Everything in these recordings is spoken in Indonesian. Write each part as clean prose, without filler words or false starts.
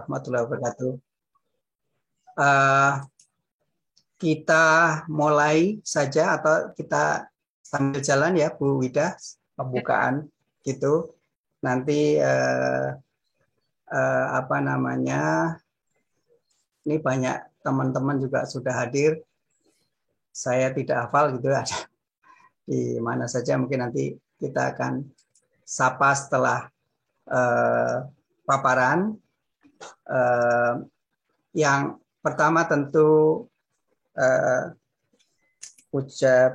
warahmatullahi wabarakatuh. Kita mulai saja atau kita sambil jalan ya Bu Wida, pembukaan gitu. Nanti apa namanya, ini banyak teman-teman juga sudah hadir. Saya tidak hafal gitu ada di mana saja, mungkin nanti kita akan sapa setelah paparan. Yang pertama tentu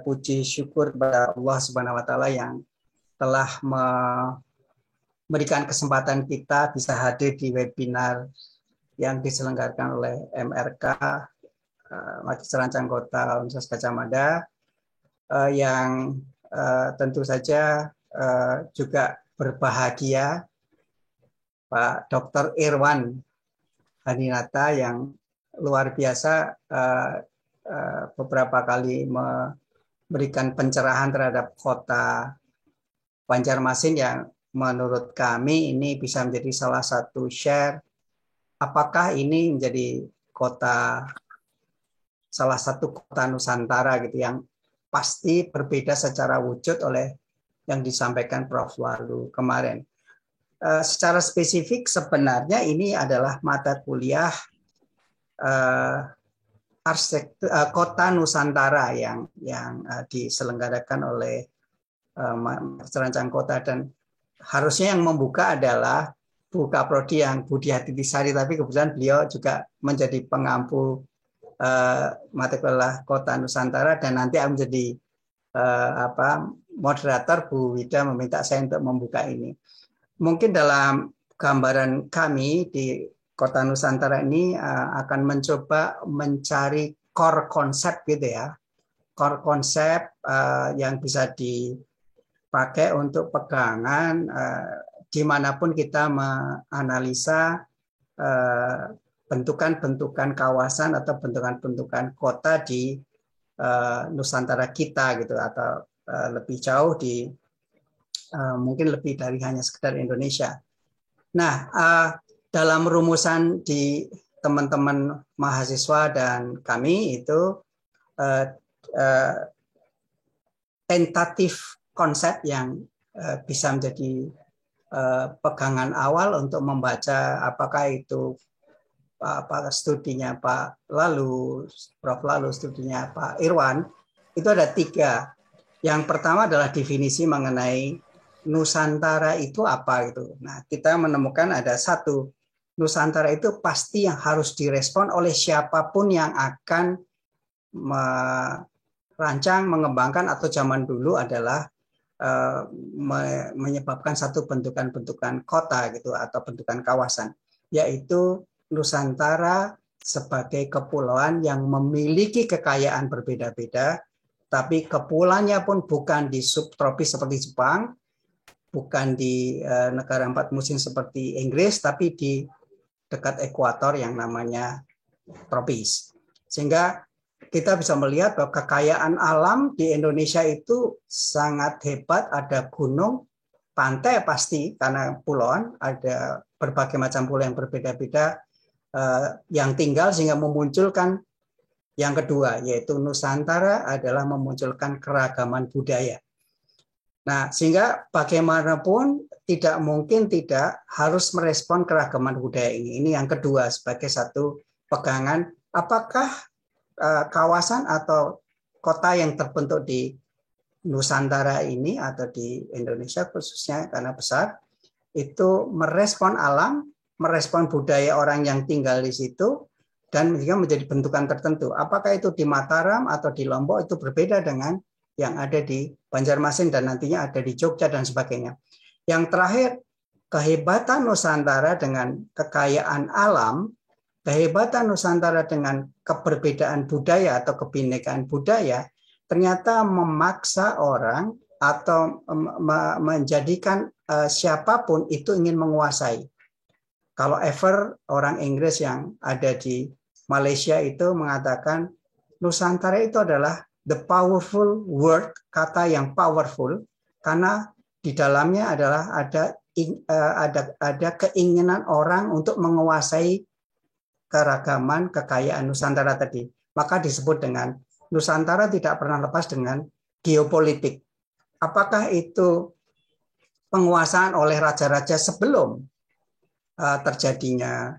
puji syukur kepada Allah Subhanahu wa taala yang telah memberikan kesempatan kita bisa hadir di webinar yang diselenggarakan oleh MRK Majelis Rancang Kota Universitas Gadjah Mada, yang tentu saja juga berbahagia Pak Dr. Irwan Hadinata yang luar biasa beberapa kali memberikan pencerahan terhadap kota Banjarmasin yang menurut kami ini bisa menjadi salah satu share apakah ini menjadi salah satu kota Nusantara gitu yang pasti berbeda secara wujud oleh yang disampaikan Prof. Walu kemarin. Secara spesifik sebenarnya ini adalah mata kuliah Kota Nusantara yang diselenggarakan oleh Serancang Kota, dan harusnya yang membuka adalah Bu Kaprodi yang Budi Hatitisari, tapi kebetulan beliau juga menjadi pengampu mata kuliah Kota Nusantara, dan nanti akan menjadi moderator. Bu Wida meminta saya untuk membuka ini. Mungkin dalam gambaran kami di Kota Nusantara ini akan mencoba mencari core konsep gitu ya, core konsep yang bisa dipakai untuk pegangan dimanapun kita menganalisa bentukan-bentukan kawasan atau bentukan-bentukan kota di Nusantara kita gitu, atau lebih jauh di mungkin lebih dari hanya sekedar Indonesia. Nah, dalam rumusan di teman-teman mahasiswa dan kami itu tentatif konsep yang bisa menjadi pegangan awal untuk membaca apakah itu studinya Pak Lalu, Prof. Lalu, studinya Pak Irwan, itu ada 3. Yang pertama adalah definisi mengenai Nusantara itu apa gitu. Nah, kita menemukan ada 1, Nusantara itu pasti yang harus direspon oleh siapapun yang akan merancang, mengembangkan, atau zaman dulu adalah menyebabkan satu bentukan-bentukan kota gitu atau bentukan kawasan, yaitu Nusantara sebagai kepulauan yang memiliki kekayaan berbeda-beda, tapi kepulauannya pun bukan di subtropis seperti Jepang, bukan di negara 4 musim seperti Inggris, tapi di dekat ekuator yang namanya tropis. Sehingga kita bisa melihat bahwa kekayaan alam di Indonesia itu sangat hebat. Ada gunung, pantai pasti karena pulauan, ada berbagai macam pulau yang berbeda-beda yang tinggal, sehingga memunculkan yang kedua, yaitu Nusantara adalah memunculkan keragaman budaya. Nah, sehingga bagaimanapun tidak mungkin tidak harus merespon keragaman budaya ini. Ini yang kedua sebagai satu pegangan, apakah kawasan atau kota yang terbentuk di Nusantara ini atau di Indonesia khususnya karena besar, itu merespon alam, merespon budaya orang yang tinggal di situ, dan juga menjadi bentukan tertentu. Apakah itu di Mataram atau di Lombok itu berbeda dengan yang ada di Banjarmasin dan nantinya ada di Jogja dan sebagainya. Yang terakhir, kehebatan Nusantara dengan kekayaan alam, kehebatan Nusantara dengan keberbedaan budaya atau kebinekaan budaya, ternyata memaksa orang atau menjadikan siapapun itu ingin menguasai. Kalau ever orang Inggris yang ada di Malaysia itu mengatakan Nusantara itu adalah the powerful word, kata yang powerful, karena di dalamnya adalah ada ada keinginan orang untuk menguasai keragaman kekayaan Nusantara tadi. Maka disebut dengan Nusantara tidak pernah lepas dengan geopolitik. Apakah itu penguasaan oleh raja-raja sebelum terjadinya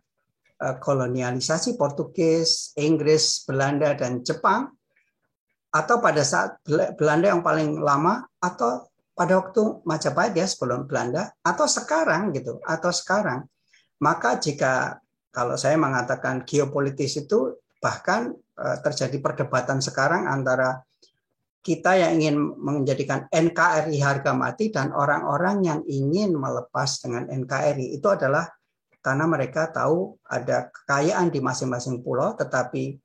kolonialisasi Portugis, Inggris, Belanda, dan Jepang, atau pada saat Belanda yang paling lama, atau pada waktu Majapahit ya sebelum Belanda, atau sekarang gitu, atau sekarang. Maka jika kalau saya mengatakan geopolitis itu bahkan terjadi perdebatan sekarang antara kita yang ingin menjadikan NKRI harga mati dan orang-orang yang ingin melepas dengan NKRI. Itu adalah karena mereka tahu ada kekayaan di masing-masing pulau, tetapi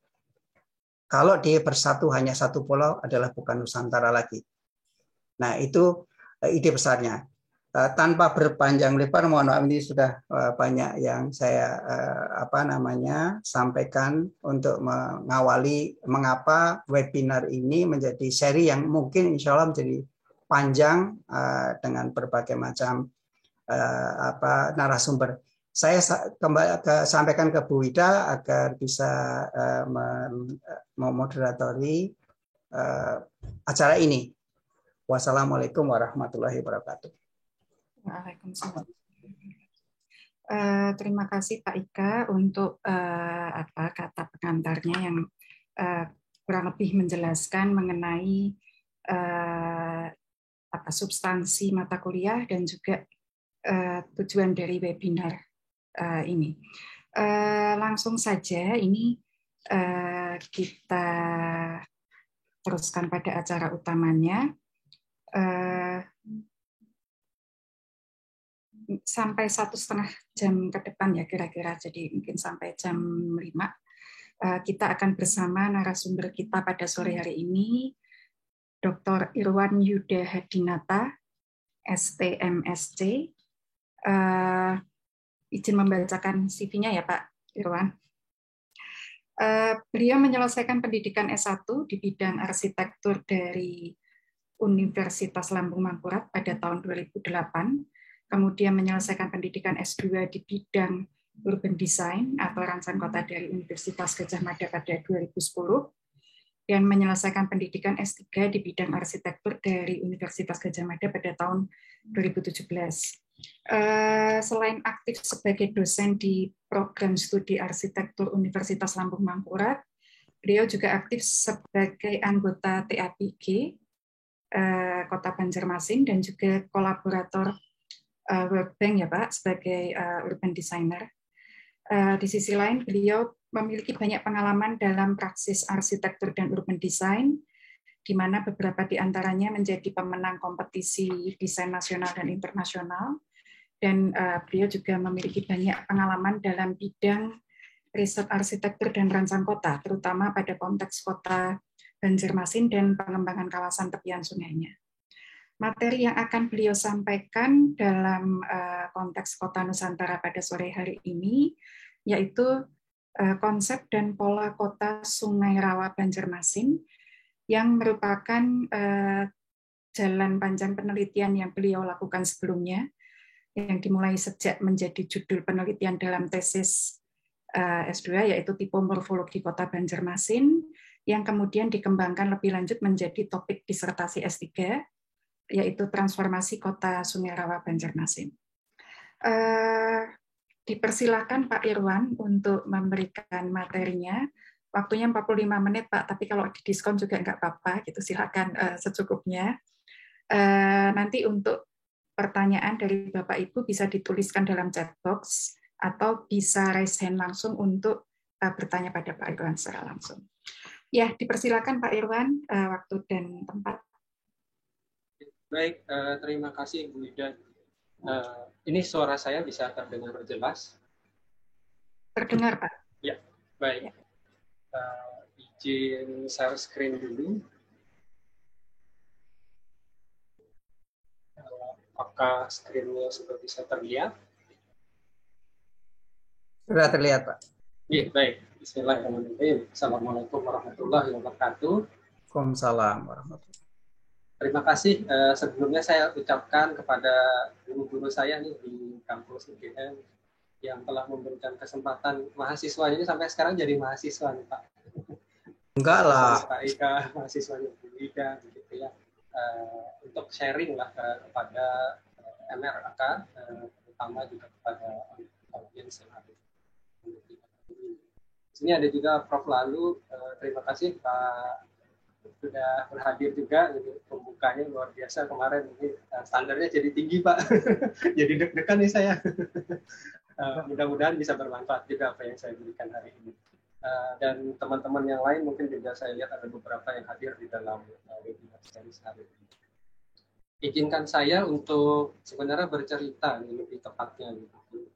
kalau dia bersatu hanya satu pulau adalah bukan Nusantara lagi. Nah, itu ide besarnya. Tanpa berpanjang lebar, mohon maaf ini sudah banyak yang saya sampaikan untuk mengawali mengapa webinar ini menjadi seri yang mungkin insya Allah menjadi panjang dengan berbagai macam narasumber. Saya sampaikan ke Bu Wida agar bisa memoderatori acara ini. Wassalamualaikum warahmatullahi wabarakatuh. Waalaikumsalam. Terima kasih Pak Ika untuk kata pengantarnya yang kurang lebih menjelaskan mengenai substansi mata kuliah dan juga tujuan dari webinar ini. Langsung saja ini kita teruskan pada acara utamanya. Sampai 1,5 jam ke depan ya kira-kira, jadi mungkin sampai jam 5 kita akan bersama narasumber kita pada sore hari ini, Dr. Irwan Yuda Hadinata, STMSC. Izin membacakan CV-nya ya Pak Irwan. Beliau menyelesaikan pendidikan S1 di bidang arsitektur dari Universitas Lambung Mangkurat pada tahun 2008. Kemudian menyelesaikan pendidikan S2 di bidang urban design atau rancang kota dari Universitas Gadjah Mada pada 2010 dan menyelesaikan pendidikan S3 di bidang arsitektur dari Universitas Gadjah Mada pada tahun 2017. Selain aktif sebagai dosen di program studi arsitektur Universitas Lambung Mangkurat, beliau juga aktif sebagai anggota TAPG Kota Banjarmasin dan juga kolaborator World Bank ya Pak sebagai urban designer. Di sisi lain beliau memiliki banyak pengalaman dalam praksis arsitektur dan urban design, di mana beberapa di antaranya menjadi pemenang kompetisi desain nasional dan internasional, dan beliau juga memiliki banyak pengalaman dalam bidang riset arsitektur dan rancang kota, terutama pada konteks kota Banjarmasin dan pengembangan kawasan tepian sungainya. Materi yang akan beliau sampaikan dalam konteks Kota Nusantara pada sore hari ini yaitu konsep dan pola kota Sungai Rawa Banjarmasin yang merupakan jalan panjang penelitian yang beliau lakukan sebelumnya, yang dimulai sejak menjadi judul penelitian dalam tesis S2 yaitu tipe morfologi kota Banjarmasin, yang kemudian dikembangkan lebih lanjut menjadi topik disertasi S3 yaitu transformasi kota Sungai Rawa Banjarmasin. Dipersilakan Pak Irwan untuk memberikan materinya. Waktunya 45 menit Pak, tapi kalau didiskon juga nggak apa-apa, gitu. Silakan secukupnya. Nanti untuk pertanyaan dari Bapak Ibu bisa dituliskan dalam chat box atau bisa raise hand langsung untuk bertanya pada Pak Irwan secara langsung. Ya, dipersilakan Pak Irwan, waktu dan tempat. Baik, terima kasih Bu Ida. Ini suara saya bisa terdengar jelas? Terdengar, Pak. Ya, baik. Izin share screen dulu. Apakah screen-nya sudah bisa terlihat? Sudah terlihat, Pak. Iya, baik. Bismillahirrahmanirrahim. Assalamualaikum warahmatullahi wabarakatuh. Waalaikumsalam warahmatullahi wabarakatuh. Terima kasih. Sebelumnya saya ucapkan kepada guru-guru saya nih di kampus UGM yang telah memberikan kesempatan mahasiswa ini sampai sekarang jadi mahasiswa nih Pak. Enggak lah. Pak Ika, mahasiswanya Bu Ida, begitu ya. Untuk sharing lah kepada MRAK, terutama juga kepada audiens yang ada. Di sini ada juga Prof Lalu. Terima kasih Pak sudah berhadir juga. Jadi pembukanya luar biasa kemarin. Ini standarnya jadi tinggi Pak. Jadi deg-degan nih saya. Mudah-mudahan bisa bermanfaat juga apa yang saya berikan hari ini. Dan teman-teman yang lain mungkin juga saya lihat ada beberapa yang hadir di dalam webinar series hari ini. Izinkan saya untuk sebenarnya bercerita lebih tepatnya gitu.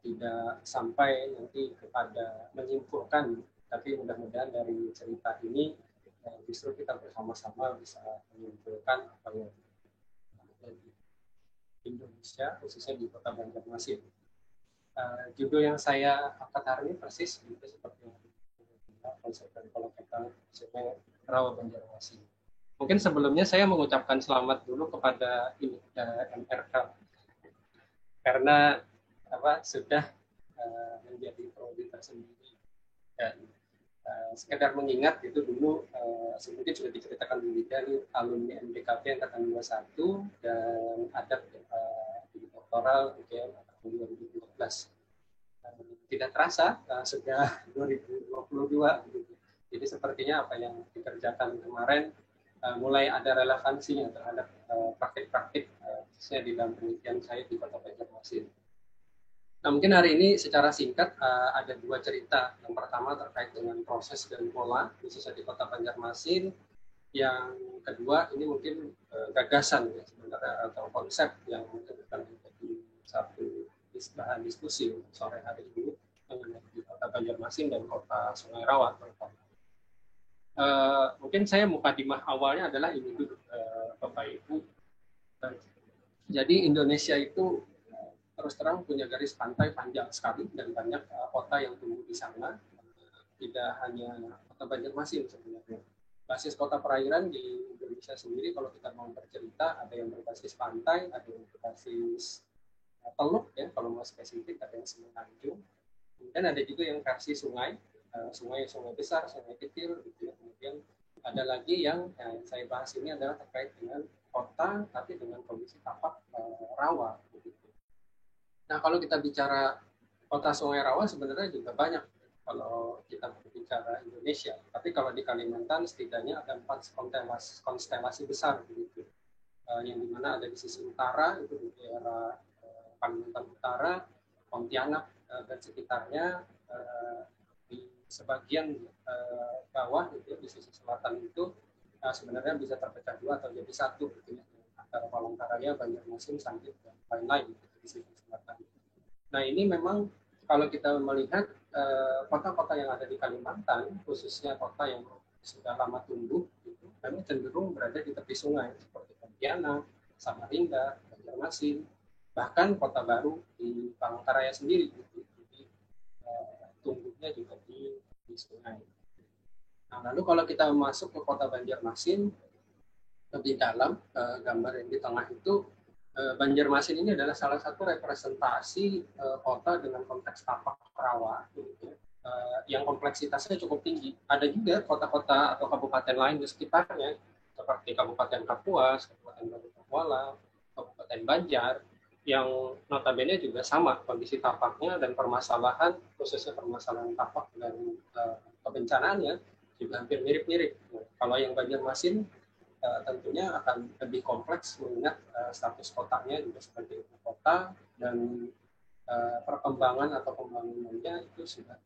Tidak sampai nanti kepada menyimpulkan, tapi mudah-mudahan dari cerita ini justru kita bersama-sama bisa menyimpulkan apa yang ada di Indonesia, khususnya di Kota Banjarmasin. Judul yang saya angkat hari ini persis gitu, seperti konsep dari kalau kita konsepnya Rawa Banjarmasin. Mungkin sebelumnya saya mengucapkan selamat dulu kepada MRK karena sudah menjadi prodi tersendiri dan sekedar mengingat itu dulu mungkin sudah diceritakan di Lidah alumni MDKP angkatan 21 dan ada di doktoral UGM angkatan 2012. Tidak terasa sudah 2022 gitu. Jadi sepertinya apa yang dikerjakan kemarin mulai ada relevansinya terhadap praktik-praktik khususnya di dalam penelitian saya di Kota Banjarmasin. Nah, mungkin hari ini secara singkat ada dua cerita. Yang pertama terkait dengan proses dan pola khususnya di Kota Banjarmasin. Yang kedua ini mungkin gagasan ya, sebenarnya atau konsep yang mungkin akan menjadi satu bahan diskusi sore hari ini mengenai di Kota Banjarmasin dan Kota Sungai Rawa terutama. Mungkin saya mukadimah awalnya adalah ini dulu Bapak Ibu. Jadi Indonesia itu terus terang punya garis pantai panjang sekali dan banyak kota yang tumbuh di sana. Tidak hanya Kota Banjarmasin sebenarnya. Basis kota perairan di Indonesia sendiri kalau kita mau bercerita ada yang berbasis pantai, ada yang berbasis teluk ya kalau mau spesifik, ada yang semenanjung. Kemudian ada juga yang versi sungai besar, sungai kecil gitu ya. Kemudian ada lagi yang saya bahas ini adalah terkait dengan kota tapi dengan kondisi tapak rawa begitu. Nah, kalau kita bicara kota Sungai Rawa sebenarnya juga banyak kalau kita berbicara Indonesia. Tapi kalau di Kalimantan setidaknya ada 4 konstelasi besar begitu. Yang dimana ada di sisi utara itu di daerah Kalimantan Utara, Pontianak dan sekitarnya, di sebagian bawah gitu, di sisi selatan itu sebenarnya bisa terpecah dua atau jadi satu gitu ya, antara Palangkaraya, Banjarmasin, Sanggit dan lain-lain gitu, di sisi selatan. Nah ini memang kalau kita melihat kota-kota yang ada di Kalimantan, khususnya kota yang sudah lama tumbuh, gitu, memang cenderung berada di tepi sungai seperti Pontianak, Samarinda, Banjarmasin, bahkan kota baru di Palangkaraya sendiri. Gitu. Jadi tumbuhnya juga di sungai. Nah, lalu kalau kita masuk ke Kota Banjarmasin lebih dalam, gambar yang di tengah itu, Banjarmasin ini adalah salah satu representasi kota dengan konteks tapak rawa, gitu, yang kompleksitasnya cukup tinggi. Ada juga kota-kota atau kabupaten lain di sekitarnya, seperti Kabupaten Kapuas, Kabupaten Baru Kuala, Kabupaten Banjar, yang notabene juga sama kondisi tapaknya dan permasalahan, khususnya permasalahan tapak dan kebencanaannya juga hampir mirip-mirip. Kalau yang Banjarmasin tentunya akan lebih kompleks mengingat status kotanya juga sebagai ibu kota dan perkembangan atau pembangunannya itu sudah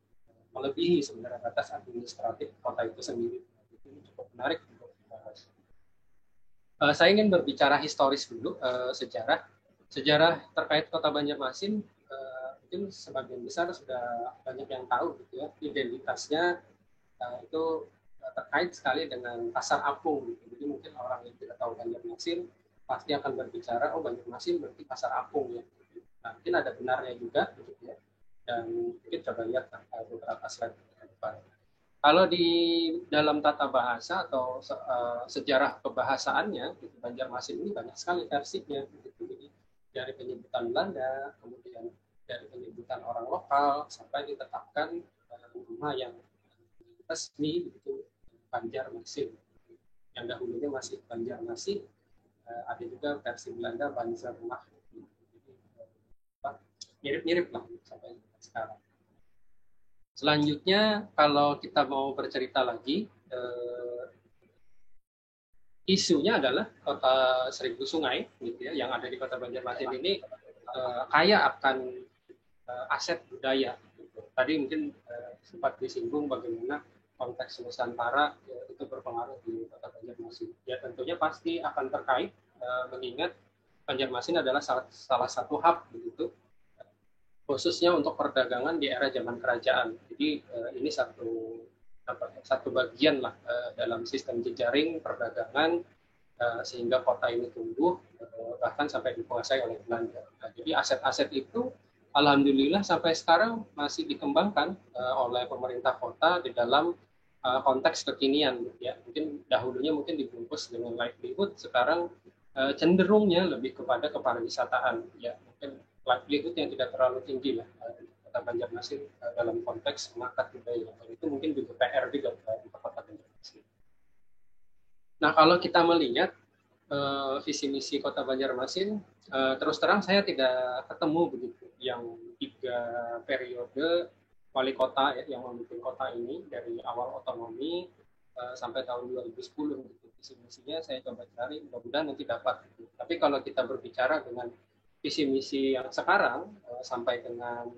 melebihi sebenarnya batas administratif kota itu sendiri. Itu cukup menarik untuk dibahas. Saya ingin berbicara historis dulu, sejarah terkait Kota Banjarmasin. Mungkin sebagian besar sudah banyak yang tahu gitu ya, identitasnya itu terkait sekali dengan pasar apung gitu. Jadi mungkin orang yang tidak tahu Banjarmasin pasti akan berbicara, oh Banjarmasin berarti pasar apung ya. Nah, mungkin ada benarnya juga gitu ya. Dan mungkin coba lihat beberapa slide ke depan. Kalau di dalam tata bahasa atau sejarah kebahasaannya, gitu, Banjarmasin ini banyak sekali versinya. Gitu. Jadi dari penyebutan Belanda, kemudian dari penyebutan orang lokal, sampai ditetapkan nama yang resmi, gitu, Banjarmasin. Yang dahulunya masih Banjarmasin, ada juga versi Belanda Banjarmach. Mirip-mirip lah sampai sekarang. Selanjutnya, kalau kita mau bercerita lagi, isunya adalah kota seribu sungai, gitu ya, yang ada di kota Banjarmasin ini kaya akan aset budaya. Gitu. Tadi mungkin sempat disinggung bagaimana konteks Nusantara itu berpengaruh di kota Banjarmasin. Ya tentunya pasti akan terkait, mengingat Banjarmasin adalah salah satu hub, begitu, khususnya untuk perdagangan di era zaman kerajaan. Jadi ini satu bagian lah dalam sistem jejaring perdagangan, sehingga kota ini tumbuh bahkan sampai dikuasai oleh Belanda. Nah, jadi aset-aset itu alhamdulillah sampai sekarang masih dikembangkan oleh pemerintah kota di dalam konteks kekinian. Ya, mungkin dahulunya mungkin dibungkus dengan livelihood, sekarang cenderungnya lebih kepada kepariwisataan. Ya, mungkin livelihood yang tidak terlalu tinggi lah kota Banjarmasin dalam konteks mengangkat budaya. Dan itu mungkin juga PR juga untuk kota Banjarmasin. Nah, kalau kita melihat visi misi kota Banjarmasin, terus terang saya tidak ketemu begitu yang 3 periode wali kota ya, yang memimpin kota ini dari awal otonomi sampai tahun 2010. Gitu. Visi misinya saya coba cari, mudah-mudahan nanti dapat. Gitu. Tapi kalau kita berbicara dengan visi misi yang sekarang sampai dengan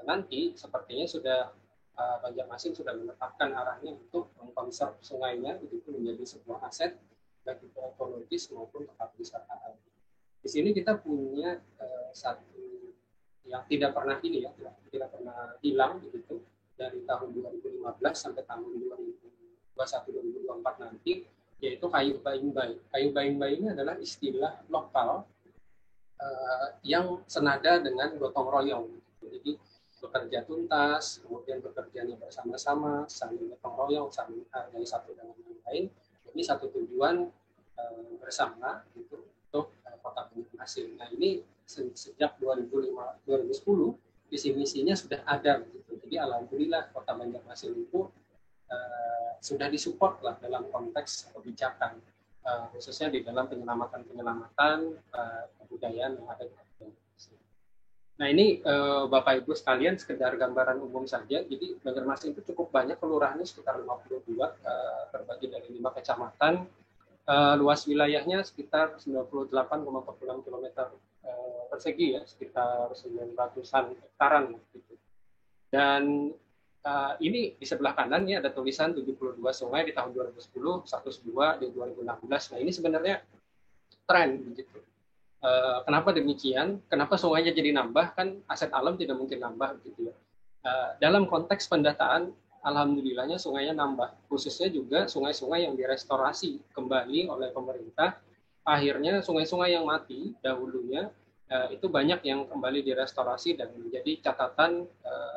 nanti, sepertinya sudah Banjarmasin sudah menetapkan arahnya untuk mengkonserv sungainya begitu menjadi sebuah aset baik itu ekologis maupun kewisata. Di sini kita punya satu yang tidak pernah tidak pernah hilang begitu dari tahun 2015 sampai tahun 2021-2024 nanti, yaitu kayu baimbai. Kayu baimbai ini adalah istilah lokal yang senada dengan gotong royong. Jadi bekerja tuntas, kemudian bekerjanya bersama-sama, saling gotong royong, saling menghargai satu dengan yang lain. Ini satu tujuan bersama gitu, untuk kota Banjarmasin. Nah ini sejak 2010 visi misinya sudah ada. Gitu. Jadi alhamdulillah kota Banjarmasin itu sudah disupport lah dalam konteks kebijakan, khususnya di dalam penyelamatan kebudayaan yang ada di Banjarmasin. Nah ini Bapak Ibu sekalian sekedar gambaran umum saja. Jadi Banjarmasin itu cukup banyak kelurahannya, sekitar 52, terbagi dari 5 kecamatan. Luas wilayahnya sekitar 98,46 km persegi ya, sekitar 900-an hektaran gitu. Dan ini di sebelah kanan ya ada tulisan 72 sungai di tahun 2010, 102 di 2016. Nah ini sebenarnya tren begitu. Kenapa demikian? Kenapa sungainya jadi nambah? Kan aset alam tidak mungkin nambah gitu ya. Dalam konteks pendataan, alhamdulillahnya sungainya nambah. Khususnya juga sungai-sungai yang direstorasi kembali oleh pemerintah. Akhirnya sungai-sungai yang mati dahulunya itu banyak yang kembali direstorasi dan menjadi catatan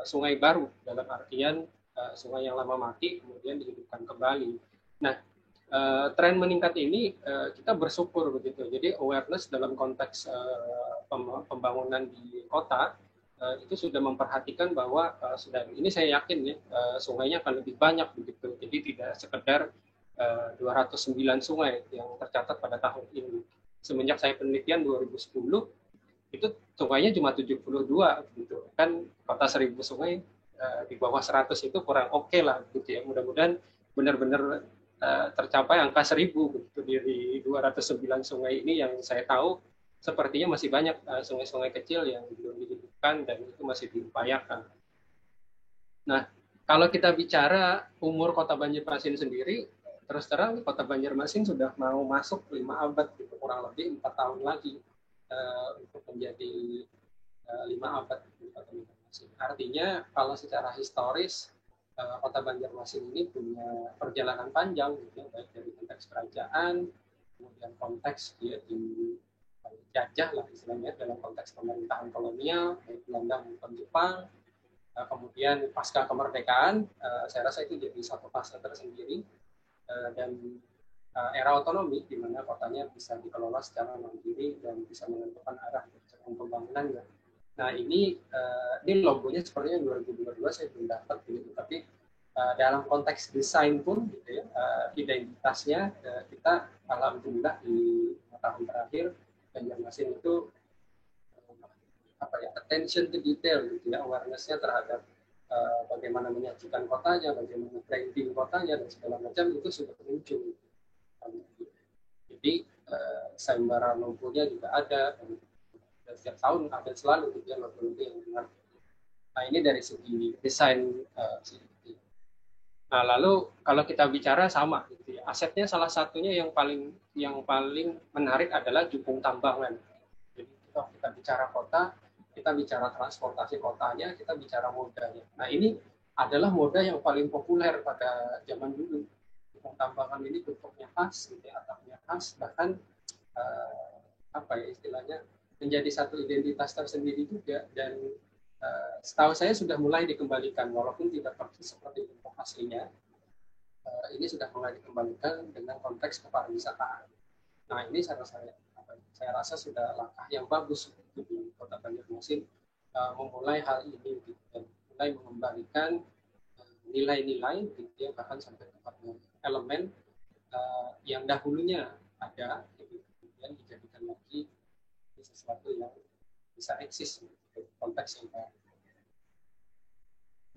sungai baru, dalam artian sungai yang lama mati kemudian dihidupkan kembali. Nah, tren meningkat ini kita bersyukur begitu. Jadi awareness dalam konteks pembangunan di kota itu sudah memperhatikan bahwa sudah ini saya yakin ya sungainya akan lebih banyak begitu. Jadi tidak sekedar 209 sungai yang tercatat pada tahun ini. Semenjak saya penelitian 2010 itu sungainya cuma 72 gitu. Kan kota 1000 sungai di bawah 100 itu kurang oke lah gitu ya. Mudah-mudahan benar-benar tercapai angka 1000 begitu di 209 sungai ini. Yang saya tahu sepertinya masih banyak sungai-sungai kecil yang belum dihidupkan dan itu masih diupayakan. Nah, kalau kita bicara umur kota Banjarmasin sendiri, terus terang kota Banjarmasin sudah mau masuk 5 abad gitu, kurang lebih 4 tahun lagi untuk menjadi 5 abad di kota Banjarmasin. Artinya kalau secara historis kota Banjarmasin ini punya perjalanan panjang, gitu, baik dari konteks kerajaan, kemudian konteks dia dijajah lah istilahnya dalam konteks pemerintahan kolonial, baik Belanda maupun Jepang, Kemudian pasca kemerdekaan, saya rasa itu jadi satu fase tersendiri, dan era otonomi di mana kotanya bisa dikelola secara mandiri dan bisa menentukan arah pembangunannya. Nah ini logonya sepertinya 2022 saya belum dapat gitu, tapi dalam konteks desain pun gitu ya, identitasnya kita alhamdulillah di tahun terakhir Banjarmasin itu attention to detail gitu ya, awareness-nya terhadap bagaimana menyajikan kotanya, bagaimana branding kotanya dan segala macam itu sudah muncul. Jadi sayembara logonya juga ada, dan setiap tahun ada selalu gitu ya logo yang benar. Nah ini dari segi desain. Nah lalu kalau kita bicara sama gitu ya, asetnya salah satunya yang paling menarik adalah jukung tambangan. Jadi kalau kita bicara kota, kita bicara transportasi kotanya, kita bicara modanya. Nah ini adalah moda yang paling populer pada zaman dulu. Jukung tambangan ini bentuknya khas, gitu ya, atapnya khas, bahkan istilahnya menjadi satu identitas tersendiri juga, dan setahu saya sudah mulai dikembalikan walaupun tidak persis seperti bentuk aslinya. Ini sudah mulai dikembalikan dengan konteks kepariwisataan. Nah ini saya rasa sudah langkah yang bagus di Kota Banjarmasin memulai hal ini dan mulai mengembalikan nilai-nilai gitu ya, bahkan sampai kepada elemen yang dahulunya ada kemudian dijadikan lagi sesuatu yang bisa eksis di konteks yang baru.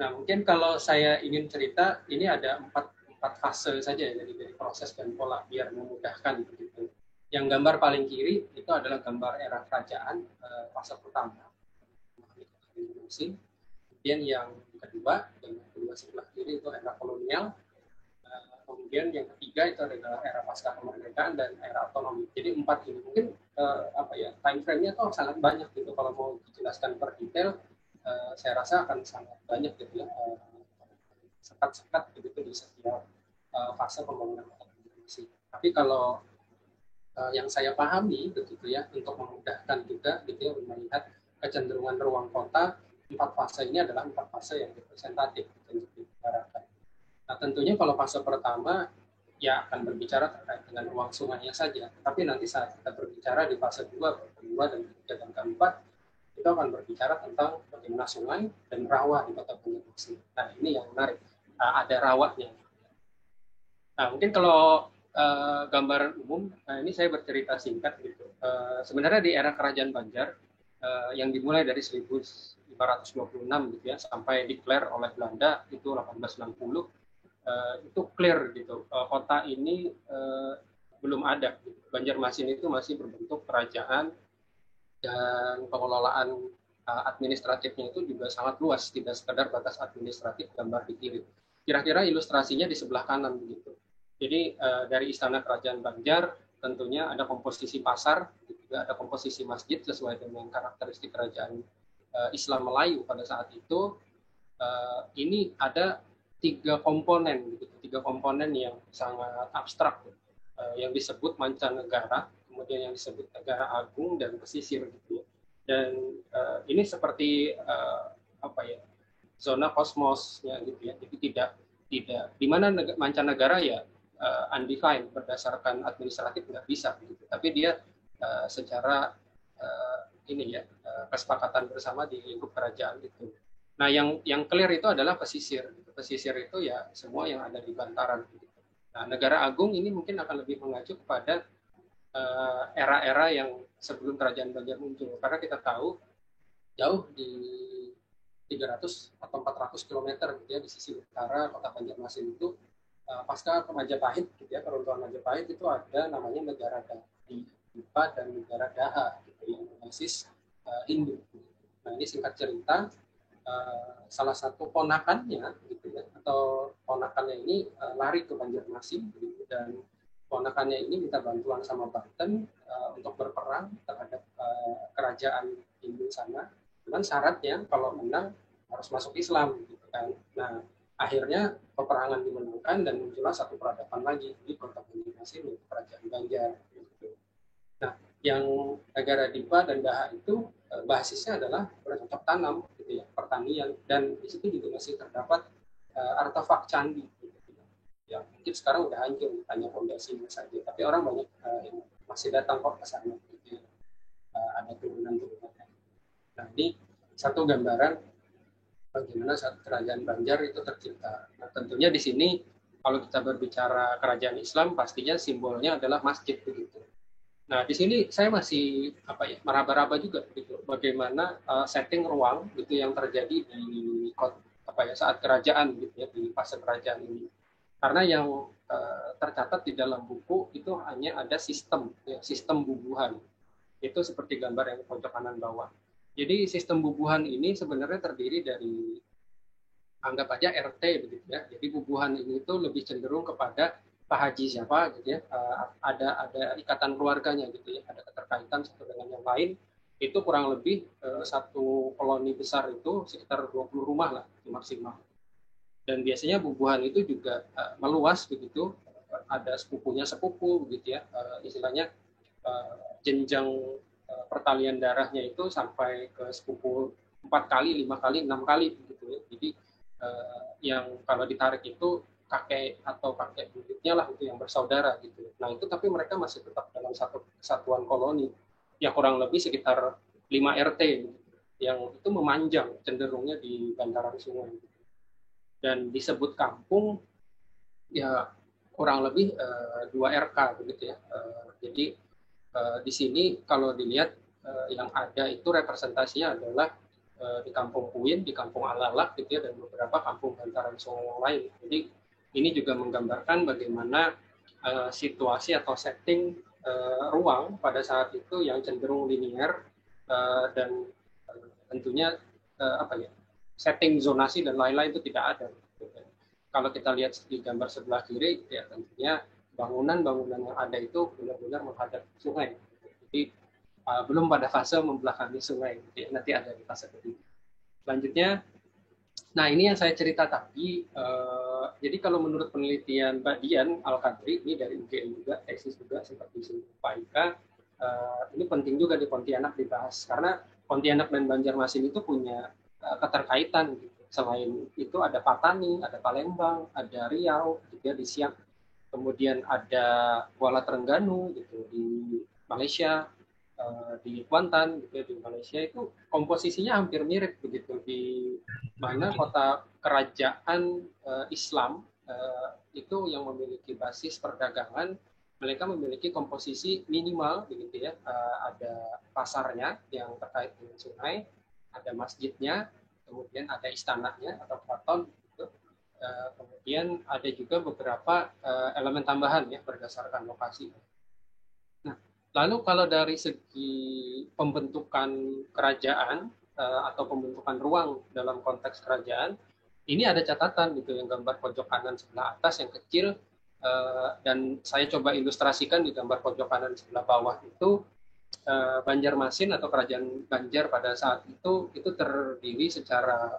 Nah mungkin kalau saya ingin cerita, ini ada empat fase saja ya, dari proses dan pola biar memudahkan begitu. Yang gambar paling kiri itu adalah gambar era kerajaan, fase pertama. Kemudian yang kedua, sebelah kiri itu era kolonial. Kemudian yang ketiga itu adalah era pasca kemerdekaan dan era otonomi. Jadi empat ini mungkin time frame-nya tuh sangat banyak gitu. Kalau mau dijelaskan per detail, saya rasa akan sangat banyak gitu ya, sekat-sekat begitu di setiap fase pembangunan kota Banjarmasin. Tapi kalau yang saya pahami begitu ya, untuk memudahkan juga gitu ya, melihat kecenderungan ruang kota, empat fase ini adalah empat fase yang representatif untuk diutarakan. Nah tentunya kalau fase pertama ya akan berbicara terkait dengan ruang sungainya saja. Tapi nanti saat kita berbicara di fase 2, kedua dan ketiga dan keempat, kita akan berbicara tentang bagaimana sungai dan rawa di Kota Banjarmasin. Nah ini yang menarik, ada rawanya. Nah mungkin kalau gambar umum, ini saya bercerita singkat gitu. Sebenarnya di era Kerajaan Banjar yang dimulai dari 1526 gitu ya, sampai declare oleh Belanda itu 1860, itu clear gitu, kota ini belum ada. Banjarmasin itu masih berbentuk kerajaan dan pengelolaan administratifnya itu juga sangat luas, tidak sekedar batas administratif gambar di kiri. Kira-kira ilustrasinya di sebelah kanan begitu. Jadi dari Istana Kerajaan Banjar tentunya ada komposisi pasar, juga ada komposisi masjid sesuai dengan karakteristik kerajaan Islam Melayu pada saat itu. Ini ada tiga komponen yang sangat abstrak, yang disebut mancanegara, kemudian yang disebut negara agung dan pesisir gitu ya. Dan ini seperti zona kosmosnya gitu ya. Jadi tidak di mana mancanegara ya undefined berdasarkan administratif nggak bisa gitu. Tapi dia secara kesepakatan bersama di lingkup kerajaan itu. Nah, yang clear itu adalah pesisir. Pesisir itu ya semua yang ada di bantaran. Nah, negara agung ini mungkin akan lebih mengacu kepada era-era yang sebelum Kerajaan Banjar muncul. Karena kita tahu jauh di 300 atau 400 km gitu ya, di sisi utara Kota Banjarmasin itu, pasca Majapahit gitu ya, keruntuhan Majapahit itu ada namanya negara Dipa dan negara Daha gitu, yang berbasis Hindu. Nah, ini singkat cerita, salah satu ponakannya gitu ya, atau ponakannya ini lari ke Banjarmasin gitu, dan ponakannya ini minta bantuan sama Banten untuk berperang terhadap kerajaan Hindu sana, dengan syaratnya kalau menang harus masuk Islam gitu kan. Nah akhirnya peperangan dimenangkan dan muncullah satu peradaban lagi di Kota Banjarmasin, yaitu Kerajaan Banjar gitu. Nah yang negara Dipa dan Daha itu basisnya adalah bercocok tanam gitu gitu ya, pertanian, dan di situ juga masih terdapat artefak candi gitu. Ya mungkin sekarang udah hancur, hanya fondasinya saja, tapi orang banyak yang masih datang kok ke sana gitu ya. Ada turunan-turunan. Nah, ini satu gambaran bagaimana saat kerajaan Banjar itu tercipta. Nah, tentunya di sini kalau kita berbicara kerajaan Islam, pastinya simbolnya adalah masjid begitu. Nah, di sini saya masih meraba-raba juga gitu, bagaimana setting ruang gitu yang terjadi di saat kerajaan gitu ya, di fase kerajaan ini. Karena yang tercatat di dalam buku itu hanya ada sistem bubuhan. Itu seperti gambar yang pojok kanan bawah. Jadi sistem bubuhan ini sebenarnya terdiri dari, anggap aja RT begitu ya. Jadi bubuhan ini itu lebih cenderung kepada Pak Haji siapa gitu ya. Ada ikatan keluarganya gitu ya. Ada keterkaitan satu dengan yang lain. Itu kurang lebih satu koloni besar itu sekitar 20 rumah lah maksimal. Dan biasanya bubuhan itu juga meluas begitu. Ada sepupunya sepupu begitu ya. Istilahnya jenjang pertalian darahnya itu sampai ke sepupu 4 kali, 5 kali, 6 kali gitu ya. Jadi yang kalau ditarik itu kakek atau kakek buyutnya lah itu yang bersaudara gitu. Nah itu tapi mereka masih tetap dalam satu kesatuan koloni yang kurang lebih sekitar 5 RT gitu, yang itu memanjang cenderungnya di bantaran sungai. Dan disebut kampung ya kurang lebih 2 RK begitu ya. Jadi di sini kalau dilihat yang ada itu representasinya adalah di Kampung Puin, di Kampung Alalak gitu ya, dan beberapa kampung bantaran sungai yang lain. Jadi ini juga menggambarkan bagaimana situasi atau setting ruang pada saat itu yang cenderung linear dan tentunya setting zonasi dan lain-lain itu tidak ada. Kalau kita lihat di gambar sebelah kiri ya tentunya bangunan-bangunan yang ada itu benar-benar menghadap sungai. Jadi belum pada fase membelakangi sungai. Jadi nanti ada di fase ketiga. Selanjutnya, nah ini yang saya cerita tadi. Jadi kalau menurut penelitian Mbak Dian Al-Kadri, ini dari UGM juga, tesis juga seperti Pak Ika, ini penting juga di Pontianak dibahas. Karena Pontianak dan Banjarmasin itu punya keterkaitan. Gitu. Selain itu ada Patani, ada Palembang, ada Riau, juga di Siak. Kemudian ada Kuala Terengganu gitu di Malaysia, di Kuantan gitu di Malaysia, itu komposisinya hampir mirip begitu, di mana kota kerajaan Islam itu yang memiliki basis perdagangan, mereka memiliki komposisi minimal begitu ya, ada pasarnya yang terkait dengan sungai, ada masjidnya, kemudian ada istananya atau keraton. Kemudian ada juga beberapa elemen tambahan ya berdasarkan lokasi. Nah, lalu kalau dari segi pembentukan kerajaan atau pembentukan ruang dalam konteks kerajaan, ini ada catatan gitu yang gambar pojok kanan sebelah atas yang kecil, dan saya coba ilustrasikan di gambar pojok kanan sebelah bawah itu Banjarmasin atau kerajaan Banjar pada saat itu terdiri secara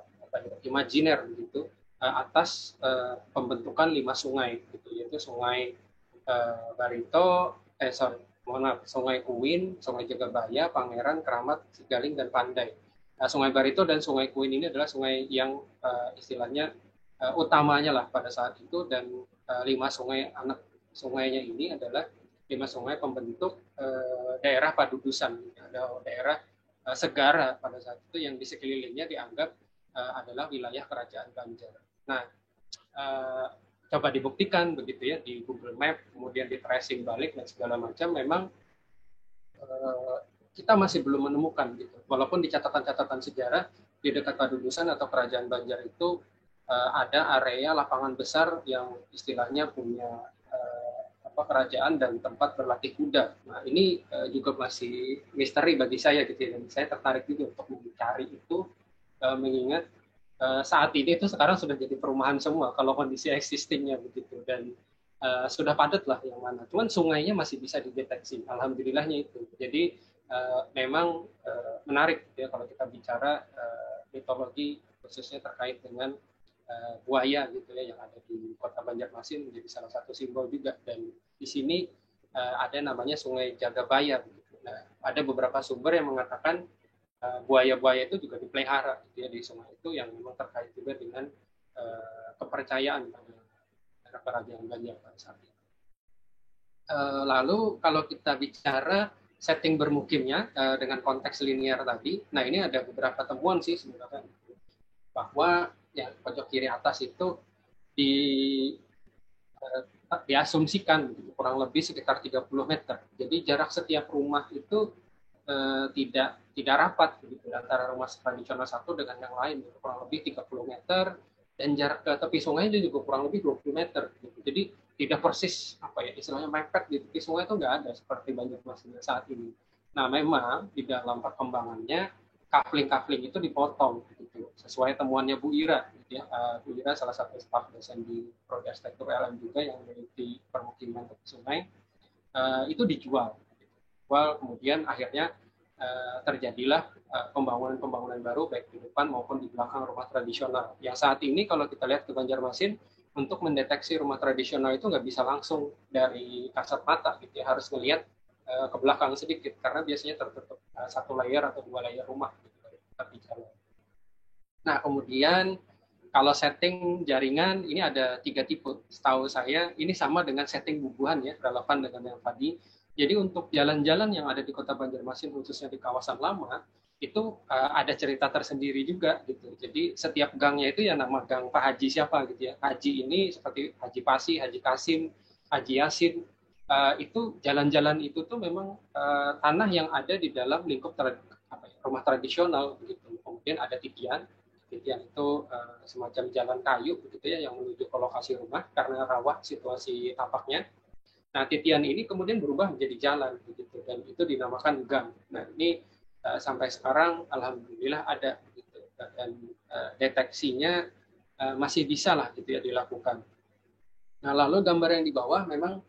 imajiner gitu atas pembentukan 5 sungai gitu, yaitu sungai Barito, sungai Kuin, sungai Jagabaya, Pangeran, Keramat, Sigaling, dan Pandai. Sungai Barito dan sungai Kuin ini adalah sungai yang istilahnya utamanya lah pada saat itu, dan 5 sungai anak sungainya ini adalah 5 sungai pembentuk daerah padudusan, ada daerah segara pada saat itu yang di sekelilingnya dianggap adalah wilayah kerajaan Banjar. Nah, coba dibuktikan begitu ya di Google Map, kemudian di tracing balik dan segala macam, memang kita masih belum menemukan gitu. Walaupun di catatan-catatan sejarah di dekat padudusan atau kerajaan Banjar itu ada area lapangan besar yang istilahnya punya kerajaan dan tempat berlatih kuda. Nah, ini juga masih misteri bagi saya gitu ya. Dan saya tertarik juga untuk mencari itu, mengingat saat ini itu sekarang sudah jadi perumahan semua kalau kondisi existingnya begitu, dan sudah padat lah yang mana. Cuman sungainya masih bisa dideteksi. Alhamdulillahnya itu. Jadi memang menarik gitu ya kalau kita bicara mitologi khususnya terkait dengan buaya gitu ya yang ada di Kota Banjarmasin, menjadi salah satu simbol juga. Dan di sini ada namanya Sungai Jagabaya. Gitu. Nah, ada beberapa sumber yang mengatakan buaya-buaya itu juga dipelihara gitu ya di sungai itu, yang memang terkait juga dengan kepercayaan pada kerajaan Banjar pada saat itu. Lalu kalau kita bicara setting bermukimnya dengan konteks linear tadi, nah ini ada beberapa temuan sih sebenarnya, bahwa yang pojok kiri atas itu diasumsikan gitu, kurang lebih sekitar 30 meter. Jadi jarak setiap rumah itu tidak rapat gitu, antara rumah tradisional satu dengan yang lain, gitu, kurang lebih 30 meter, dan jarak ke tepi sungai itu juga kurang lebih 20 meter. Gitu. Jadi tidak persis istilahnya mepet di tepi sungai itu nggak ada seperti Banjarmasin saat ini. Nah memang di dalam perkembangannya kafling itu dipotong gitu, sesuai temuannya Bu Ira. Gitu ya. Bu Ira salah satu staf dosen di Prodi Arsitektur LM juga yang meneliti permukiman tepi sungai, itu dijual. Kemudian akhirnya terjadilah pembangunan baru baik di depan maupun di belakang rumah tradisional. Yang saat ini kalau kita lihat ke Banjarmasin, untuk mendeteksi rumah tradisional itu nggak bisa langsung dari kasat mata, gitu ya, harus melihat ke belakang sedikit karena biasanya tertutup satu layer atau dua layer rumah gitu, dari tepi jalan. Nah kemudian kalau setting jaringan ini ada 3 tipe. Setahu saya ini sama dengan setting bubuhan ya, relevan dengan yang tadi. Jadi untuk jalan-jalan yang ada di Kota Banjarmasin khususnya di kawasan lama itu ada cerita tersendiri juga gitu. Jadi setiap gangnya itu ya nama gang Pak Haji siapa gitu ya. Haji ini seperti Haji Pasi, Haji Kasim, Haji Yasin. Itu jalan-jalan itu tuh memang tanah yang ada di dalam lingkup rumah tradisional gitu. Kemudian ada titian itu semacam jalan kayu begitu ya yang menuju ke lokasi rumah karena rawan situasi tapaknya. Nah, titian ini kemudian berubah menjadi jalan begitu, dan itu dinamakan gang. Nah, ini sampai sekarang alhamdulillah ada gitu, dan deteksinya masih bisa lah gitu ya dilakukan. Nah, lalu gambar yang di bawah memang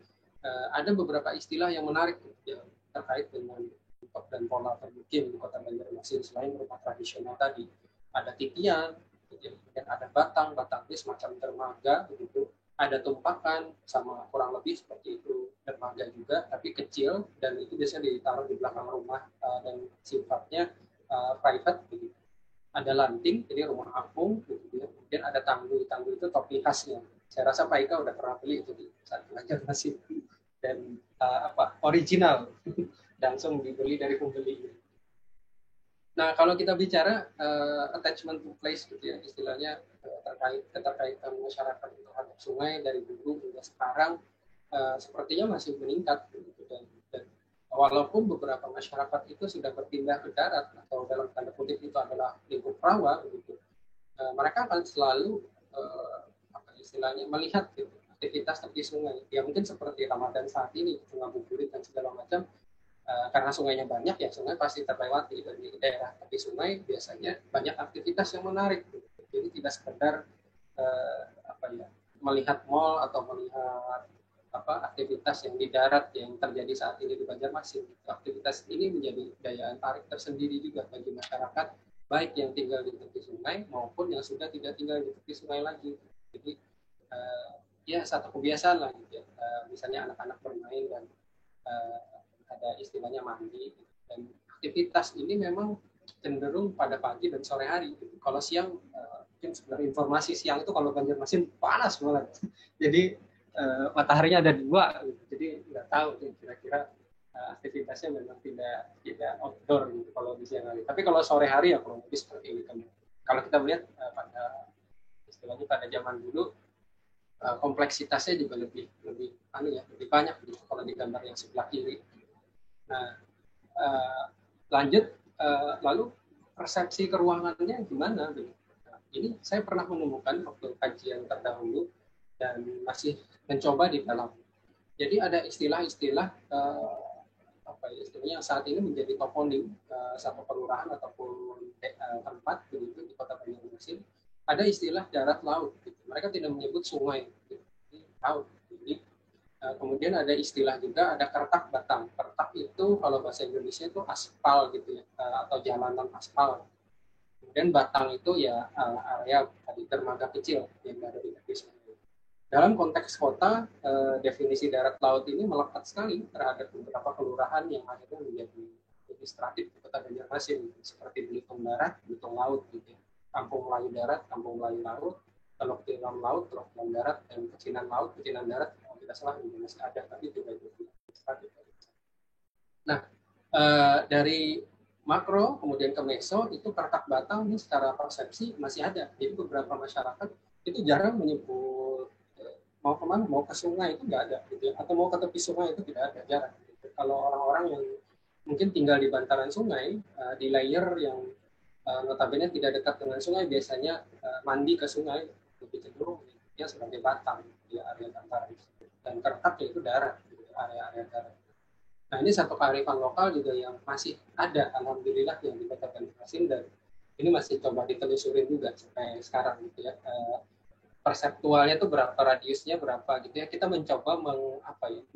ada beberapa istilah yang menarik gitu, ya, terkait dengan bentuk dan pola permukim di Kota Banjarmasin selain rumah tradisional tadi. Ada titian, kemudian ada batang itu semacam dermaga begitu. Ada tumpakan sama kurang lebih seperti itu, dermaga juga tapi kecil, dan itu biasanya ditaruh di belakang rumah dan sifatnya private begitu. Ada lanting, jadi rumah apung gitu. Kemudian ada tanggul itu topi khasnya. Saya rasa Pak Ika udah pernah beli itu di saat Banjarmasin, dan original langsung dibeli dari pembeli. Nah, kalau kita bicara attachment to place gitu ya, istilahnya keterkaitan masyarakat terhadap sungai dari dulu hingga sekarang sepertinya masih meningkat gitu, dan walaupun beberapa masyarakat itu sudah berpindah ke darat atau dalam tanda kutip itu adalah lingkup rawa gitu, mereka akan selalu istilahnya melihat gitu, aktivitas tepi sungai. Ya mungkin seperti Ramadan saat ini, ngabuburit dan segala macam. Karena sungainya banyak ya, sungai pasti terlewati. Dan di daerah tepi sungai biasanya banyak aktivitas yang menarik. Jadi tidak sekedar melihat mal atau melihat aktivitas yang di darat yang terjadi saat ini di Banjarmasin. Aktivitas ini menjadi daya tarik tersendiri juga bagi masyarakat, baik yang tinggal di tepi sungai maupun yang sudah tidak tinggal di tepi sungai lagi. Jadi ya satu kebiasaan lah gitu ya. Misalnya anak-anak bermain dan ada istilahnya mandi, dan aktivitas ini memang cenderung pada pagi dan sore hari. Kalau siang, mungkin sebenarnya informasi siang itu kalau Banjarmasin panas banget. Jadi mataharinya ada 2, jadi nggak tahu kira-kira aktivitasnya memang tidak outdoor gitu kalau di siang hari. Tapi kalau sore hari ya kurang lebih seperti ini kan. Kalau kita melihat pada istilahnya pada zaman dulu kompleksitasnya juga lebih banyak gitu kalau di gambar yang sebelah kiri. Nah, lanjut, lalu persepsi keruangannya gimana? Nah, ini saya pernah menemukan waktu kajian terdahulu dan masih mencoba di dalam. Jadi ada istilah-istilah istilahnya saat ini menjadi toponim satu kelurahan ataupun tempat begitu di Kota Banjarmasin. Ada istilah darat laut. Gitu. Mereka tidak menyebut sungai, gitu. Laut. Jadi, kemudian ada istilah juga, ada kertak batang. Kertak itu kalau bahasa Indonesia itu aspal gitu ya, atau jalanan aspal. Kemudian batang itu ya area dermaga kecil yang ada di tepi sungai. Dalam konteks kota, definisi darat laut ini melekat sekali terhadap beberapa kelurahan yang akhirnya menjadi administratif di Kota Banjarmasin, seperti Belitung Barat, Belitung Laut, gitu ya. Kampung Melayu Darat, Kampung Melayu Laut, Teluk Tilam Laut, Teluk Tilam Darat, dan Pecinan Laut, Pecinan Darat, kalau tidak salah ini masih ada, tapi juga itu administratif. Nah, dari makro kemudian ke meso itu Kartak Batam ini secara persepsi masih ada. Jadi beberapa masyarakat itu jarang menyebut mau kemana, mau ke sungai itu nggak ada, gitu ya. Atau mau ke tepi sungai itu tidak ada, jarang. Gitu. Kalau orang-orang yang mungkin tinggal di bantaran sungai, di layer yang notabene tidak dekat dengan sungai, biasanya mandi ke sungai lebih cenderung ya sebagai batang di area bantaran. Dan Kartak itu darat, gitu, area-area darat. Nah, ini satu kearifan lokal juga yang masih ada, alhamdulillah, yang di Kota Banjarmasin, dan ini masih coba ditelusurin juga sampai sekarang, gitu ya. Perseptualnya itu berapa, radiusnya berapa, gitu ya. Kita mencoba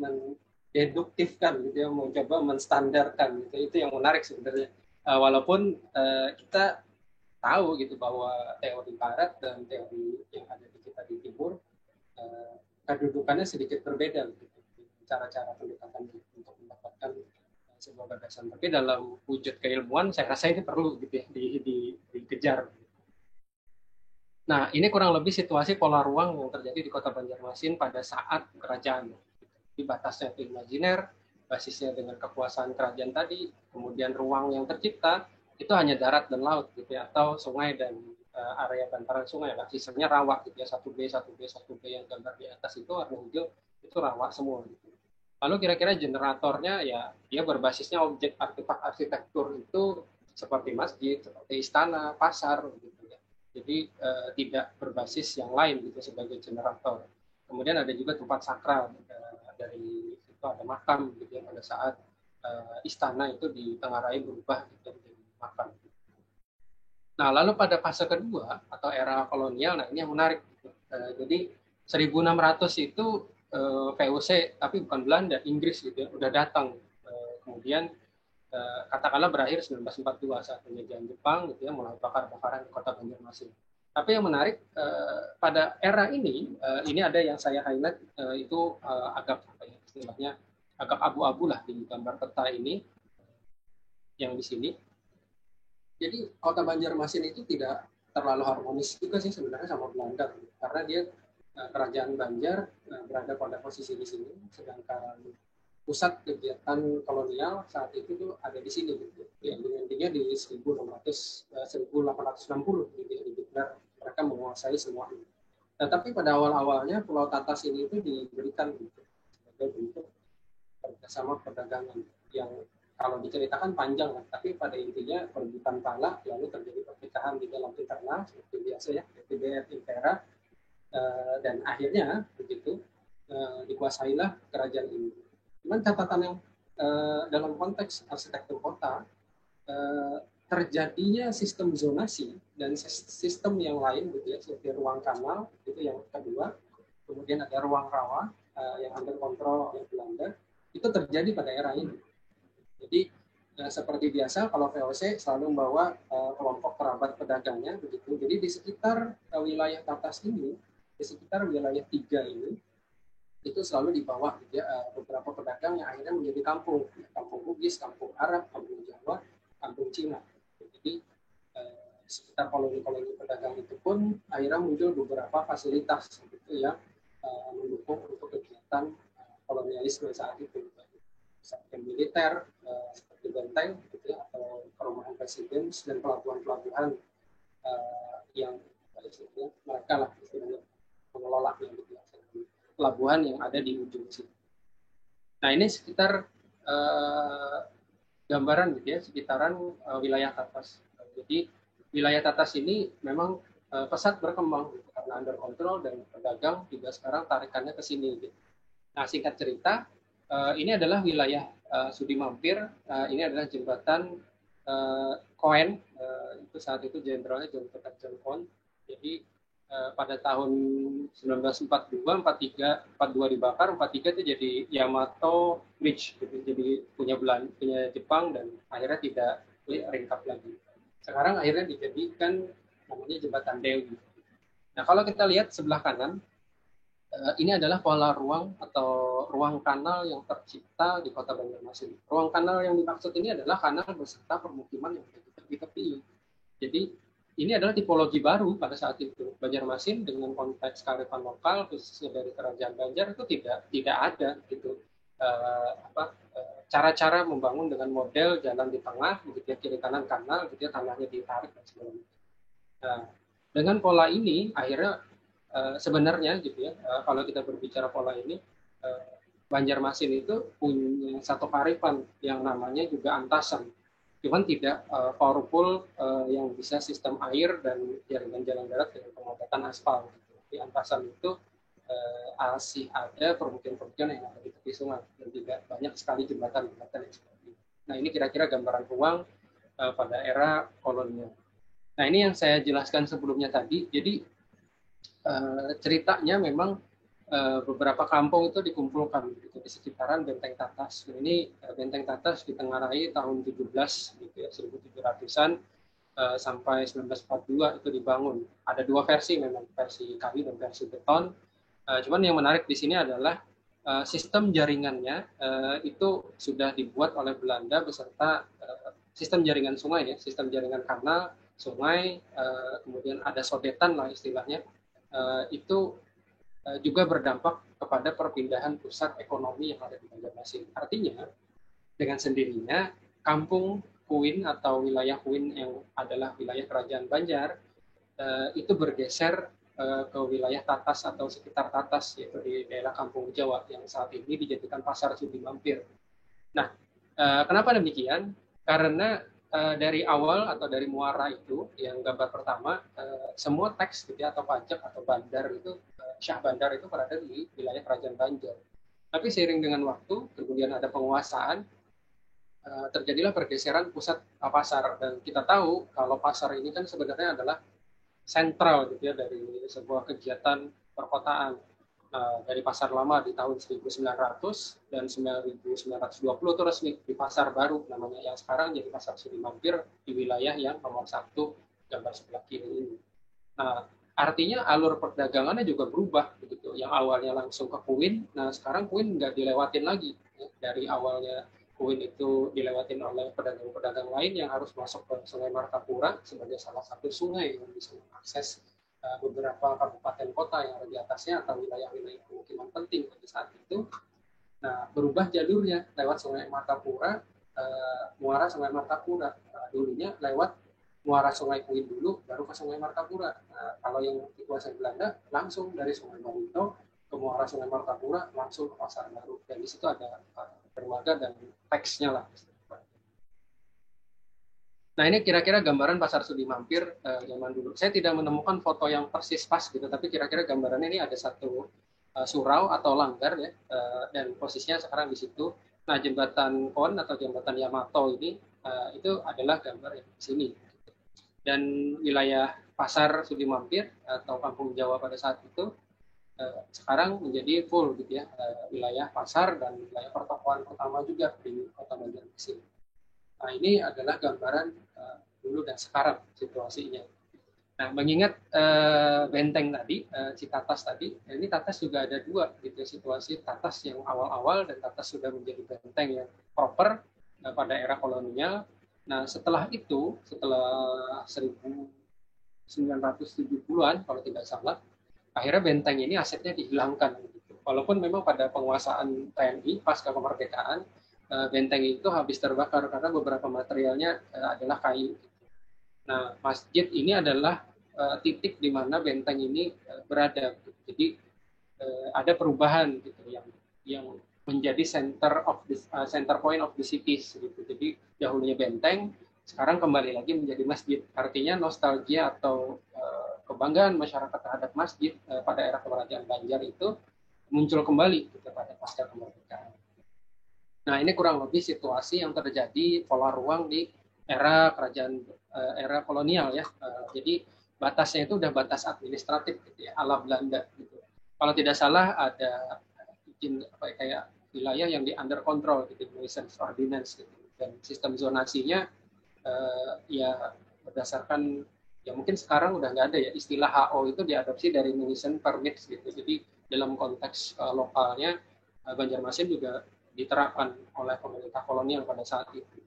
mendeduktifkan, gitu ya, mencoba menstandarkan, gitu. Itu yang menarik sebenarnya. Walaupun kita tahu gitu bahwa teori barat dan teori yang ada di kita di timur kedudukannya sedikit berbeda, gitu. Cara-cara pendekatan untuk mendapatkan sebuah gagasan. Tapi dalam wujud keilmuan, saya rasa ini perlu, gitu ya, dikejar. Nah, ini kurang lebih situasi pola ruang yang terjadi di Kota Banjarmasin pada saat kerajaan. Di batasnya itu imajiner, basisnya dengan kekuasaan kerajaan tadi, kemudian ruang yang tercipta itu hanya darat dan laut, gitu ya, atau sungai dan area bantaran sungai. Lah, sisanya rawa, gitu ya, 1B, 1B, 1B yang gambar di atas itu warna hijau, itu rawa semua. Gitu. Lalu kira-kira generatornya ya dia berbasisnya objek artefak arsitektur itu seperti masjid, seperti istana, pasar, gitu. Jadi tidak berbasis yang lain gitu sebagai generator. Kemudian ada juga tempat sakral, dari itu ada makam gitu ya, pada saat istana itu ditengarai berubah gitu, menjadi makam. Nah, lalu pada fase kedua atau era kolonial, nah ini yang menarik. Gitu. Jadi 1600 itu VOC, tapi bukan Belanda, Inggris gitu ya, udah datang. Kemudian katakanlah berakhir 1942 saat penjajahan Jepang, gitu ya, mulai bakar-bakaran di Kota Banjarmasin. Tapi yang menarik pada era ini ada yang saya highlight itu agak istilahnya agak abu-abu lah di gambar peta ini yang di sini. Jadi Kota Banjarmasin itu tidak terlalu harmonis juga sih sebenarnya sama Belanda, karena dia kerajaan Banjar berada pada posisi di sini, sedangkan pusat kegiatan kolonial saat itu tuh ada di sini, gitu. Yang intinya di 1860 gitu ya, mereka menguasai semua ini. Nah, tapi pada awal-awalnya Pulau Tatas ini itu diberikan gitu, sebagai bentuk kerjasama perdagangan yang kalau diceritakan panjang lah, tapi pada intinya perebutan pala, lalu terjadi perpecahan di dalam internal seperti biasa ya, PBR Impera, dan akhirnya begitu dikuasailah kerajaan ini. Cuman catatan yang dalam konteks arsitektur kota terjadinya sistem zonasi dan sistem yang lain gitu ya, seperti ruang kanal itu yang kedua, kemudian ada ruang rawa yang under kontrol oleh Belanda, itu terjadi pada era ini. Jadi seperti biasa kalau VOC selalu membawa kelompok kerabat pedagangnya begitu. Jadi di sekitar wilayah Tatas ini, di sekitar wilayah 3 ini itu selalu dibawa gitu ya, beberapa pedagang yang akhirnya menjadi kampung Bugis, kampung Arab, kampung Jawa, kampung Cina. Jadi sekitar koloni-koloni pedagang itu pun akhirnya muncul beberapa fasilitas gitu yang mendukung untuk kegiatan kolonialisme saat itu, seperti militer, seperti benteng gitu ya, atau perumahan presiden dan pelabuhan-pelabuhan yang mereka lah istilahnya mengelola yang gitu ya, pelabuhan yang ada di ujung sini. Nah, ini sekitar gambaran gitu ya, sekitaran wilayah Tatas. Jadi wilayah Tatas ini memang pesat berkembang gitu, karena under control dan pedagang juga sekarang tarikannya ke sini gitu. Nah, singkat cerita, ini adalah wilayah Sudi Mampir, ini adalah jembatan Koen, itu saat itu jenderalnya John Koen. Jadi pada tahun 1942, 42 dibakar, 43 itu jadi Yamato Bridge, gitu. Jadi punya Jepang dan akhirnya tidak ringkap lagi. Sekarang akhirnya dijadikan namanya Jembatan Dewi. Nah, kalau kita lihat sebelah kanan, ini adalah pola ruang atau ruang kanal yang tercipta di Kota Banjarmasin. Ruang kanal yang dimaksud ini adalah kanal beserta permukiman yang di tepi. Jadi ini adalah tipologi baru pada saat itu. Banjarmasin dengan konteks kearifan lokal khususnya dari Kerajaan Banjar itu tidak ada gitu. Cara-cara membangun dengan model jalan di tengah, gitu ya, kiri kanan kanal, gitu ya, tanahnya ditarik dan sebagainya. Nah, dengan pola ini akhirnya sebenarnya gitu ya, kalau kita berbicara pola ini, Banjarmasin itu punya satu kearifan yang namanya juga antasan. Cuman tidak powerful yang bisa sistem air dan jaringan jalan darat dengan pengobatan aspal. Gitu. Di antasan itu masih ada permukiman-permukiman yang ada di tepi sungai dan tidak banyak sekali jembatan-jembatan yang seperti ini. Nah, ini kira-kira gambaran ruang pada era kolonial. Nah, ini yang saya jelaskan sebelumnya tadi. Jadi ceritanya memang beberapa kampung itu dikumpulkan gitu, di sekitaran Benteng Tatas. Nah, ini Benteng Tatas ditengarai tahun 17 gitu ya, 1700-an sampai 1942 itu dibangun. Ada dua versi memang, versi kayu dan versi beton. Cuman yang menarik di sini adalah sistem jaringannya itu sudah dibuat oleh Belanda beserta sistem jaringan sungai ya, sistem jaringan kanal, sungai, kemudian ada sodetan lah istilahnya. Itu juga berdampak kepada perpindahan pusat ekonomi yang ada di Banjarmasin. Artinya, dengan sendirinya, kampung Kuin atau wilayah Kuin yang adalah wilayah Kerajaan Banjar, itu bergeser ke wilayah Tatas atau sekitar Tatas, yaitu di daerah Kampung Jawa, yang saat ini dijadikan Pasar Sudi Mampir. Nah, kenapa demikian? Karena dari awal atau dari muara itu, yang gambar pertama, semua teks gitu ya, atau pajak atau bandar itu, Syah Bandar itu berada di wilayah Kerajaan Banjar. Tapi seiring dengan waktu, kemudian ada penguasaan, terjadilah pergeseran pusat pasar. Dan kita tahu kalau pasar ini kan sebenarnya adalah sentral gitu ya dari sebuah kegiatan perkotaan. Dari pasar lama di tahun 1900 dan 1920 itu resmi di pasar baru namanya yang sekarang jadi Pasar Sudi Mampir di wilayah yang nomor 1 gambar sebelah kiri ini. Nah, artinya alur perdagangannya juga berubah begitu. Yang awalnya langsung ke Kuin, nah sekarang Kuin nggak dilewatin lagi. Ya. Dari awalnya Kuin itu dilewatin oleh pedagang-pedagang lain yang harus masuk ke Sungai Martapura sebagai salah satu sungai yang bisa mengakses beberapa kabupaten kota yang ada di atasnya atau wilayah-wilayah pemukiman penting pada saat itu. Nah, berubah jalurnya lewat Sungai Martapura, muara Sungai Martapura. Dulunya lewat muara Sungai Kuin dulu, baru ke Sungai Martapura. Nah, kalau yang dikuasai Belanda, langsung dari Sungai Barito ke muara Sungai Martapura, langsung ke Pasar Baru. Dan di situ ada dermaga dan teksnya lah. Nah, ini kira-kira gambaran Pasar Sudi Mampir zaman dulu. Saya tidak menemukan foto yang persis pas gitu, tapi kira-kira gambarannya ini ada satu surau atau langgar ya, dan posisinya sekarang di situ. Nah, jembatan Pon atau jembatan Yamato ini itu adalah gambar yang di sini. Dan wilayah Pasar Sudi Mampir atau Kampung Jawa pada saat itu sekarang menjadi full gitu ya, wilayah pasar dan wilayah pertokoan utama juga di Kota Banjarmasin. Nah, ini adalah gambaran dulu dan sekarang situasinya. Nah, mengingat benteng tadi, si Tatas tadi, ini Tatas juga ada dua gitu situasi, Tatas yang awal-awal dan Tatas sudah menjadi benteng yang proper pada era kolonial. Nah, setelah itu, setelah 1970-an kalau tidak salah, akhirnya benteng ini asetnya dihilangkan. Gitu. Walaupun memang pada penguasaan TNI pasca kemerdekaan, benteng itu habis terbakar karena beberapa materialnya adalah kayu. Nah, masjid ini adalah titik di mana benteng ini berada. Jadi ada perubahan gitu yang menjadi center point of the cities gitu. Jadi dahulunya benteng, sekarang kembali lagi menjadi masjid. Artinya nostalgia atau kebanggaan masyarakat terhadap masjid pada era Kerajaan Banjar itu muncul kembali gitu, pada pasca kemerdekaan. Nah, ini kurang lebih situasi yang terjadi pola ruang di era era kolonial ya. Jadi batasnya itu udah batas administratif gitu ya, ala Belanda gitu. Kalau tidak salah ada izin kayak wilayah yang di under control gitu, nuisance ordinance gitu. Dan sistem zonasinya ya berdasarkan ya mungkin sekarang udah nggak ada ya, istilah HO itu diadopsi dari nuisance permits gitu. Jadi dalam konteks lokalnya Banjarmasin juga diterapkan oleh pemerintah kolonial pada saat itu.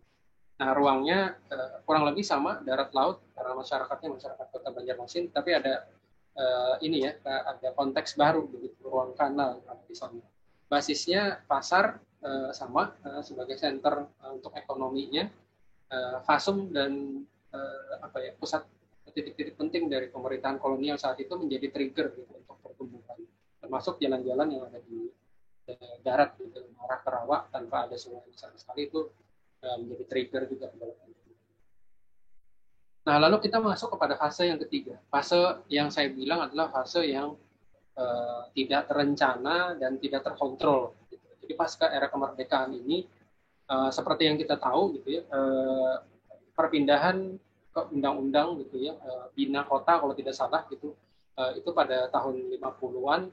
Nah, ruangnya kurang lebih sama darat laut karena masyarakatnya masyarakat Kota Banjarmasin, tapi ada ini ya, ada konteks baru begitu, ruang kanal di sana. Basisnya pasar sama sebagai center untuk ekonominya, fasum dan pusat titik-titik penting dari pemerintahan kolonial saat itu menjadi trigger gitu, untuk pertumbuhan, termasuk jalan-jalan yang ada di darat gitu, arah ke Rawa tanpa ada sungai besar sekali itu menjadi trigger juga. Nah, lalu kita masuk kepada fase yang ketiga. Fase yang saya bilang adalah fase yang tidak terencana dan tidak terkontrol. Gitu. Jadi pasca era kemerdekaan ini, seperti yang kita tahu, gitu ya, perpindahan ke undang-undang, gitu ya, bina kota kalau tidak salah, gitu, itu pada tahun 50-an,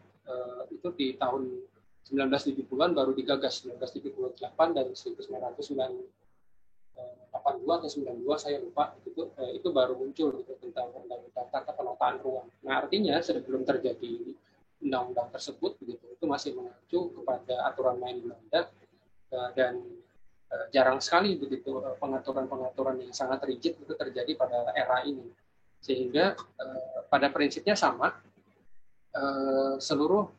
itu di tahun 1970-an baru digagas, 1978 dan 1982 atau 92 saya lupa, itu baru muncul gitu, tentang undang-undang tata penataan ruang. Nah, artinya sebelum terjadi undang-undang tersebut begitu, itu masih mengacu kepada aturan main Belanda, dan jarang sekali begitu pengaturan-pengaturan yang sangat rigid itu terjadi pada era ini, sehingga pada prinsipnya sama, seluruh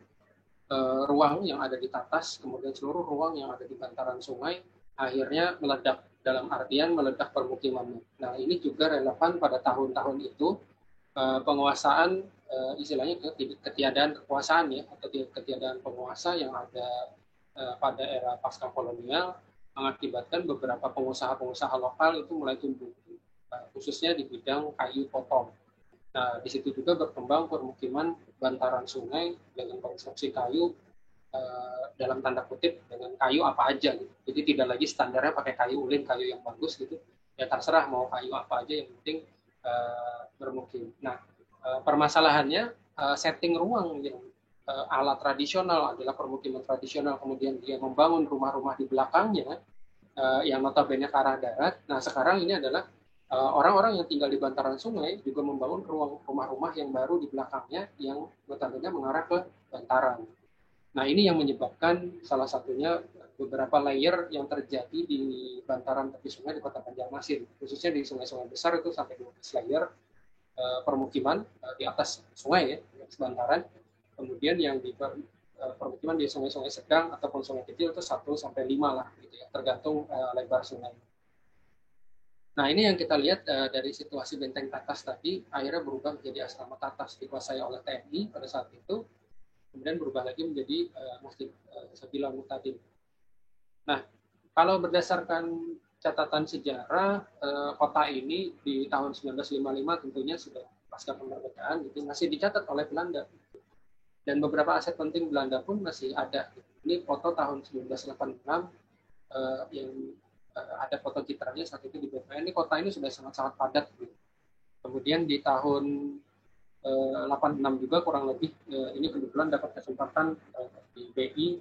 ruang yang ada di Tatas, kemudian seluruh ruang yang ada di bantaran sungai akhirnya meledak, dalam artian meledak permukimannya. Nah, ini juga relevan pada tahun-tahun itu, penguasaan, istilahnya ketiadaan kekuasaan ya, atau ketiadaan penguasa yang ada pada era pasca kolonial mengakibatkan beberapa pengusaha-pengusaha lokal itu mulai tumbuh, khususnya di bidang kayu potong. Nah, di situ juga berkembang permukiman bantaran sungai dengan konstruksi kayu, dalam tanda kutip dengan kayu apa aja gitu. Jadi tidak lagi standarnya pakai kayu ulin, kayu yang bagus gitu. Ya terserah mau kayu apa aja, yang penting bermukim. Nah, permasalahannya setting ruang yang ala tradisional adalah permukiman tradisional, kemudian dia membangun rumah-rumah di belakangnya yang notabene ke arah darat. Nah, sekarang ini adalah orang-orang yang tinggal di bantaran sungai juga membangun rumah-rumah yang baru di belakangnya yang notabene mengarah ke bantaran. Nah, ini yang menyebabkan salah satunya beberapa layer yang terjadi di bantaran tepi sungai di Kota Banjarmasin, khususnya di sungai-sungai besar itu sampai 12 layer permukiman di atas sungai ya, di atas bantaran. Kemudian yang di permukiman di sungai-sungai sedang ataupun sungai kecil itu 1 sampai 5 lah gitu ya, tergantung lebar sungai. Nah, ini yang kita lihat dari situasi Benteng Tatas tadi, akhirnya berubah menjadi Asrama Tatas dikuasai oleh TNI pada saat itu. Kemudian berubah lagi menjadi Masjid Sabilul Muhtadin. Nah, kalau berdasarkan catatan sejarah, kota ini di tahun 1955 tentunya sudah pasca kemerdekaan gitu, masih dicatat oleh Belanda. Dan beberapa aset penting Belanda pun masih ada. Ini foto tahun 1986 yang ada foto citranya saat itu di BPN. Ini kota ini sudah sangat-sangat padat. Gitu. Kemudian di tahun 86 juga kurang lebih, ini kebetulan dapat kesempatan di BI,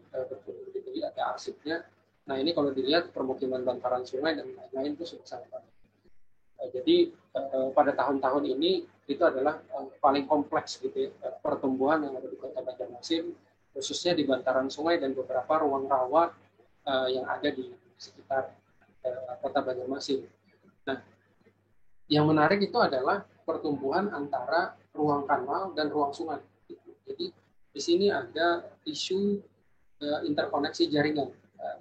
jadi ada arsipnya. Nah, ini kalau dilihat permukiman bantaran sungai dan lain-lain itu sudah sangat padat. Jadi pada tahun-tahun ini itu adalah paling kompleks gitu ya, pertumbuhan yang ada di Kota Banjarmasin, khususnya di bantaran sungai dan beberapa ruang rawa yang ada di sekitar Kota Banjarmasin. Nah, yang menarik itu adalah pertumbuhan antara ruang kanal dan ruang sungai. Jadi di sini ada isu interkoneksi jaringan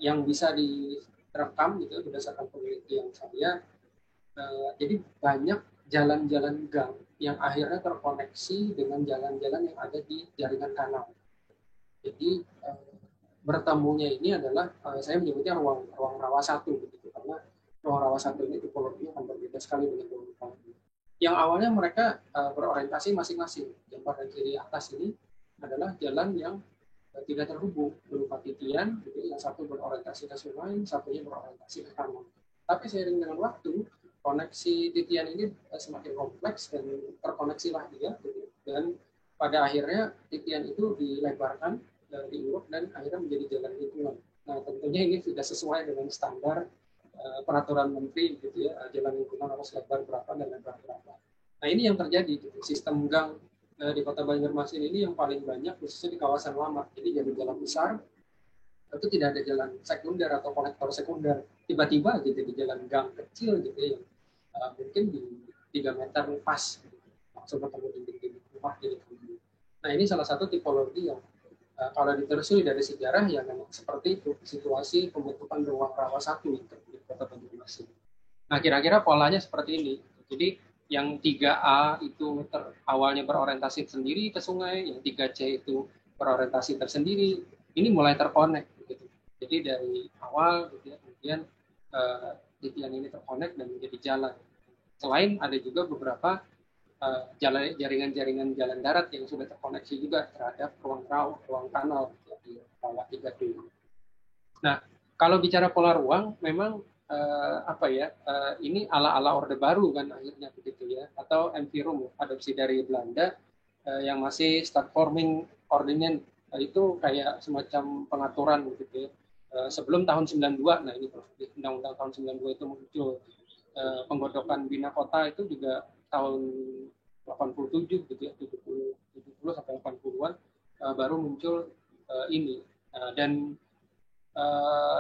yang bisa direkam gitu berdasarkan penelitian saya. Jadi banyak jalan-jalan gang yang akhirnya terkoneksi dengan jalan-jalan yang ada di jaringan kanal. Jadi bertemunya ini adalah saya menyebutnya ruang rawa 1 gitu, karena ruang rawa 1 ini tipologinya akan berbeda sekali dengan ruang rawa 2. Yang awalnya mereka berorientasi masing-masing. Yang pada kiri atas ini adalah jalan yang tidak terhubung, berupa titian, gitu. Yang satu berorientasi ke sungai, satunya berorientasi ke kanal. Tapi seiring dengan waktu, koneksi titian ini semakin kompleks dan terkoneksilah dia, gitu. Dan pada akhirnya titian itu dilebarkan, diuruk, dan akhirnya menjadi jalan lingkungan. Nah, tentunya ini sudah sesuai dengan standar peraturan menteri gitu ya, jalan lingkungan harus lebar berapa dan lebar berapa. Nah, ini yang terjadi gitu. Sistem gang di Kota Banjarmasin ini yang paling banyak khususnya di kawasan lama. Jadi jalan besar itu tidak ada jalan sekunder atau konektor sekunder. Tiba-tiba gitu di jalan gang kecil gitu ya, mungkin di 3 meter pas gitu, langsung ketemu dinding rumah gitu. Nah ini salah satu tipologi yang kalau ditelusuri dari sejarah ya memang seperti itu situasi pembentukan ruang rawa 1 di Kota Banjarmasin. Nah kira-kira polanya seperti ini. Jadi yang 3A itu awalnya berorientasi sendiri ke sungai, yang 3C itu berorientasi tersendiri. Ini mulai terkonek. Gitu. Jadi dari awal gitu ya, kemudian titian ini terkonek dan menjadi jalan. Selain ada juga beberapa jaringan-jaringan jalan darat yang sudah terkoneksi juga terhadap ruang kanal di rawa 3D. Nah, kalau bicara pola ruang, memang ini ala-ala Orde Baru kan akhirnya begitu ya, atau Envirum, adopsi dari Belanda yang masih start forming ordinance, itu kayak semacam pengaturan gitu ya. Sebelum tahun 92, nah ini undang-undang tahun 92 itu muncul. Penggodokan bina kota itu juga tahun 87 gitu ya, 70 sampai 80-an baru muncul ini. Dan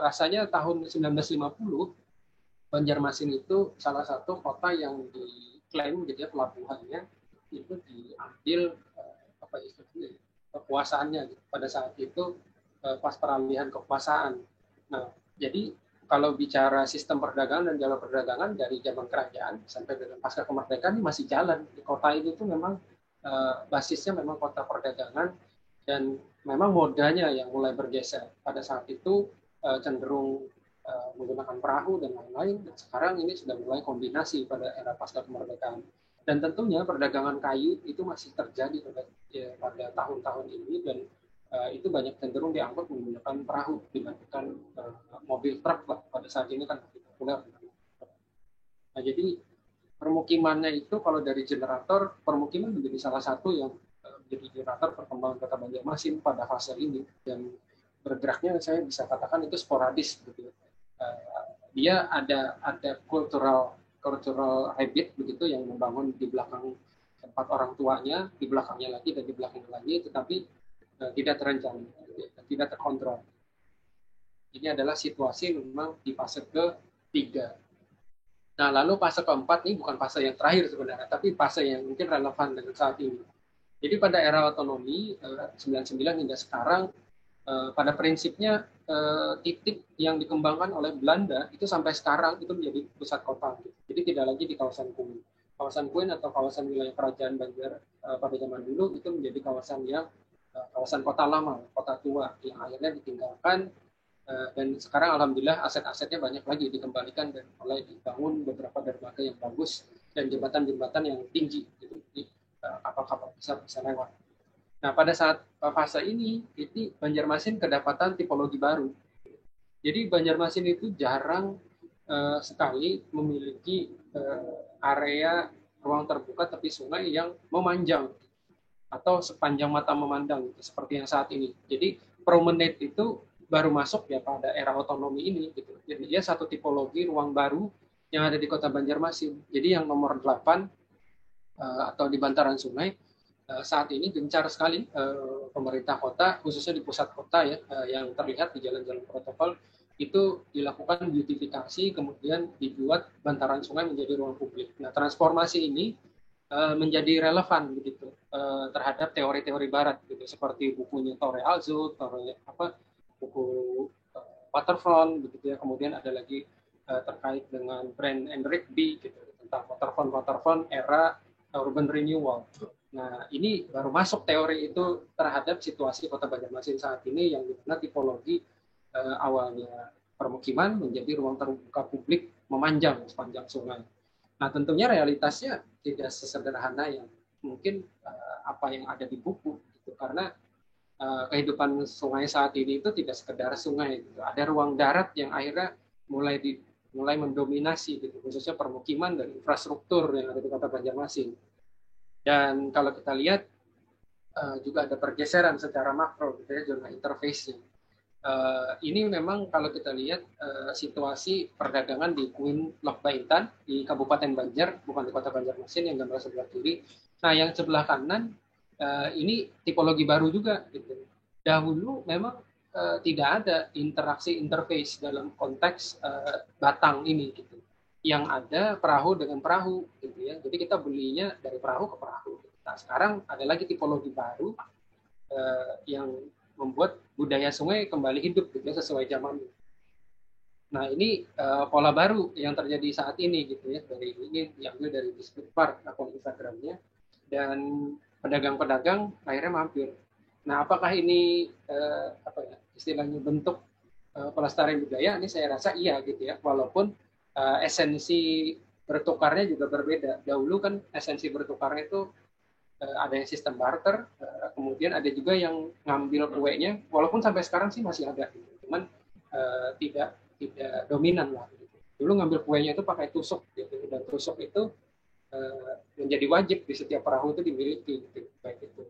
rasanya tahun 1950 Banjarmasin itu salah satu kota yang diklaim gitu ya, pelabuhannya itu diambil kekuasaannya gitu. Pada saat itu pas peralihan kekuasaan. Nah, jadi kalau bicara sistem perdagangan dan jalur perdagangan dari zaman kerajaan sampai dengan pasca kemerdekaan ini masih jalan. Di kota ini tuh memang basisnya memang kota perdagangan dan memang modanya yang mulai bergeser. Pada saat itu cenderung menggunakan perahu dan lain-lain. Dan sekarang ini sudah mulai kombinasi pada era pasca kemerdekaan. Dan tentunya perdagangan kayu itu masih terjadi pada tahun-tahun ini dan itu banyak cenderung diangkut menggunakan perahu dibandingkan mobil truk lah. Pada saat ini kan lebih populer. Nah, jadi permukimannya itu kalau dari generator, permukiman menjadi salah satu yang menjadi generator perkembangan Kota Banjarmasin pada fase ini. Dan bergeraknya saya bisa katakan itu sporadis gitu. Dia ada cultural habit begitu yang membangun di belakang tempat orang tuanya, di belakangnya lagi dan di belakangnya lagi, tetapi tidak terencana, tidak terkontrol. Ini adalah situasi memang di fase ke-3. Nah, lalu fase ke-4 ini bukan fase yang terakhir sebenarnya, tapi fase yang mungkin relevan dengan saat ini. Jadi pada era otonomi 99 hingga sekarang, pada prinsipnya titik yang dikembangkan oleh Belanda itu sampai sekarang itu menjadi pusat kota. Jadi tidak lagi di kawasan Kuin. Kawasan Kuin atau kawasan wilayah kerajaan Banjar pada zaman dulu itu menjadi kawasan yang kawasan kota lama, kota tua yang akhirnya ditinggalkan dan sekarang alhamdulillah aset-asetnya banyak lagi dikembalikan dan mulai dibangun beberapa dermaga yang bagus dan jembatan-jembatan yang tinggi gitu, kapal-kapal besar bisa lewat. Nah pada saat fase ini Banjarmasin kedapatan tipologi baru. Jadi Banjarmasin itu jarang sekali memiliki area ruang terbuka tepi sungai yang memanjang atau sepanjang mata memandang seperti yang saat ini. Jadi promenade itu baru masuk ya pada era otonomi ini gitu. Jadi dia satu tipologi ruang baru yang ada di Kota Banjarmasin. Jadi yang nomor 8 atau di bantaran sungai saat ini gencar sekali pemerintah kota khususnya di pusat kota ya yang terlihat di jalan-jalan protokol itu dilakukan beautifikasi kemudian dibuat bantaran sungai menjadi ruang publik. Nah, transformasi ini menjadi relevan begitu terhadap teori-teori barat gitu seperti bukunya Tore Alzo, buku Waterfront begitu ya. Kemudian ada lagi terkait dengan Brand and Rigby gitu tentang Waterfront era urban renewal. Nah, ini baru masuk teori itu terhadap situasi Kota Banjarmasin saat ini yang dimana tipologi awalnya permukiman menjadi ruang terbuka publik memanjang sepanjang sungai. Nah, tentunya realitasnya tidak sesederhana yang mungkin apa yang ada di buku, gitu. Karena kehidupan sungai saat ini itu tidak sekedar sungai, gitu. Ada ruang darat yang akhirnya mulai mendominasi, gitu, khususnya permukiman dan infrastruktur yang ada di Kota Banjarmasin. Dan kalau kita lihat juga ada pergeseran secara makro, gitu ya, zona interface-nya. Ini memang kalau kita lihat situasi perdagangan di Kuin Lok Baintan di Kabupaten Banjar, bukan di Kota Banjarmasin yang gambar sebelah kiri. Nah, yang sebelah kanan ini tipologi baru juga. Gitu. Dahulu memang tidak ada interaksi interface dalam konteks batang ini gitu. Yang ada perahu dengan perahu gitu ya. Jadi kita belinya dari perahu ke perahu. Nah, sekarang ada lagi tipologi baru yang membuat budaya sungai kembali hidup gitu ya, sesuai zaman. Nah, ini pola baru yang terjadi saat ini gitu ya. Dari ini diambil dari Discover akun Instagramnya, dan pedagang-pedagang akhirnya mampir. Nah, apakah ini istilahnya bentuk pelestarian budaya? Ini saya rasa iya gitu ya. Walaupun esensi bertukarnya juga berbeda. Dahulu kan esensi bertukarnya itu ada yang sistem barter, kemudian ada juga yang ngambil kuenya, walaupun sampai sekarang sih masih ada, gitu. Cuman tidak dominan lah. Gitu. Dulu ngambil kuenya itu pakai tusuk, gitu. Dan tusuk itu menjadi wajib di setiap perahu itu dimiliki, gitu. Baik itu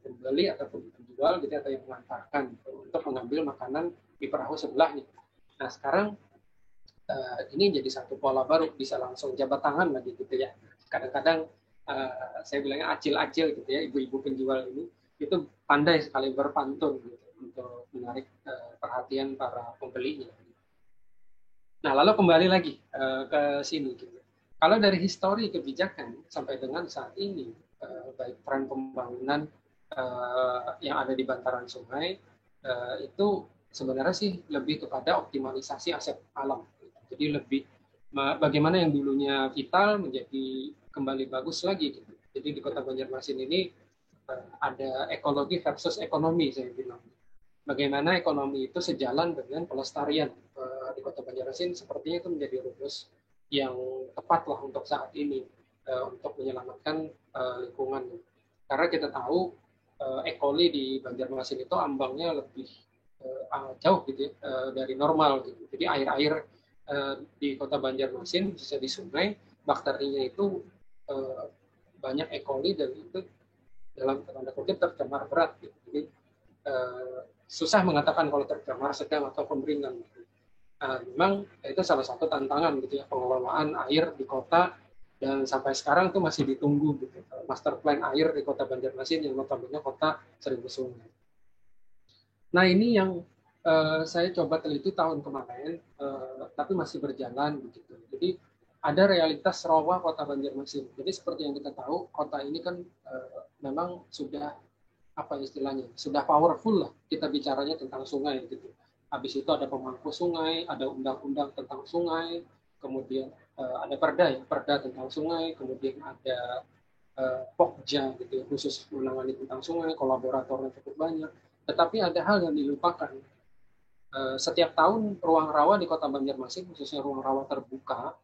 pembeli ataupun penjual, gitu, atau yang mengantarkan gitu, untuk mengambil makanan di perahu sebelahnya. Nah, sekarang ini jadi satu pola baru, bisa langsung jabat tangan lagi gitu ya. Kadang-kadang saya bilangnya acil-acil gitu ya, ibu-ibu penjual ini itu pandai sekali berpantun gitu, untuk menarik perhatian para pembelinya. Nah, lalu kembali lagi ke sini gitu. Kalau dari histori kebijakan sampai dengan saat ini, baik tren pembangunan yang ada di bantaran sungai itu sebenarnya sih lebih kepada optimalisasi aset alam. Jadi lebih bagaimana yang dulunya vital menjadi kembali bagus lagi. Gitu. Jadi di Kota Banjarmasin ini ada ekologi versus ekonomi, saya bilang. Bagaimana ekonomi itu sejalan dengan pelestarian di Kota Banjarmasin, sepertinya itu menjadi rumus yang tepat lah untuk saat ini untuk menyelamatkan lingkungan. Karena kita tahu ekoli di Banjarmasin itu ambangnya lebih jauh gitu ya, dari normal gitu. Jadi air-air di Kota Banjarmasin, bisa di sungai, bakterinya itu banyak ekoli, dan itu dalam tanda kutip tercemar berat. Gitu. Jadi susah mengatakan kalau tercemar sedang atau ringan. Gitu. Memang itu salah satu tantangan gitu ya, pengelolaan air di kota, dan sampai sekarang itu masih ditunggu gitu, master plan air di Kota Banjarmasin yang notabene kota 1000 sungai. Nah, ini yang saya coba teliti tahun kemarin, tapi masih berjalan begitu. Jadi ada realitas rawa Kota Banjarmasin. Jadi seperti yang kita tahu, kota ini kan memang sudah apa istilahnya, sudah powerful lah kita bicaranya tentang sungai gitu. Habis itu ada pemangku sungai, ada undang-undang tentang sungai, kemudian ada perda tentang sungai, kemudian ada Pokja gitu, khusus menangani tentang sungai, kolaboratornya cukup banyak. Tetapi ada hal yang dilupakan. Setiap tahun ruang rawa di Kota Banjarmasin, khususnya ruang rawa terbuka,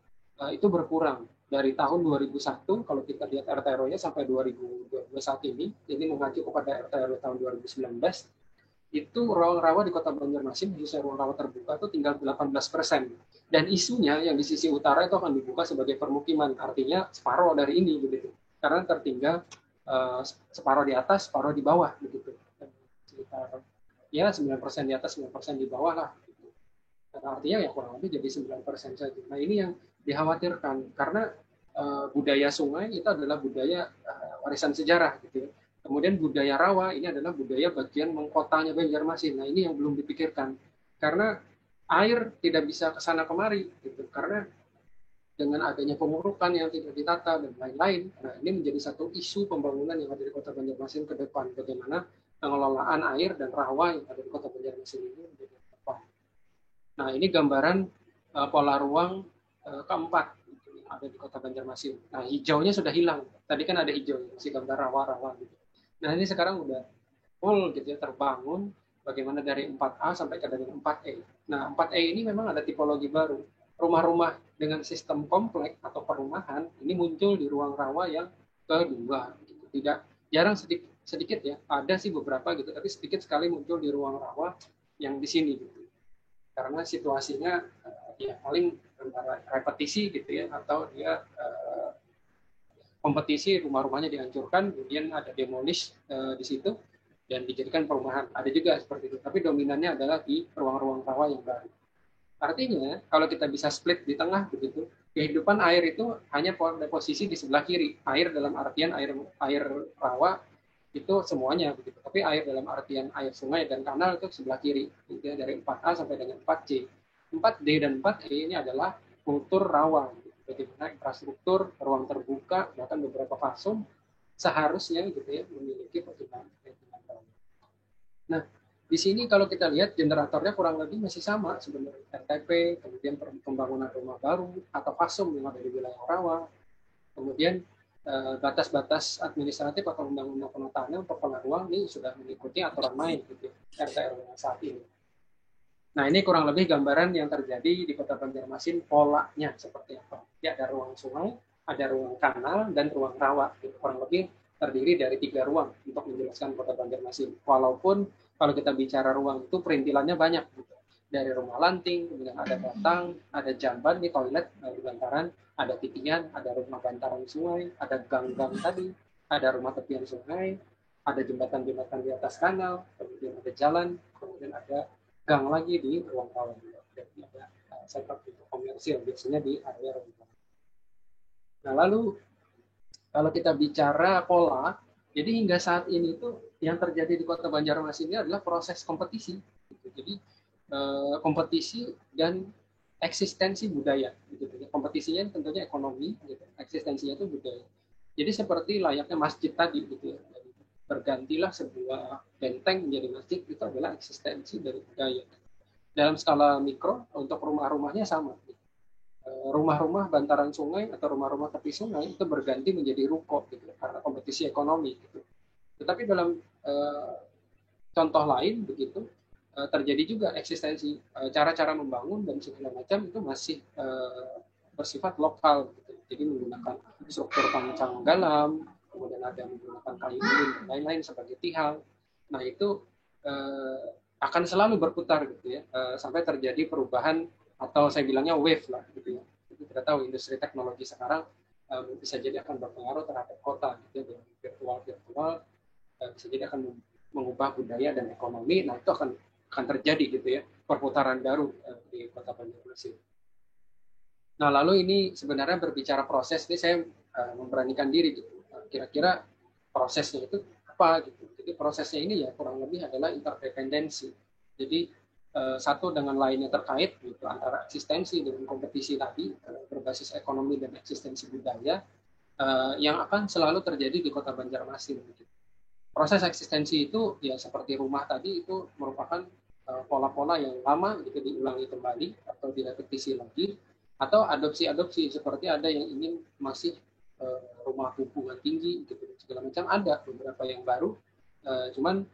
itu berkurang. Dari tahun 2001, kalau kita lihat RT-RW-nya sampai 2021 ini, ini mengacu kepada RT-RW tahun 2019, itu ruang rawa di Kota Banjarmasin, khususnya ruang rawa terbuka, itu tinggal 18%. Dan isunya yang di sisi utara itu akan dibuka sebagai permukiman, artinya separuh dari ini, begitu. Karena tertinggal separuh di atas, separuh di bawah, begitu. Sekitar ya 9% di atas, 9% di bawah lah. Artinya ya kurang lebih jadi 9% saja. Nah, ini yang dikhawatirkan karena budaya sungai itu adalah budaya warisan sejarah gitu. Kemudian budaya rawa ini adalah budaya bagian mengkotanya Banjarmasin. Nah, ini yang belum dipikirkan. Karena air tidak bisa ke sana kemari gitu. Karena dengan adanya pemurukan yang tidak ditata dan lain-lain. Nah, ini menjadi satu isu pembangunan yang ada di Kota Banjarmasin ke depan, bagaimana pengelolaan air dan rawa yang ada di Kota Banjarmasin ini menjadi tepat. Nah, ini gambaran pola ruang keempat yang ada di Kota Banjarmasin. Nah, hijaunya sudah hilang. Tadi kan ada hijau, masih gambar rawa-rawa gitu. Nah, ini sekarang udah full gitu ya, terbangun bagaimana dari 4A sampai ke dari 4E. Nah, 4E ini memang ada tipologi baru. Rumah-rumah dengan sistem kompleks atau perumahan ini muncul di ruang rawa yang kedua. Gitu. Jarang sedikit ya, ada sih beberapa gitu, tapi sedikit sekali muncul di ruang rawa yang di sini gitu. Karena situasinya ya paling antara repetisi gitu ya, atau dia kompetisi, rumah-rumahnya dihancurkan, kemudian ada demolish di situ dan dijadikan perumahan. Ada juga seperti itu, tapi dominannya adalah di ruang-ruang rawa yang baru. Artinya kalau kita bisa split di tengah begitu, kehidupan air itu hanya pada posisi di sebelah kiri. Air dalam artian air rawa itu semuanya begitu. Tapi air dalam artian air sungai dan kanal itu sebelah kiri, gitu ya, dari 4A sampai dengan 4C. 4D dan 4E ini adalah kultur rawa, gitu. Bagaimana infrastruktur ruang terbuka bahkan beberapa fasum seharusnya gitu ya memiliki pertimbangan. Nah, di sini kalau kita lihat generatornya kurang lebih masih sama sebenarnya, RTP, kemudian pembangunan rumah baru atau fasum yang ada di wilayah rawa, kemudian batas-batas administratif atau undang-undang penataannya untuk pengelola ruang ini sudah mengikuti aturan main gitu, RT/RW saat ini. Nah, ini kurang lebih gambaran yang terjadi di Kota Banjarmasin, polanya seperti apa. Ya, ada ruang sungai, ada ruang kanal, dan ruang rawa. Gitu. Kurang lebih terdiri dari 3 ruang untuk menjelaskan Kota Banjarmasin. Walaupun kalau kita bicara ruang itu perintilannya banyak. Gitu. Dari rumah lanting, kemudian ada batang, ada jamban di toilet, di bantaran, ada titian, ada rumah bantaran sungai, ada gang-gang tadi, ada rumah tepian sungai, ada jembatan-jembatan di atas kanal, kemudian ada jalan, kemudian ada gang lagi di ruang rawa. Jadi ada sektor komersil biasanya di area ruang rawa. Nah, lalu kalau kita bicara pola, jadi hingga saat ini tuh yang terjadi di Kota Banjarmasin ini adalah proses kompetisi. Jadi kompetisi dan eksistensi budaya. Kompetisinya tentunya ekonomi, eksistensinya itu budaya. Jadi seperti layaknya masjid tadi, gitu ya. Bergantilah sebuah benteng menjadi masjid, itu adalah eksistensi dari budaya. Dalam skala mikro, untuk rumah-rumahnya sama. Rumah-rumah bantaran sungai atau rumah-rumah tepi sungai itu berganti menjadi ruko, gitu, karena kompetisi ekonomi. Gitu. Tetapi dalam contoh lain, begitu, terjadi juga eksistensi, cara-cara membangun dan segala macam itu masih bersifat lokal. Gitu. Jadi menggunakan struktur pancang galam, kemudian ada menggunakan kayu ulin dan lain-lain sebagai tihal. Nah, itu akan selalu berputar gitu ya, sampai terjadi perubahan atau saya bilangnya wave lah gitu ya. Jadi kita tahu industri teknologi sekarang bisa jadi akan berpengaruh terhadap kota gitu ya, virtual bisa jadi akan mengubah budaya dan ekonomi. Nah, itu akan terjadi gitu ya, perputaran baru di Kota Banjarmasin. Nah, lalu ini sebenarnya berbicara proses, ini saya memberanikan diri gitu. Kira-kira prosesnya itu apa gitu. Jadi prosesnya ini ya kurang lebih adalah interdependensi. Jadi satu dengan lainnya terkait gitu, antara eksistensi dengan kompetisi tadi berbasis ekonomi dan eksistensi budaya yang akan selalu terjadi di Kota Banjarmasin. Gitu. Proses eksistensi itu ya seperti rumah tadi itu merupakan pola-pola yang lama gitu diulangi kembali atau direpetisi lagi, atau adopsi-adopsi seperti ada yang ingin masih rumah hubungan tinggi gitu segala macam, ada beberapa yang baru cuman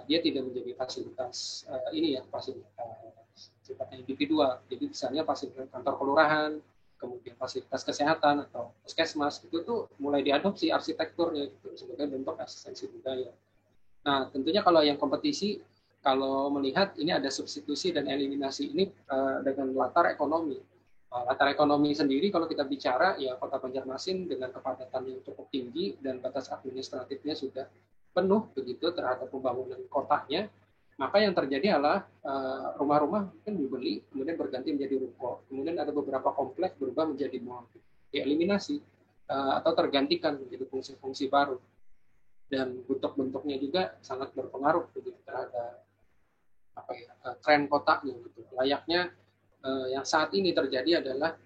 dia tidak menjadi fasilitas ini ya, fasilitas sifatnya individual. Jadi misalnya fasilitas kantor kelurahan, kemudian fasilitas kesehatan atau puskesmas itu tuh mulai diadopsi arsitekturnya gitu sebagai bentuk eksistensi budaya. Nah, tentunya kalau yang kompetisi, kalau melihat ini ada substitusi dan eliminasi ini dengan latar ekonomi. Latar ekonomi sendiri kalau kita bicara ya Kota Banjarmasin dengan kepadatan yang cukup tinggi dan batas administratifnya sudah penuh begitu terhadap pembangunan kotanya, maka yang terjadi adalah rumah-rumah mungkin dibeli kemudian berganti menjadi ruko, kemudian ada beberapa kompleks berubah menjadi mall, dieliminasi atau tergantikan menjadi fungsi-fungsi baru, dan bentuk-bentuknya juga sangat berpengaruh begitu terhadap tren kotanya gitu. Layaknya yang saat ini terjadi adalah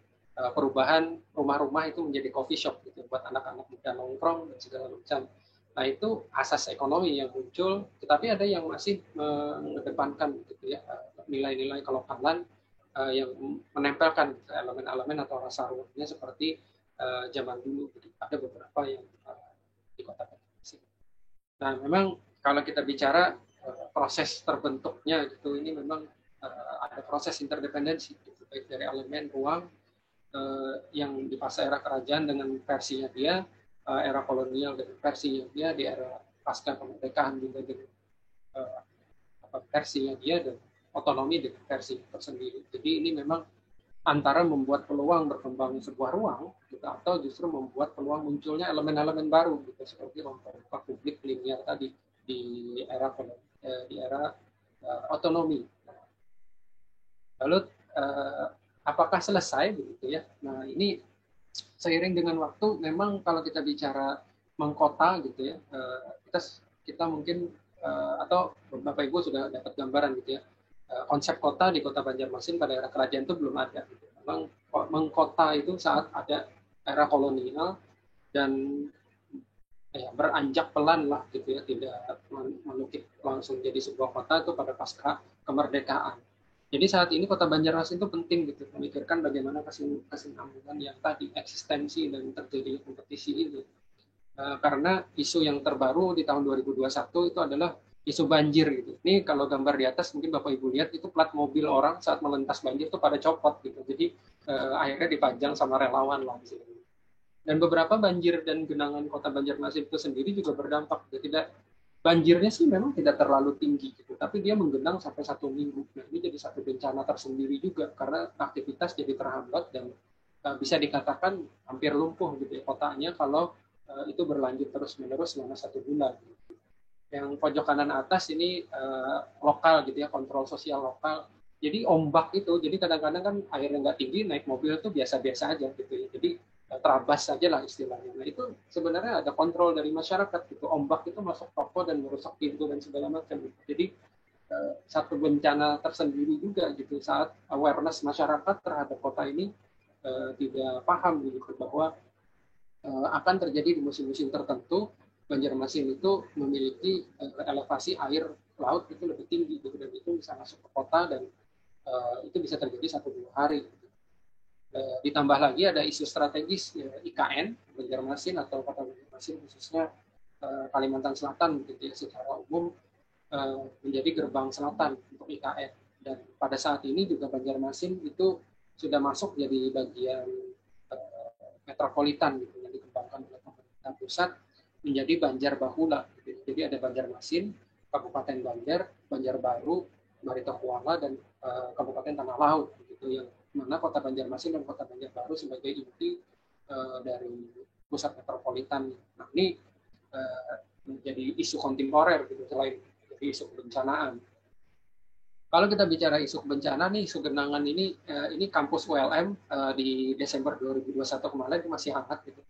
perubahan rumah-rumah itu menjadi coffee shop gitu buat anak-anak muda nongkrong dan segala macam. Nah, itu asas ekonomi yang muncul, tetapi ada yang masih mengedepankan gitu ya nilai-nilai kelokalan yang menempelkan elemen-elemen atau rasa ruangnya seperti zaman dulu. Gitu. Ada beberapa yang di Kota Banjarmasin. Nah, memang kalau kita bicara proses terbentuknya gitu, ini memang ada proses interdependensi gitu, baik dari elemen ruang yang di fase era kerajaan dengan versinya dia, era kolonial dengan versinya dia, di era pasca kemerdekaan juga dengan versinya dia, dan otonomi dengan versi tersendiri. Jadi ini memang antara membuat peluang berkembang sebuah ruang gitu, atau justru membuat peluang munculnya elemen-elemen baru gitu, seperti ruang terbuka publik linear tadi di era otonomi. Lalu apakah selesai begitu ya? Nah, ini seiring dengan waktu memang kalau kita bicara mengkota gitu ya, kita mungkin atau Bapak Ibu sudah dapat gambaran gitu ya, konsep kota di Kota Banjarmasin pada era kerajaan itu belum ada. Gitu. Memang mengkota itu saat ada era kolonial dan ya, beranjak pelan lah gitu ya, tidak menukik langsung jadi sebuah kota itu pada pasca kemerdekaan. Jadi saat ini Kota Banjarmasin itu penting gitu, memikirkan bagaimana kesinambungan yang tadi eksistensi dan terjadi kompetisi ini. Karena isu yang terbaru di tahun 2021 itu adalah isu banjir gitu. Ini kalau gambar di atas mungkin Bapak Ibu lihat itu plat mobil orang saat melintas banjir itu pada copot gitu. Jadi akhirnya dipajang sama relawan lah di sini. Dan beberapa banjir dan genangan Kota Banjarmasin itu sendiri juga berdampak. Tidak banjirnya sih memang tidak terlalu tinggi gitu, tapi dia menggenang sampai 1 minggu. Nah, ini jadi satu bencana tersendiri juga karena aktivitas jadi terhambat dan bisa dikatakan hampir lumpuh gitu ya kotanya kalau itu berlanjut terus-menerus selama 1 bulan. Yang pojok kanan atas ini lokal gitu ya, kontrol sosial lokal. Jadi ombak itu, jadi kadang-kadang kan airnya nggak tinggi, naik mobil itu biasa-biasa aja gitu ya. Jadi terabas saja lah istilahnya. Nah itu sebenarnya ada kontrol dari masyarakat gitu. Ombak itu masuk toko dan merusak pintu dan segala macam. Jadi satu bencana tersendiri juga gitu saat awareness masyarakat terhadap kota ini tidak paham gitu bahwa akan terjadi di musim-musim tertentu. Banjarmasin itu memiliki elevasi air laut itu lebih tinggi gitu, dan itu bisa masuk ke kota dan itu bisa terjadi 1-2 hari. Ditambah lagi ada isu strategis IKN Banjarmasin atau Kota Banjarmasin khususnya Kalimantan Selatan gitu ya, secara umum menjadi gerbang selatan untuk IKN, dan pada saat ini juga Banjarmasin itu sudah masuk jadi bagian metropolitan gitu yang dikembangkan oleh pemerintah pusat menjadi Banjarbahula gitu. Jadi ada Banjarmasin, Kabupaten Banjar, Banjarbaru, Maritokuala, dan Kabupaten Tanah Laut gitu, yang mana Kota Banjarmasin dan Kota Banjarbaru sebagai inti dari pusat metropolitan. Nah, ini menjadi isu kontemporer gitu, selain jadi isu kebencanaan. Kalau kita bicara isu bencana nih, isu genangan ini kampus ULM di Desember 2021 kemarin masih hangat gitu.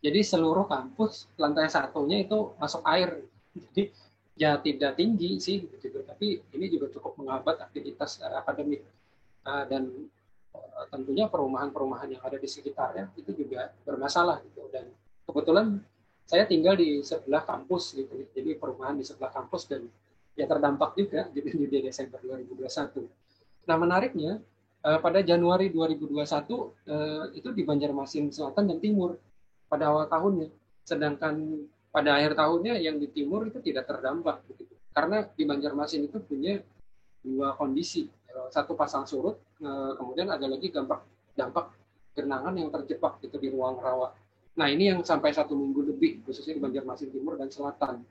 Jadi seluruh kampus lantai 1-nya itu masuk air. Jadi ya tidak tinggi sih gitu, tapi ini juga cukup menghambat aktivitas akademik. Dan tentunya perumahan-perumahan yang ada di sekitarnya itu juga bermasalah gitu. Dan kebetulan saya tinggal di sebelah kampus gitu. Jadi perumahan di sebelah kampus dan ya terdampak juga di Desember 2021. Nah, menariknya pada Januari 2021 itu di Banjarmasin Selatan dan Timur pada awal tahunnya, sedangkan pada akhir tahunnya yang di timur itu tidak terdampak begitu. Karena di Banjarmasin itu punya 2 kondisi, satu pasang surut, kemudian ada lagi dampak genangan yang terjebak gitu di ruang rawa. Nah, ini yang sampai 1 minggu lebih, khususnya di Banjarmasin Timur dan Selatan.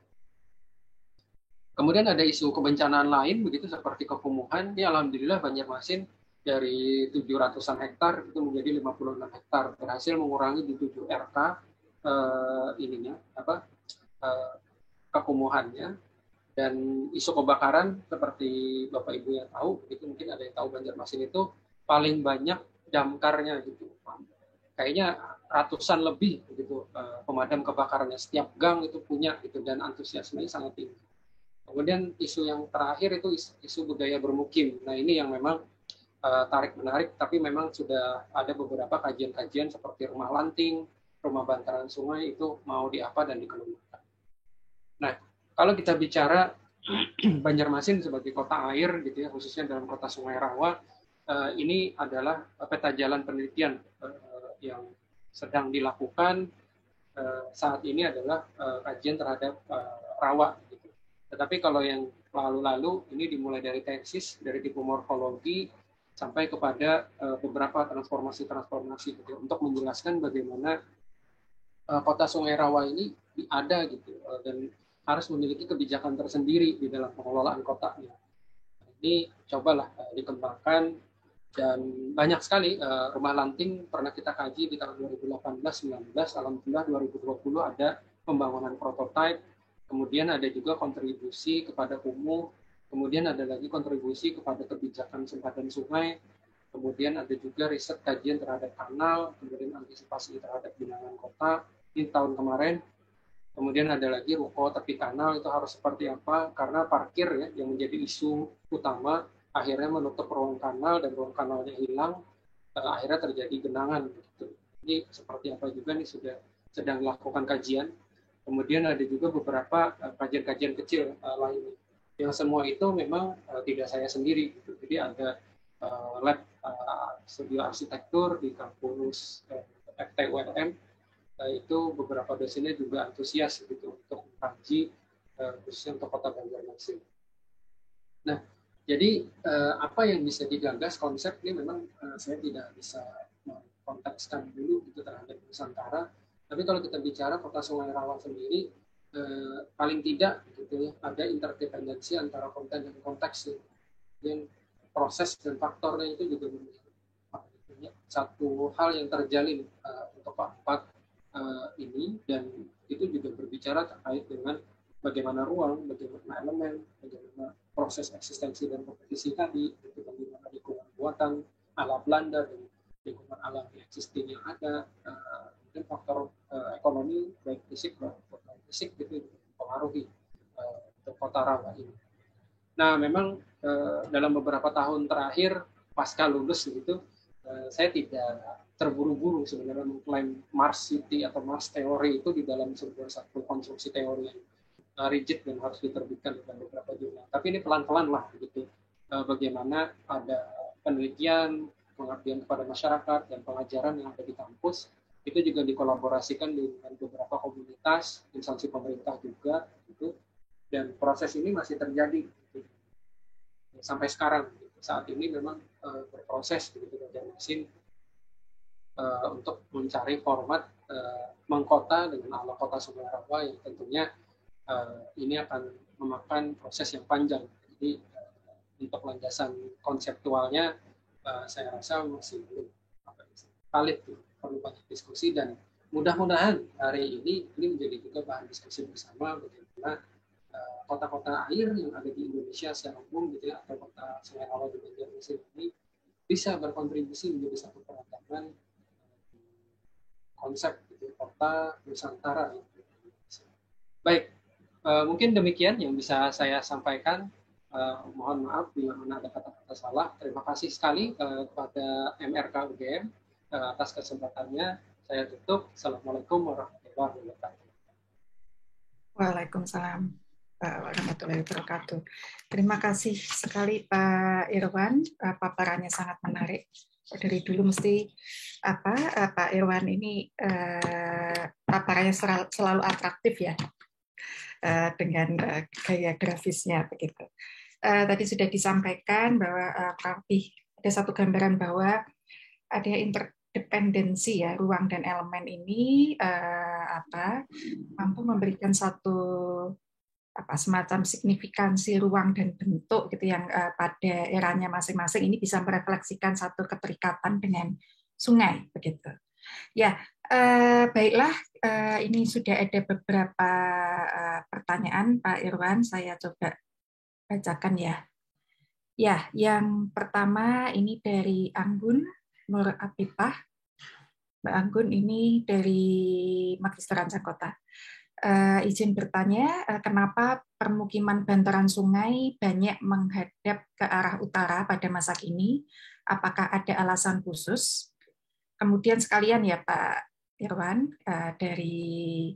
Kemudian ada isu kebencanaan lain begitu seperti kekumuhan. Ini alhamdulillah Banjarmasin dari 700-an hektar itu menjadi 56 hektar, berhasil mengurangi di 7 RK kekumuhannya. Dan isu kebakaran seperti Bapak Ibu yang tahu, itu mungkin ada yang tahu Banjarmasin itu paling banyak damkarnya gitu. Kayaknya ratusan lebih gitu pemadam kebakarannya, setiap gang itu punya gitu, dan antusiasmenya sangat tinggi. Kemudian isu yang terakhir itu isu budaya bermukim. Nah, ini yang memang tarik-menarik, tapi memang sudah ada beberapa kajian-kajian seperti rumah lanting, rumah bantaran sungai itu mau diapa dan dikembangkan. Nah, kalau kita bicara Banjarmasin sebagai kota air gitu ya, khususnya dalam kota Sungai Rawa, ini adalah peta jalan penelitian yang sedang dilakukan saat ini adalah kajian terhadap rawa. Gitu. Tetapi kalau yang lalu-lalu ini dimulai dari tesis, dari tipe morfologi, sampai kepada beberapa transformasi gitu, untuk menjelaskan bagaimana kota Sungai Rawa ini ada gitu, dan harus memiliki kebijakan tersendiri di dalam pengelolaan kotanya. Ini cobalah dikembangkan, dan banyak sekali rumah lanting pernah kita kaji di tahun 2018-19, alhamdulillah 2020 ada pembangunan prototipe, kemudian ada juga kontribusi kepada kumuh, kemudian ada lagi kontribusi kepada kebijakan sempadan sungai, kemudian ada juga riset kajian terhadap kanal, kemudian antisipasi terhadap genangan kota. Di tahun kemarin Kemudian ada lagi ruko tepi kanal itu harus seperti apa, karena parkir ya yang menjadi isu utama akhirnya menutup ruang kanal dan ruang kanalnya hilang, akhirnya terjadi genangan gitu. Ini seperti apa juga nih sudah sedang dilakukan kajian. Kemudian ada juga beberapa kajian-kajian kecil lainnya. Yang semua itu memang tidak saya sendiri gitu. Jadi ada lab studio arsitektur di kampus FTUNM, itu beberapa dosennya juga antusias gitu untuk mengkaji khususnya untuk Kota Banjarmasin. Nah, jadi apa yang bisa digagas konsep ini memang saya tidak bisa kontekskan dulu gitu terhadap Nusantara. Tapi kalau kita bicara Kota Sungai Rawa sendiri, paling tidak gitu ya ada interdependensi antara konten dan konteks. Yang proses dan faktornya itu juga satu hal yang terjalin untuk keempat ini, dan itu juga berbicara terkait dengan bagaimana ruang, bagaimana elemen, bagaimana proses eksistensi dan kompetisi tadi, itu bagaimana lingkungan buatan ala Belanda dan lingkungan alam existing yang ada, dan faktor ekonomi baik fisik maupun non fisik itu mempengaruhi untuk Kota Rawa ini. Nah, memang dalam beberapa tahun terakhir pasca lulus gitu, saya tidak terburu-buru sebenarnya mengklaim Mars City atau Mars teori itu di dalam sebuah satu konstruksi teori yang rigid dan harus diterbitkan dalam beberapa jurnal. Tapi ini pelan-pelan lah gitu. Bagaimana ada penelitian, pengabdian kepada masyarakat dan pengajaran yang ada di kampus itu juga dikolaborasikan dengan beberapa komunitas, instansi pemerintah juga gitu. Dan proses ini masih terjadi gitu. Sampai sekarang. Saat ini memang berproses gitu Banjarmasin untuk mencari format mengkota dengan ala Kota Sungai Rawa yang tentunya ini akan memakan proses yang panjang. Jadi untuk landasan konseptualnya saya rasa masih belum valid, perlu banyak diskusi, dan mudah-mudahan hari ini menjadi juga bahan diskusi bersama bagaimana kota-kota air yang ada di Indonesia secara umum gitu ya, atau Kota Sungai Rawa di Banjarmasin ini bisa berkontribusi menjadi satu peradaban konsep gitu, kota Nusantara. Baik, mungkin demikian yang bisa saya sampaikan. Mohon maaf bila mana ada kata-kata salah. Terima kasih sekali kepada MRK UGM atas kesempatannya. Saya tutup. Assalamualaikum warahmatullahi wabarakatuh. Waalaikumsalam warahmatullahi wabarakatuh. Terima kasih sekali Pak Irwan, paparannya sangat menarik. Dari dulu mesti Pak Irwan ini paparannya selalu atraktif ya, dengan gaya grafisnya begitu. Tadi sudah disampaikan bahwa ada satu gambaran bahwa ada interdependensi ya, ruang dan elemen ini mampu memberikan satu semacam signifikansi ruang dan bentuk gitu yang pada eranya masing-masing ini bisa merefleksikan satu keterikatan dengan sungai begitu. Ya, baiklah, ini sudah ada beberapa pertanyaan Pak Irwan, saya coba bacakan ya. Ya, yang pertama ini dari Anggun Nur Apipah. Mbak Anggun ini dari Magister Rancakota. Izin bertanya, kenapa permukiman bantaran sungai banyak menghadap ke arah utara pada masa kini? Apakah ada alasan khusus? Kemudian sekalian ya Pak Irwan, dari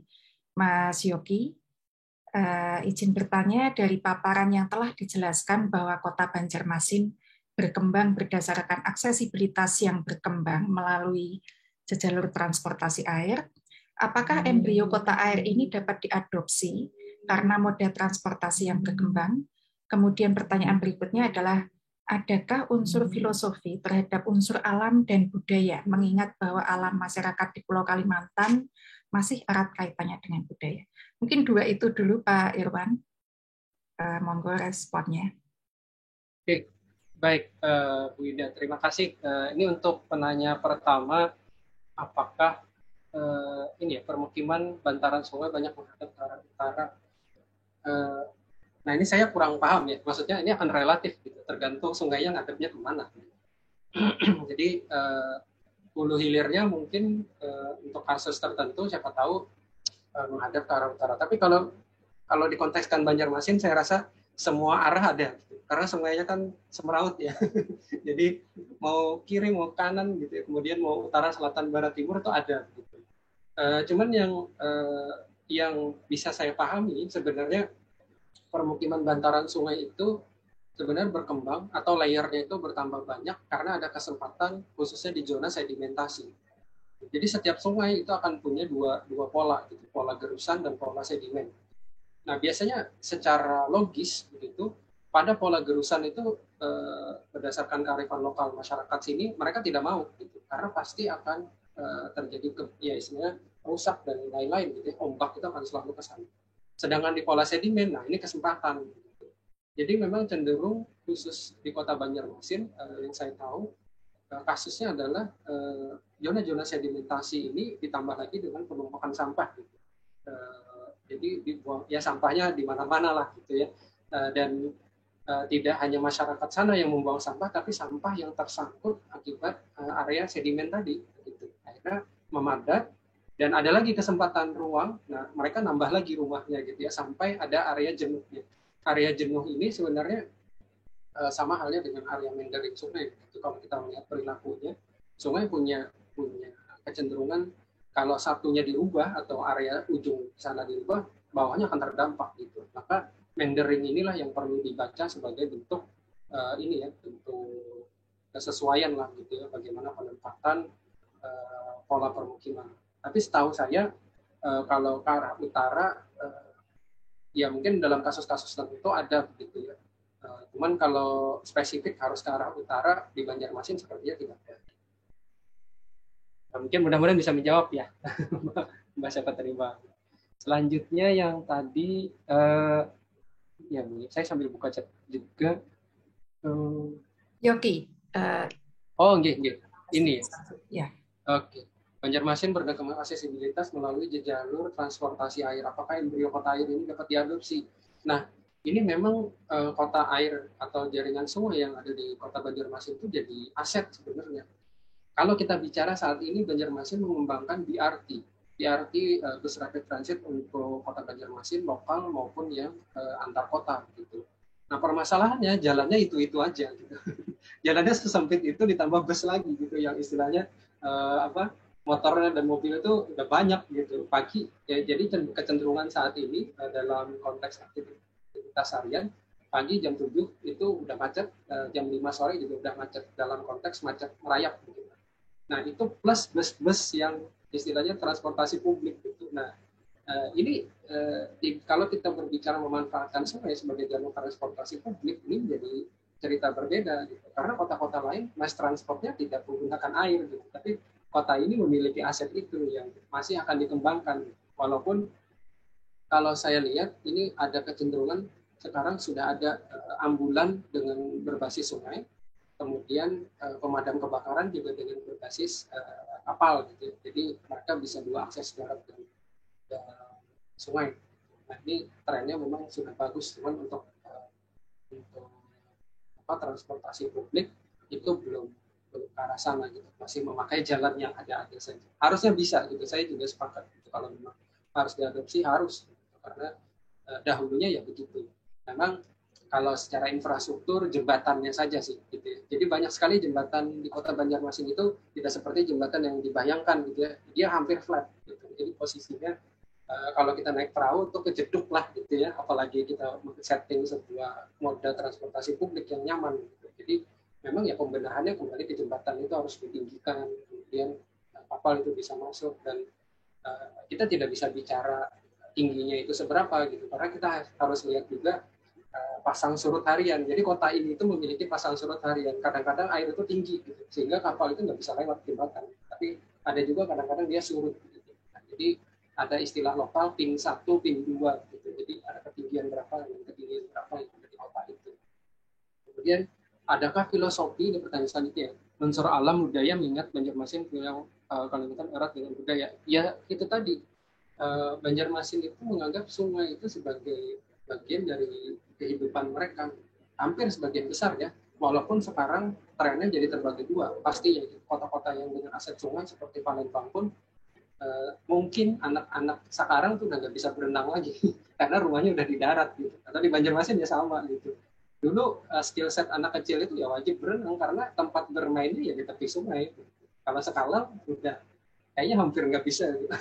Mas Yogi, izin bertanya, dari paparan yang telah dijelaskan bahwa Kota Banjarmasin berkembang berdasarkan aksesibilitas yang berkembang melalui jalur transportasi air, apakah embrio kota air ini dapat diadopsi karena moda transportasi yang berkembang? Kemudian pertanyaan berikutnya adalah, adakah unsur filosofi terhadap unsur alam dan budaya, mengingat bahwa alam masyarakat di Pulau Kalimantan masih erat kaitannya dengan budaya? Mungkin dua itu dulu Pak Irwan. Monggo responnya. Oke, baik Bu Ida, terima kasih. Ini untuk penanya pertama, apakah ini ya permukiman bantaran sungai banyak menghadap ke arah utara. Nah ini saya kurang paham ya, maksudnya ini akan relatif gitu, tergantung sungainya ngadepnya kemana. Jadi hulu hilirnya mungkin untuk kasus tertentu siapa tahu menghadap ke arah utara. Tapi kalau dikontekskan Banjarmasin, saya rasa semua arah ada, karena sungainya kan semeraut ya. Jadi mau kiri mau kanan gitu ya, kemudian mau utara, selatan, barat, timur itu ada. Gitu. Cuman yang bisa saya pahami sebenarnya permukiman bantaran sungai itu sebenarnya berkembang atau layernya itu bertambah banyak karena ada kesempatan khususnya di zona sedimentasi. Jadi setiap sungai itu akan punya dua pola, gitu, pola gerusan dan pola sedimen. Nah biasanya secara logis begitu pada pola gerusan itu berdasarkan kearifan lokal masyarakat sini mereka tidak mau, gitu, karena pasti akan terjadi istilahnya rusak dan lain-lain, gitu. Ombak itu akan selalu ke sana. Sedangkan di pola sedimen, nah ini kesempatan. Jadi memang cenderung khusus di Kota Banjarmasin yang saya tahu kasusnya adalah zona-zona sedimentasi ini ditambah lagi dengan penumpukan sampah. Gitu. Jadi dibuang ya sampahnya di mana-mana lah gitu ya. Dan tidak hanya masyarakat sana yang membuang sampah, tapi sampah yang tersangkut akibat area sedimen tadi. Gitu. Akhirnya memadat dan ada lagi kesempatan ruang. Nah mereka nambah lagi rumahnya gitu ya sampai ada area jenuhnya. Area jenuh ini sebenarnya sama halnya dengan area mendering sungai. Itu kalau kita melihat perilakunya, sungai punya kecenderungan kalau satunya dirubah atau area ujung sana dirubah, bawahnya akan terdampak gitu. Maka mendering inilah yang perlu dibaca sebagai bentuk bentuk kesesuaian lah gitu ya, bagaimana penempatan pola permukiman. Tapi setahu saya kalau ke arah utara ya mungkin dalam kasus-kasus tertentu ada begitu ya. Cuman kalau spesifik harus ke arah utara di Banjarmasin sepertinya tidak ada. Nah, mungkin mudah-mudahan bisa menjawab ya, Mbak Siapa Terima. Selanjutnya yang tadi, ya saya sambil buka chat juga. Yoki. Oh, nggih. Ini ya. Oke. Banjarmasin berkembang aksesibilitas melalui jalur transportasi air. Apakah embrio kota air ini dapat diadopsi? Nah, ini memang kota air atau jaringan sungai yang ada di Kota Banjarmasin itu jadi aset sebenarnya. Kalau kita bicara saat ini Banjarmasin mengembangkan BRT, bus rapid transit untuk Kota Banjarmasin lokal maupun yang antar kota gitu. Nah permasalahannya jalannya itu aja gitu. Jalannya sesempit itu ditambah bus lagi gitu yang istilahnya motornya dan mobil itu udah banyak gitu. Pagi ya, jadi kecenderungan saat ini dalam konteks aktivitas harian pagi jam 7 itu udah macet, jam 5 sore juga udah macet dalam konteks macet merayap gitu. Nah, itu plus bus-bus yang istilahnya transportasi publik gitu. Nah, ini kalau kita berbicara memanfaatkan sungai sebagai jalur transportasi publik, ini menjadi cerita berbeda gitu. Karena kota-kota lain mass transportnya tidak menggunakan air gitu. Tapi kota ini memiliki aset itu yang masih akan dikembangkan. Walaupun kalau saya lihat ini ada kecenderungan sekarang sudah ada ambulan dengan berbasis sungai. Kemudian pemadam kebakaran juga dengan berbasis kapal gitu. Jadi mereka bisa dua akses darat dan sungai. Nah ini trennya memang sudah bagus, cuman untuk transportasi publik itu belum ke arah sana gitu. Masih memakai jalan yang ada saja. Harusnya bisa gitu. Saya juga sepakat gitu. Kalau memang harus diadopsi harus gitu. Karena dahulunya ya begitu. Memang kalau secara infrastruktur jembatannya saja sih gitu ya. Jadi banyak sekali jembatan di Kota Banjarmasin itu tidak seperti jembatan yang dibayangkan gitu ya. Dia hampir flat gitu. Jadi posisinya kalau kita naik perahu itu kejeduk lah gitu ya. Apalagi kita setting sebuah moda transportasi publik yang nyaman gitu. Jadi memang ya pembenahannya kembali ke jembatan itu harus ditinggikan, kemudian kapal itu bisa masuk dan kita tidak bisa bicara tingginya itu seberapa gitu. Karena kita harus lihat juga pasang surut harian. Jadi kota ini itu memiliki pasang surut harian. Kadang-kadang air itu tinggi, gitu, sehingga kapal itu nggak bisa lewat jembatan. Tapi ada juga kadang-kadang dia surut. Gitu. Nah, jadi ada istilah lokal pin 1, pin 2. Gitu. Jadi ada ketinggian berapa yang ada di kota itu. Kemudian adakah filosofi ini pertanyaan selanjutnya? Unsur alam budaya mengingat Banjarmasin punya Kalimantan erat dengan budaya. Ya itu tadi Banjarmasin itu menganggap sungai itu sebagai bagian dari kehidupan mereka, hampir sebagian besar ya. Walaupun sekarang trennya jadi terbagi dua, pasti ya kota-kota yang dengan aset sungai seperti Palembang pun mungkin anak-anak sekarang tuh udah nggak bisa berenang lagi karena rumahnya udah di darat gitu. Atau di Banjarmasin ya sama gitu. Dulu skill set anak kecil itu ya wajib berenang karena tempat bermainnya ya di tepi sungai. Kalau sekarang udah kayaknya hampir nggak bisa gitu.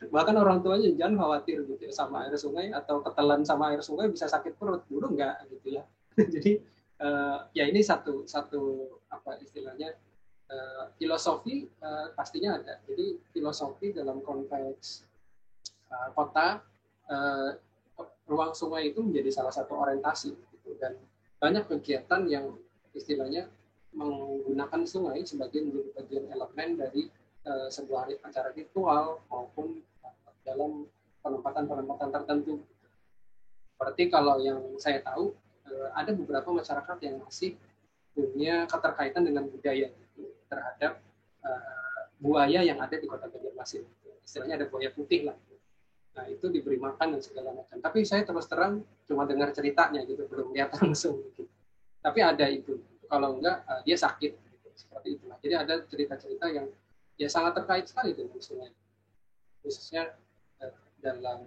Bahkan orang tuanya jangan khawatir gitu ya, sama air sungai atau ketelan sama air sungai bisa sakit perut. Dulu nggak gitu ya. Jadi ya ini satu apa istilahnya filosofi pastinya ada. Jadi filosofi dalam konteks kota, ruang sungai itu menjadi salah satu orientasi gitu. Dan banyak kegiatan yang istilahnya menggunakan sungai sebagai menjadi bagian elemen dari sebuah acara ritual maupun dalam penempatan tertentu. Seperti kalau yang saya tahu ada beberapa masyarakat yang masih punya keterkaitan dengan budaya terhadap buaya yang ada di Kota Banjarmasin. Istilahnya ada buaya putih lah. Nah itu diberi makan dan segala macam. Tapi saya terus terang cuma dengar ceritanya gitu, belum lihat langsung. Gitu. Tapi ada itu. Kalau enggak dia sakit. Gitu. Seperti itulah. Jadi ada cerita-cerita yang ya sangat terkait sekali dengan sungai. Khususnya dalam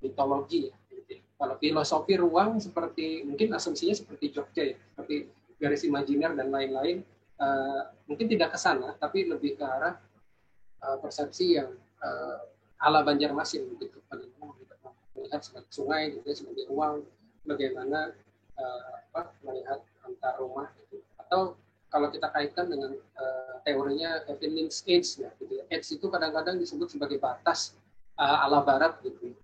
mitologi ya. Gitu. Kalau filosofi ruang seperti mungkin asumsinya seperti Jogja ya, seperti garis imajiner dan lain-lain. Mungkin tidak ke sana, tapi lebih ke arah persepsi yang ala Banjarmasin gitu. Melihat sebagai sungai, gitu, sebagai ruang, bagaimana melihat antar rumah. Gitu. Atau kalau kita kaitkan dengan teorinya Kevin Lynch Edge, ya, gitu. Edge itu kadang-kadang disebut sebagai batas ala Barat. Gitu.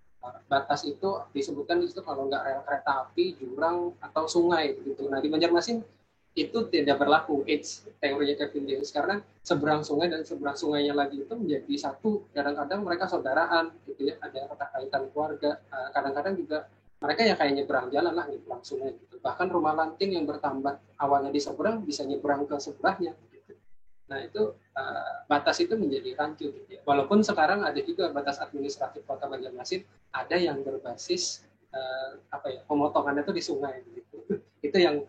Batas itu disebutkan di situ kalau nggak rel kereta api, jurang, atau sungai. Gitu. Nah di Banjarmasin itu tidak berlaku teorinya Kevin Lynch karena seberang sungai dan seberang sungainya lagi itu menjadi satu. Kadang-kadang mereka saudaraan gitu ya, ada keterkaitan keluarga. Kadang-kadang juga mereka ya kayak nyebrang jalan lah nyebrang sungai gitu. Bahkan rumah lanting yang bertambah awalnya di seberang bisa nyebrang ke sebelahnya gitu. Nah itu batas itu menjadi rancu gitu ya. Walaupun sekarang ada juga batas administratif Kota Banjarmasin ada yang berbasis pemotongannya itu di sungai gitu. Itu yang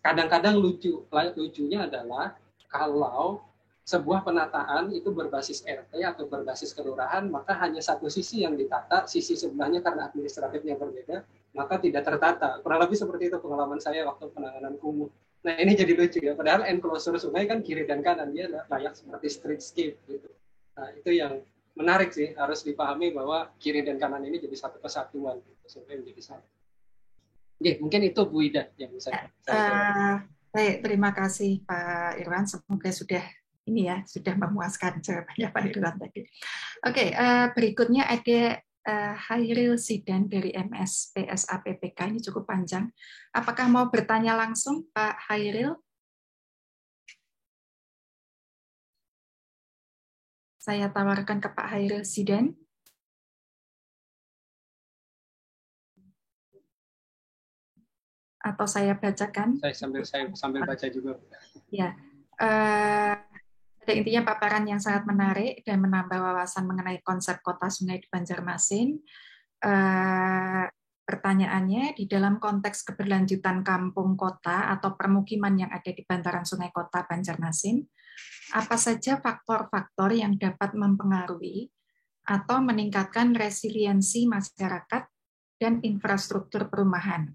kadang-kadang lucunya adalah kalau sebuah penataan itu berbasis RT atau berbasis kelurahan, maka hanya satu sisi yang ditata, sisi sebelahnya karena administratifnya berbeda, maka tidak tertata. Kurang lebih seperti itu pengalaman saya waktu penanganan kumuh. Nah ini jadi lucu ya, padahal enclosure sungai kan kiri dan kanan, dia layak seperti streetscape gitu. Nah itu yang menarik sih, harus dipahami bahwa kiri dan kanan ini jadi satu kesatuan, sungai menjadi satu. Oke, mungkin itu Bu Ida yang bisa saya baik, terima kasih Pak Irwan. Semoga sudah memuaskan jawabannya Pak Irwan tadi. Oke, berikutnya ada Hairil Sidan dari MS PSAPPK. Ini cukup panjang. Apakah mau bertanya langsung Pak Hairil? Saya tawarkan ke Pak Hairil Sidan. Atau saya bacakan? Saya sambil baca juga. Ya, pada intinya paparan yang sangat menarik dan menambah wawasan mengenai konsep kota sungai di Banjarmasin. Pertanyaannya, di dalam konteks keberlanjutan kampung kota atau permukiman yang ada di bantaran sungai kota Banjarmasin, apa saja faktor-faktor yang dapat mempengaruhi atau meningkatkan resiliensi masyarakat dan infrastruktur perumahan?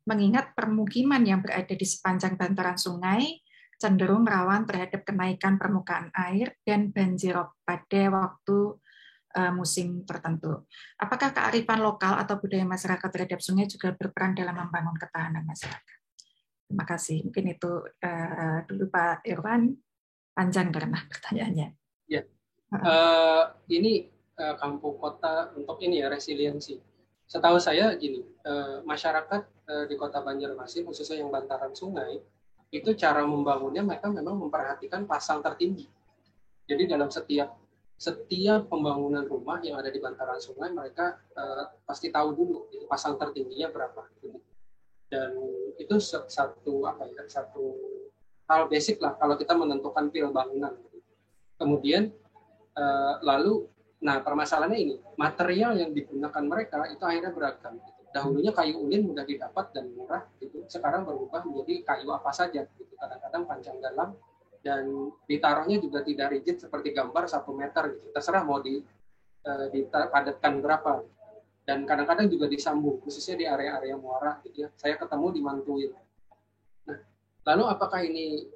Mengingat permukiman yang berada di sepanjang bantaran sungai cenderung rawan terhadap kenaikan permukaan air dan banjirop pada waktu musim tertentu. Apakah kearifan lokal atau budaya masyarakat terhadap sungai juga berperan dalam membangun ketahanan masyarakat? Terima kasih. Mungkin itu dulu Pak Irwan, panjang karena pertanyaannya. Ya, ini kampung kota untuk ini ya resiliensi. Setahu saya gini, masyarakat di Kota Banjarmasin khususnya yang bantaran sungai itu cara membangunnya mereka memang memperhatikan pasang tertinggi. Jadi dalam setiap pembangunan rumah yang ada di bantaran sungai mereka pasti tahu dulu pasang tertingginya berapa. Dan itu satu hal basic lah kalau kita menentukan pil bangunan. Kemudian lalu permasalahannya ini, material yang digunakan mereka itu akhirnya beragam. Dahulunya kayu ulin mudah didapat dan murah, gitu. Sekarang berubah menjadi kayu apa saja. Gitu. Kadang-kadang panjang dalam, dan ditaruhnya juga tidak rigid seperti gambar 1 meter gitu. Terserah mau dipadatkan berapa. Dan kadang-kadang juga disambung, khususnya di area-area muara gitu ya. Saya ketemu di Mantuil. Nah, lalu apakah ini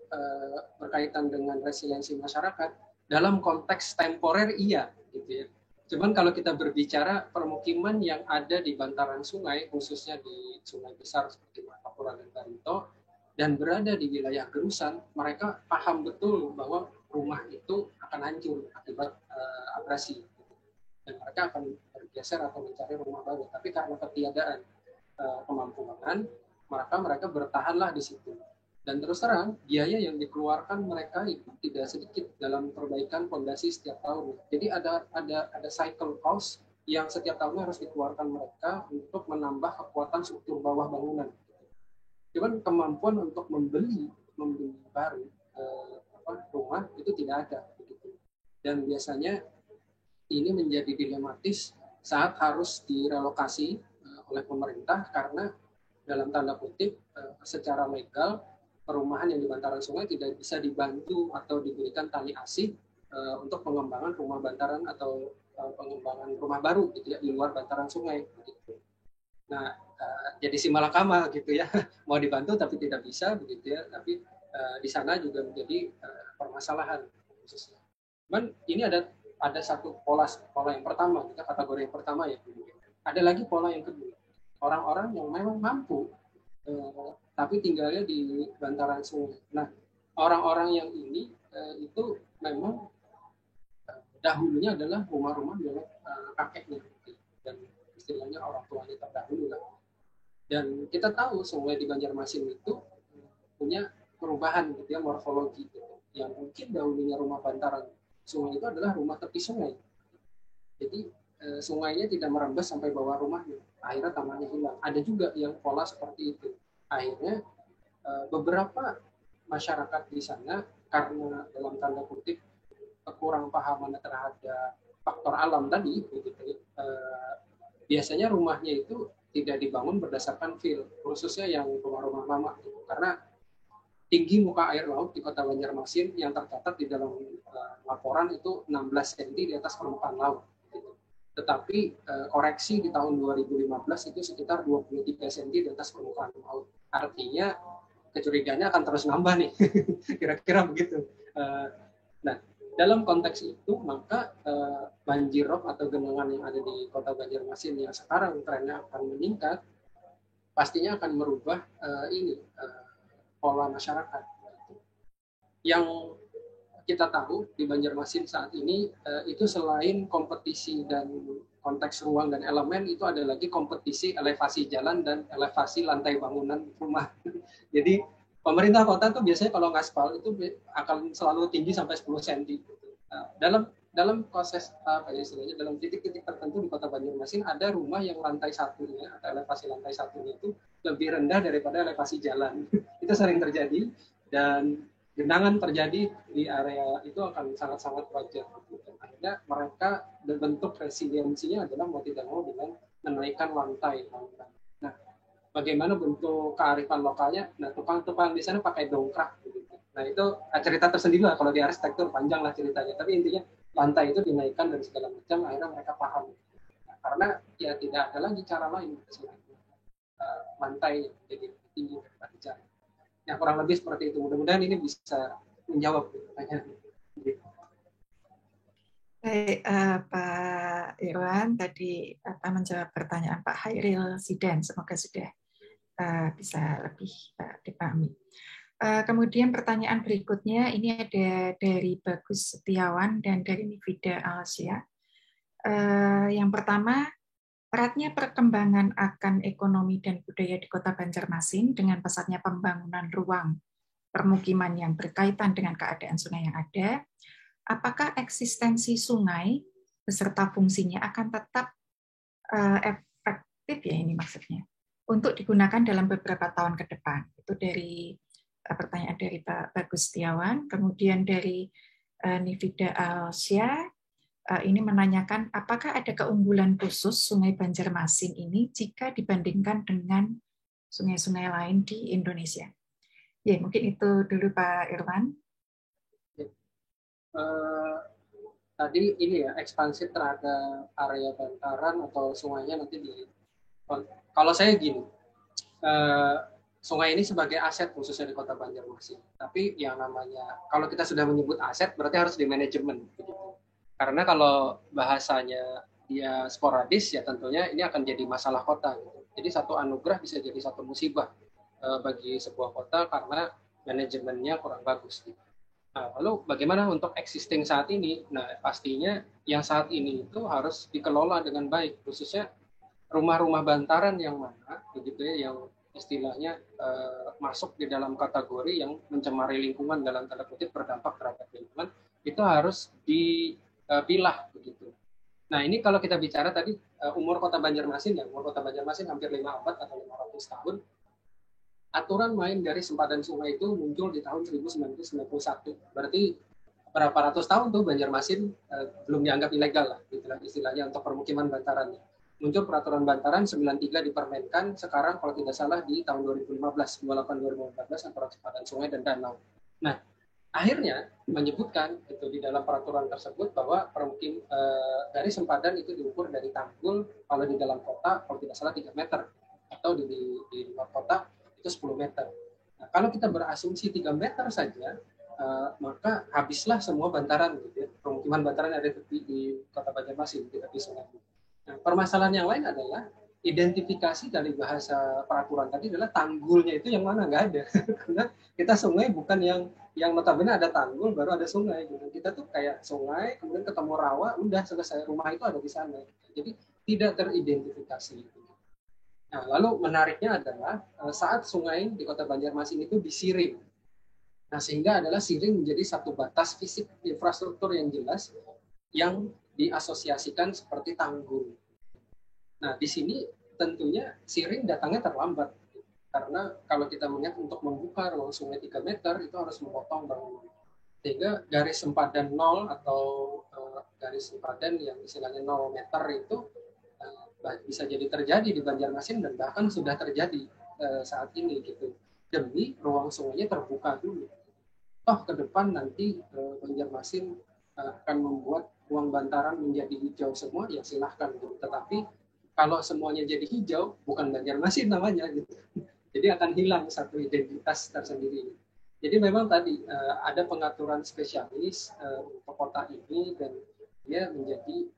berkaitan dengan resiliensi masyarakat? Dalam konteks temporer iya gitu ya. Cuman kalau kita berbicara permukiman yang ada di bantaran sungai, khususnya di sungai besar seperti Martapura dan Barito, dan berada di wilayah gerusan, mereka paham betul bahwa rumah itu akan hancur akibat abrasi. Dan mereka akan bergeser atau mencari rumah baru. Tapi karena ketiadaan kemampuan, maka mereka bertahanlah di situ. Dan terus terang, biaya yang dikeluarkan mereka itu tidak sedikit dalam perbaikan fondasi setiap tahun. Jadi ada cycle cost yang setiap tahunnya harus dikeluarkan mereka untuk menambah kekuatan struktur bawah bangunan. Cuman kemampuan untuk membeli baru rumah itu tidak ada begitu. Dan biasanya ini menjadi dilematis saat harus direlokasi oleh pemerintah karena dalam tanda kutip secara legal perumahan yang di bantaran sungai tidak bisa dibantu atau diberikan tali asih untuk pengembangan rumah bantaran atau pengembangan rumah baru gitu ya di luar bantaran sungai begitu. Nah, jadi simalakama gitu ya, mau dibantu tapi tidak bisa begitu ya, tapi di sana juga menjadi permasalahan khususnya. Cuman ini ada satu pola yang pertama, kita kategori yang pertama ya. Ada lagi pola yang kedua, orang-orang yang memang mampu tapi tinggalnya di bantaran sungai. Nah, orang-orang yang ini itu memang dahulunya adalah rumah-rumah milik kakeknya dan istilahnya orang tuanya terdahulu lah. Dan kita tahu sungai di Banjarmasin itu punya perubahan gitu ya, morfologi gitu. Yang mungkin dahulunya rumah bantaran sungai itu adalah rumah tepi sungai. Jadi sungainya tidak merembes sampai bawah rumahnya. Akhirnya tamannya hilang. Ada juga yang pola seperti itu. Akhirnya beberapa masyarakat di sana karena dalam tanda kutip kurang pahaman terhadap faktor alam tadi, begitu, biasanya rumahnya itu tidak dibangun berdasarkan feel, khususnya yang rumah-rumah lama, karena tinggi muka air laut di Kota Banjarmasin yang tercatat di dalam laporan itu 16 cm di atas permukaan laut. Tetapi koreksi di tahun 2015 itu sekitar 23 cm di atas permukaan laut. Artinya kecurigaannya akan terus nambah nih, kira-kira begitu. Nah, dalam konteks itu maka banjirop atau genangan yang ada di Kota Banjarmasin yang sekarang trennya akan meningkat, pastinya akan merubah pola masyarakat. Yang kita tahu di Banjarmasin saat ini itu selain kompetisi dan konteks ruang dan elemen, itu ada lagi kompetisi elevasi jalan dan elevasi lantai bangunan rumah. Jadi pemerintah kota tuh biasanya kalau ngaspal itu akan selalu tinggi sampai 10 cm. Dalam proses istilahnya dalam titik-titik tertentu di Kota Banjarmasin ada rumah yang lantai satunya atau elevasi lantai satunya itu lebih rendah daripada elevasi jalan. Itu sering terjadi dan genangan terjadi di area itu akan sangat-sangat wajar. Akhirnya mereka bentuk resiliensinya adalah mau tidak mau dengan menaikkan lantai. Nah, bagaimana bentuk kearifan lokalnya? Nah, tukang-tukang di sana pakai dongkrak. Nah, itu cerita tersendiri lah kalau di arsitektur, panjang lah ceritanya. Tapi intinya lantai itu dinaikkan dan segala macam, akhirnya mereka paham. Nah, karena ya tidak ada lagi cara lain selain lantai jadi tinggi daripada jalan. Ya kurang lebih seperti itu. Mudah-mudahan ini bisa menjawab pertanyaan. Baik, Pak Irwan tadi menjawab pertanyaan Pak Hairil Zidan. Semoga sudah bisa lebih dipahami. Kemudian pertanyaan berikutnya ini ada dari Bagus Setiawan dan dari Nivida Alsia. Yang pertama, eratnya perkembangan akan ekonomi dan budaya di Kota Banjarmasin dengan pesatnya pembangunan ruang permukiman yang berkaitan dengan keadaan sungai yang ada, apakah eksistensi sungai beserta fungsinya akan tetap efektif ya ini maksudnya untuk digunakan dalam beberapa tahun ke depan? Itu dari pertanyaan dari Pak Bagus Setiawan. Kemudian dari Nivida Alsia ini menanyakan apakah ada keunggulan khusus Sungai Banjarmasin ini jika dibandingkan dengan sungai-sungai lain di Indonesia. Ya, mungkin itu dulu Pak Irwan. Tadi ini ya, ekspansi terhadap area bantaran atau sungainya nanti kalau saya gini, sungai ini sebagai aset khususnya di Kota Banjarmasin. Tapi yang namanya, kalau kita sudah menyebut aset, berarti harus di manajemen. Begitu. Karena kalau bahasanya dia sporadis, ya tentunya ini akan jadi masalah kota. Gitu. Jadi satu anugerah bisa jadi satu musibah bagi sebuah kota karena manajemennya kurang bagus. Gitu. Nah, lalu bagaimana untuk existing saat ini? Nah, pastinya yang saat ini itu harus dikelola dengan baik, khususnya rumah-rumah bantaran yang mana, begitu ya, yang istilahnya masuk di dalam kategori yang mencemari lingkungan dalam tanda kutip berdampak terhadap lingkungan, itu harus dipilah begitu. Nah, ini kalau kita bicara tadi umur Kota Banjarmasin ya, umur Kota Banjarmasin hampir 5 abad atau 500 tahun. Aturan main dari sempadan sungai itu muncul di tahun 1991. Berarti berapa ratus tahun tuh Banjarmasin belum dianggap ilegal lah, istilahnya untuk permukiman bantaran. Muncul peraturan bantaran 93 dipermenkan, sekarang kalau tidak salah di tahun 2015, 28-2015 antara sempadan sungai dan danau. Nah, akhirnya menyebutkan itu di dalam peraturan tersebut bahwa dari sempadan itu diukur dari tanggul kalau di dalam kota kalau tidak salah 3 meter atau di luar kota itu 10 meter. Nah, kalau kita berasumsi 3 meter saja, maka habislah semua bantaran, gitu ya, permukiman bantaran yang ada di Kota Banjarmasin, di tepi sungai. Nah, permasalahan yang lain adalah identifikasi dari bahasa peraturan tadi adalah tanggulnya itu yang mana, nggak ada. Karena kita sungai bukan yang notabene ada tanggul baru ada sungai. Gitu. Kita tuh kayak sungai, kemudian ketemu rawa, udah selesai, rumah itu ada di sana. Jadi tidak teridentifikasi. Nah, lalu menariknya adalah saat sungai di Kota Banjarmasin itu disiring. Nah, sehingga adalah siring menjadi satu batas fisik infrastruktur yang jelas yang diasosiasikan seperti tanggul. Nah, di sini tentunya siring datangnya terlambat. Karena kalau kita melihat untuk membuka ruang sungai 3 meter itu harus memotong bangunan. Sehingga garis sempadan 0 atau garis sempadan yang istilahnya 0 meter itu bisa jadi terjadi di Banjarmasin dan bahkan sudah terjadi saat ini gitu. Demi ruang sungainya terbuka dulu. Toh ke depan nanti Banjarmasin akan membuat ruang bantaran menjadi hijau semua, ya silahkan gitu. Tetapi kalau semuanya jadi hijau, bukan Banjarmasin namanya gitu. Jadi akan hilang satu identitas tersendiri. Jadi memang tadi ada pengaturan spesialis untuk kota ini dan dia menjadi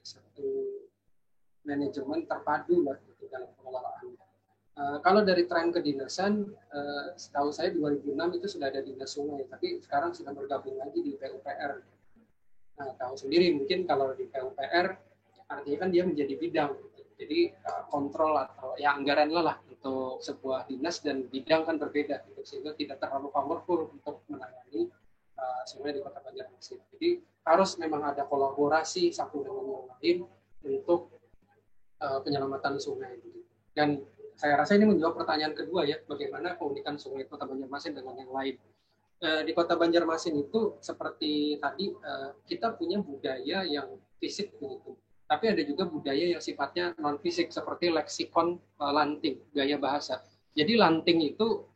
satu manajemen terpadu lah gitu, dalam pengelolaan. Kalau dari tren kedinasan, setahu saya 2006 itu sudah ada dinas sungai, tapi sekarang sudah bergabung lagi di PUPR. Nah, tahu sendiri mungkin kalau di PUPR artinya kan dia menjadi bidang, gitu. Jadi kontrol atau ya anggaran lah untuk sebuah dinas dan bidang kan berbeda, gitu. Sehingga tidak terlalu powerful untuk menangani sungai di Kota Banjarmasin. Jadi harus memang ada kolaborasi satu dengan yang lain untuk penyelamatan sungai. Dan saya rasa ini menjawab pertanyaan kedua ya, bagaimana keunikan sungai Kota Banjarmasin dengan yang lain. Di Kota Banjarmasin itu seperti tadi kita punya budaya yang fisik begitu, tapi ada juga budaya yang sifatnya non fisik seperti leksikon lanting, gaya bahasa. Jadi lanting itu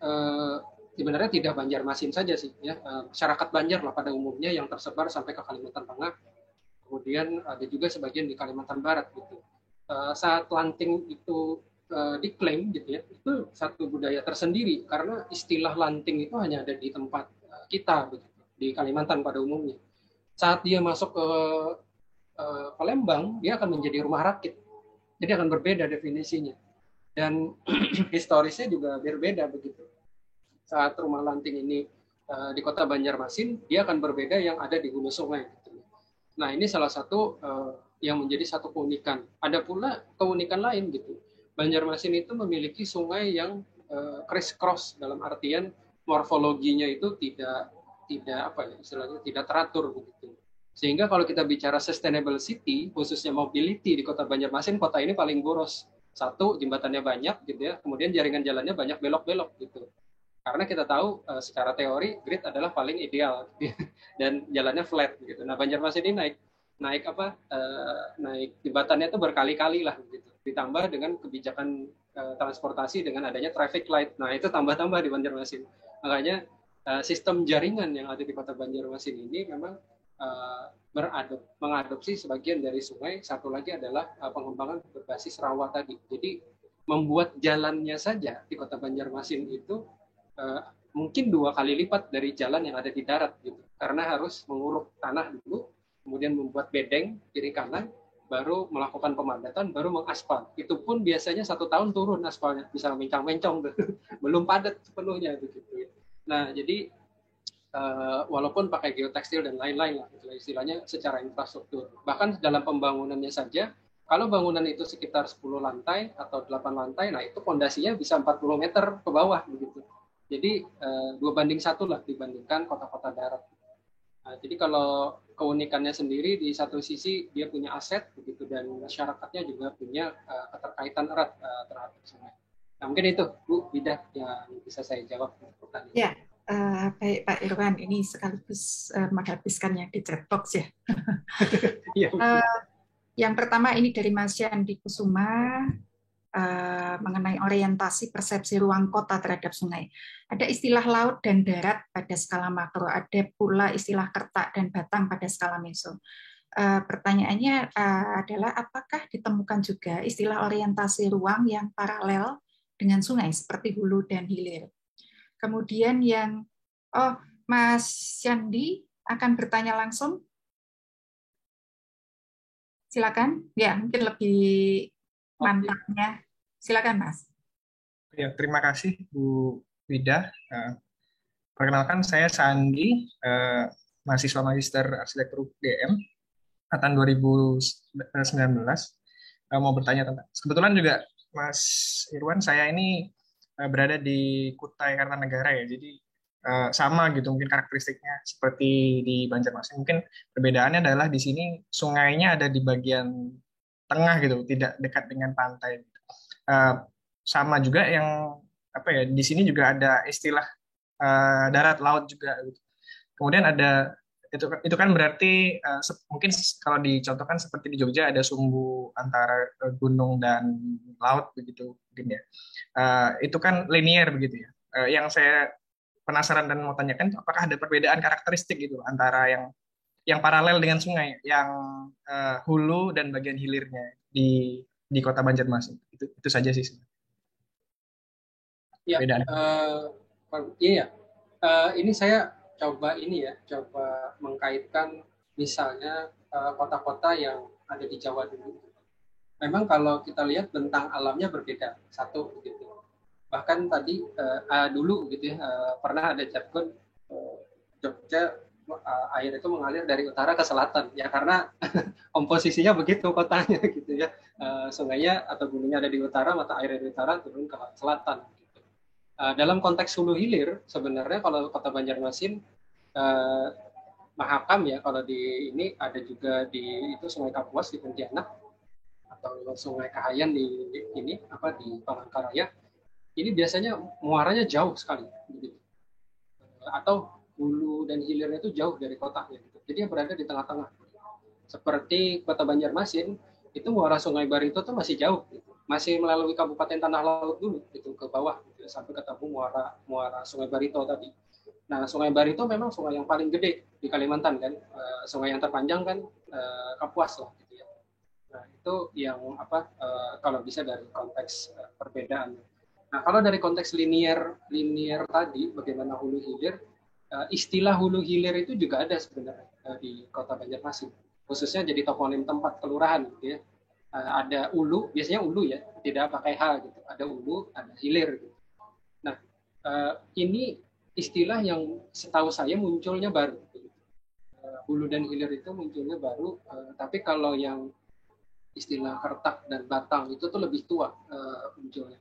sebenarnya tidak Banjarmasin saja sih ya, masyarakat Banjar lah pada umumnya yang tersebar sampai ke Kalimantan Tengah, kemudian ada juga sebagian di Kalimantan Barat gitu. Saat lanting itu diklaim gitu ya, itu satu budaya tersendiri karena istilah lanting itu hanya ada di tempat kita begitu, di Kalimantan pada umumnya. Saat dia masuk ke Palembang, dia akan menjadi rumah rakit. Jadi akan berbeda definisinya. Dan historisnya juga berbeda begitu. Saat rumah lanting ini di Kota Banjarmasin, dia akan berbeda yang ada di hulu sungai. Gitu. Nah, ini salah satu yang menjadi satu keunikan. Ada pula keunikan lain gitu. Banjarmasin itu memiliki sungai yang criss-cross dalam artian morfologinya itu tidak apa ya istilahnya tidak teratur begitu. Sehingga kalau kita bicara sustainable city, khususnya mobility di Kota Banjarmasin, kota ini paling boros. Satu, jembatannya banyak gitu ya, kemudian jaringan jalannya banyak belok-belok gitu. Karena kita tahu secara teori grid adalah paling ideal gitu, dan jalannya flat gitu. Nah, Banjarmasin ini naik jembatannya itu berkali-kali lah gitu. Ditambah dengan kebijakan transportasi dengan adanya traffic light. Nah, itu tambah-tambah di Banjarmasin. Makanya sistem jaringan yang ada di Kota Banjarmasin ini memang mengadopsi sebagian dari sungai. Satu lagi adalah pengembangan berbasis rawa tadi. Jadi membuat jalannya saja di Kota Banjarmasin itu mungkin 2 kali lipat dari jalan yang ada di darat gitu. Karena harus menguruk tanah dulu, kemudian membuat bedeng kiri kanan, baru melakukan pemadatan, baru mengaspal. Itu pun biasanya 1 tahun turun aspalnya, bisa mencong-mencong, belum padat sepenuhnya begitu. Nah, jadi walaupun pakai geotekstil dan lain-lain lah, istilahnya secara infrastruktur. Bahkan dalam pembangunannya saja, kalau bangunan itu sekitar 10 lantai atau 8 lantai, nah itu fondasinya bisa 40 meter ke bawah begitu. Jadi 2:1 lah dibandingkan kota-kota darat. Nah, jadi kalau keunikannya sendiri di satu sisi dia punya aset begitu, dan masyarakatnya juga punya keterkaitan erat terhadap sungai. Nah, mungkin itu Bu Vida yang bisa saya jawab pertanyaan. Ya, baik Pak Irwan, ini sekaligus menghabiskan yang di chat box ya. Yang pertama ini dari Mas Yandi Kusuma, mengenai orientasi persepsi ruang kota terhadap sungai. Ada istilah laut dan darat pada skala makro, ada pula istilah kertak dan batang pada skala meso. Pertanyaannya adalah apakah ditemukan juga istilah orientasi ruang yang paralel dengan sungai seperti hulu dan hilir. Kemudian yang Mas Yandi akan bertanya langsung. Silakan. Ya, mungkin lebih mantapnya. Silakan, Mas. Ya, terima kasih Bu Vida. Perkenalkan, saya Sandi, mahasiswa Magister Arsitektur UGM angkatan 2019. Mau bertanya tentang, kebetulan juga Mas Irwan, saya ini berada di Kutai Kartanegara ya, jadi sama gitu mungkin karakteristiknya seperti di Banjarmasin. Mungkin perbedaannya adalah di sini sungainya ada di bagian tengah gitu, tidak dekat dengan pantai. Sama juga yang di sini juga ada istilah darat laut juga gitu. Kemudian ada itu kan berarti mungkin kalau dicontohkan seperti di Jogja ada sumbu antara gunung dan laut begitu mungkin ya. Itu kan linear begitu ya. Yang saya penasaran dan mau tanyakan itu apakah ada perbedaan karakteristik gitu antara yang paralel dengan sungai, yang hulu dan bagian hilirnya di Kota Banjarmasin. Itu saja sih. Ya, iya. Ini saya coba mengkaitkan misalnya kota-kota yang ada di Jawa dulu. Memang kalau kita lihat bentang alamnya berbeda, satu gitu. Bahkan tadi dulu gitu ya, pernah ada jargon Jogja air itu mengalir dari utara ke selatan ya, karena komposisinya begitu kotanya gitu ya. Sungainya atau gunungnya ada di utara, mata air dari utara turun ke selatan. Gitu. Dalam konteks hulu hilir sebenarnya kalau Kota Banjarmasin Mahakam ya, kalau di ini ada juga di itu Sungai Kapuas di Pontianak atau Sungai Kahayan di Palangkaraya. Ini biasanya muaranya jauh sekali, gitu. Atau hulu dan hilirnya itu jauh dari kotanya. Gitu. Jadi yang berada di tengah-tengah. Seperti Kota Banjarmasin, itu muara Sungai Barito itu masih jauh, gitu. Masih melalui Kabupaten Tanah Laut dulu, gitu, ke bawah, gitu, sampai ketemu muara Sungai Barito tadi. Nah, Sungai Barito memang sungai yang paling gede di Kalimantan kan, sungai yang terpanjang kan Kapuas lah, gitu ya. Nah, itu yang kalau bisa dari konteks perbedaan. Nah, kalau dari konteks linear tadi, bagaimana hulu hilir, istilah hulu hilir itu juga ada sebenarnya di Kota Banjarmasin, khususnya jadi toponim tempat kelurahan, gitu ya. Ada ulu, biasanya ulu ya, tidak pakai H gitu. Ada ulu, ada hilir. Gitu. Nah, ini istilah yang setahu saya munculnya baru. Gitu. Hulu dan hilir itu munculnya baru, tapi kalau yang istilah kertak dan batang itu tuh lebih tua munculnya.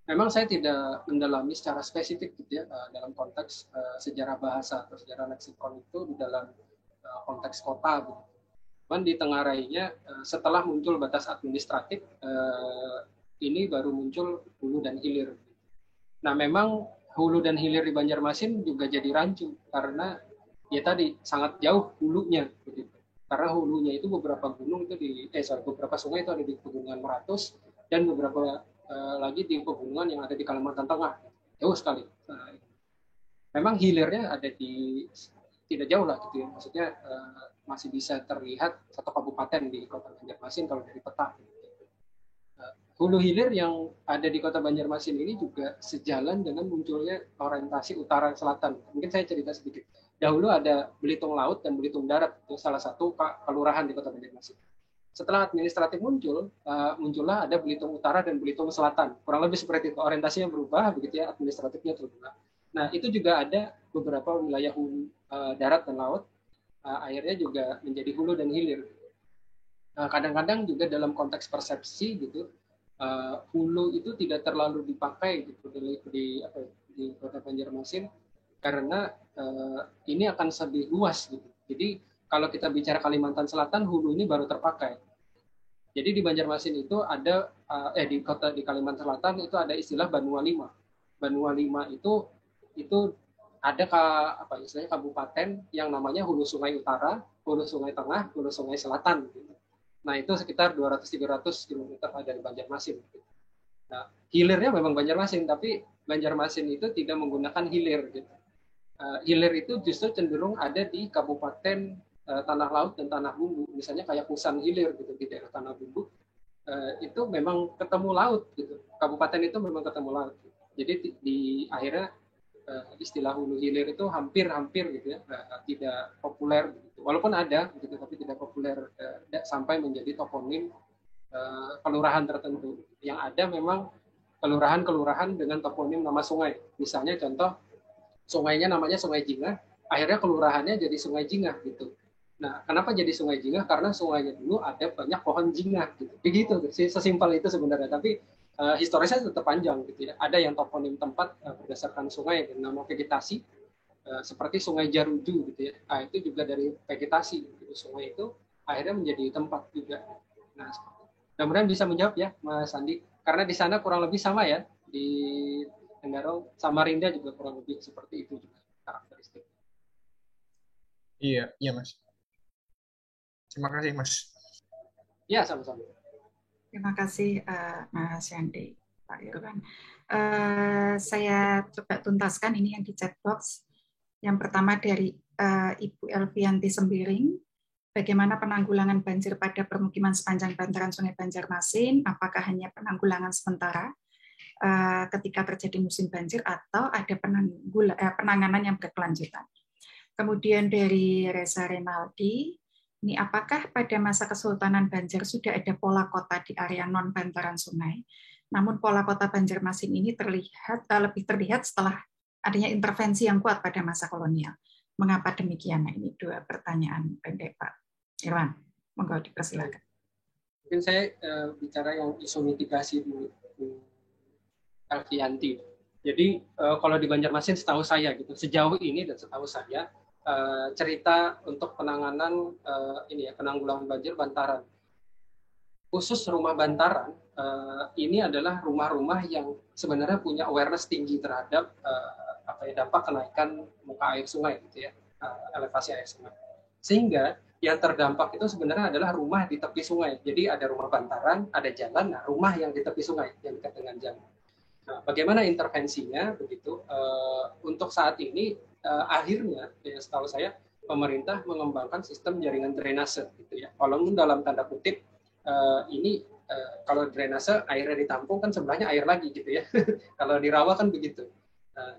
Memang saya tidak mendalami secara spesifik gitu ya dalam konteks sejarah bahasa atau sejarah leksikon itu di dalam konteks kota. Gitu. Cuman di Tengarainya setelah muncul batas administratif ini baru muncul hulu dan hilir. Nah memang hulu dan hilir di Banjarmasin juga jadi rancu karena ya tadi sangat jauh hulunya begitu. Karena hulunya itu beberapa gunung itu beberapa sungai itu ada di Pegunungan Meratus dan beberapa lagi di pegunungan yang ada di Kalimantan Tengah, jauh sekali. memang hilirnya ada di tidak jauh lah gitu ya, maksudnya masih bisa terlihat satu kabupaten di Kota Banjarmasin kalau dari peta. Hulu hilir yang ada di Kota Banjarmasin ini juga sejalan dengan munculnya orientasi utara selatan. Mungkin saya cerita sedikit. Dahulu ada Belitung Laut dan Belitung Darat, itu salah satu kelurahan di Kota Banjarmasin. Setelah administratif muncul, muncullah ada Belitung Utara dan Belitung Selatan. Kurang lebih seperti itu, orientasinya berubah, begitu ya, administratifnya berubah. Nah, itu juga ada beberapa wilayah darat dan laut, akhirnya juga menjadi hulu dan hilir. Kadang-kadang juga dalam konteks persepsi gitu, hulu itu tidak terlalu dipakai gitu di Kota Banjarmasin karena ini akan lebih luas gitu. Jadi kalau kita bicara Kalimantan Selatan, hulu ini baru terpakai. Jadi di Banjarmasin itu ada di Kalimantan Selatan itu ada istilah Banua Lima. Banua Lima itu ada istilahnya kabupaten yang namanya Hulu Sungai Utara, Hulu Sungai Tengah, Hulu Sungai Selatan. Gitu. Nah itu sekitar 200-300 km dari Banjarmasin. Nah hilirnya memang Banjarmasin, tapi Banjarmasin itu tidak menggunakan hilir. Gitu. Hilir itu justru cenderung ada di Kabupaten Tanah Laut dan Tanah Bumbu, misalnya kayak Pusan Hilir gitu di daerah Tanah Bumbu, itu memang ketemu laut gitu. Kabupaten itu memang ketemu laut. Jadi di akhirnya istilah hulu hilir itu hampir gitu ya, tidak populer gitu. Walaupun ada gitu, tapi tidak populer sampai menjadi toponim kelurahan tertentu. Yang ada memang kelurahan dengan toponim nama sungai. Misalnya contoh sungainya namanya Sungai Jingah, akhirnya kelurahannya jadi Sungai Jingah gitu. Nah, kenapa jadi Sungai Jingah? Karena sungainya dulu ada banyak pohon jingah gitu. Begitu, sesimpel itu sebenarnya. Tapi historisnya tetap panjang gitu ya. Ada yang toponim tempat berdasarkan sungai dan nama vegetasi seperti Sungai Jaruju gitu ya. Nah, itu juga dari vegetasi gitu. Sungai itu akhirnya menjadi tempat juga. Nah, mudah-mudahan bisa menjawab ya Mas Andi. Karena di sana kurang lebih sama ya, di Tenggarong, Samarinda juga kurang lebih seperti itu juga karakteristik. Iya Mas. Terima kasih Mas. Ya sama-sama. Terima kasih Mas Yandi, Pak Irwan. Saya coba tuntaskan ini yang di chat box. Yang pertama dari Ibu Elvianti Sembiring. Bagaimana penanggulangan banjir pada permukiman sepanjang bantaran Sungai Banjarmasin? Apakah hanya penanggulangan sementara ketika terjadi musim banjir atau ada penanganan yang berkelanjutan? Kemudian dari Reza Renaldi, ini apakah pada masa Kesultanan Banjar sudah ada pola kota di area non bantaran sungai? Namun pola kota Banjarmasin ini lebih terlihat setelah adanya intervensi yang kuat pada masa kolonial. Mengapa demikian? Nah, ini dua pertanyaan pendek Pak Irwan. Monggo dipersilakan. Mungkin saya bicara yang isu mitigasi dulu, Elvianti. Jadi kalau di Banjarmasin setahu saya gitu, sejauh ini dan setahu saya cerita untuk penanganan penanggulangan banjir bantaran. Khusus rumah bantaran ini adalah rumah-rumah yang sebenarnya punya awareness tinggi terhadap dampak kenaikan muka air sungai gitu ya, elevasi air sungai. Sehingga yang terdampak itu sebenarnya adalah rumah di tepi sungai. Jadi ada rumah bantaran, ada jalan, nah rumah yang di tepi sungai yang dekat dengan jalan. Nah, bagaimana intervensinya begitu? Untuk saat ini akhirnya ya setahu saya pemerintah mengembangkan sistem jaringan drainase gitu ya. Walaupun dalam tanda kutip kalau drainase airnya ditampung kan sebelahnya air lagi gitu ya. Kalau di rawa kan begitu.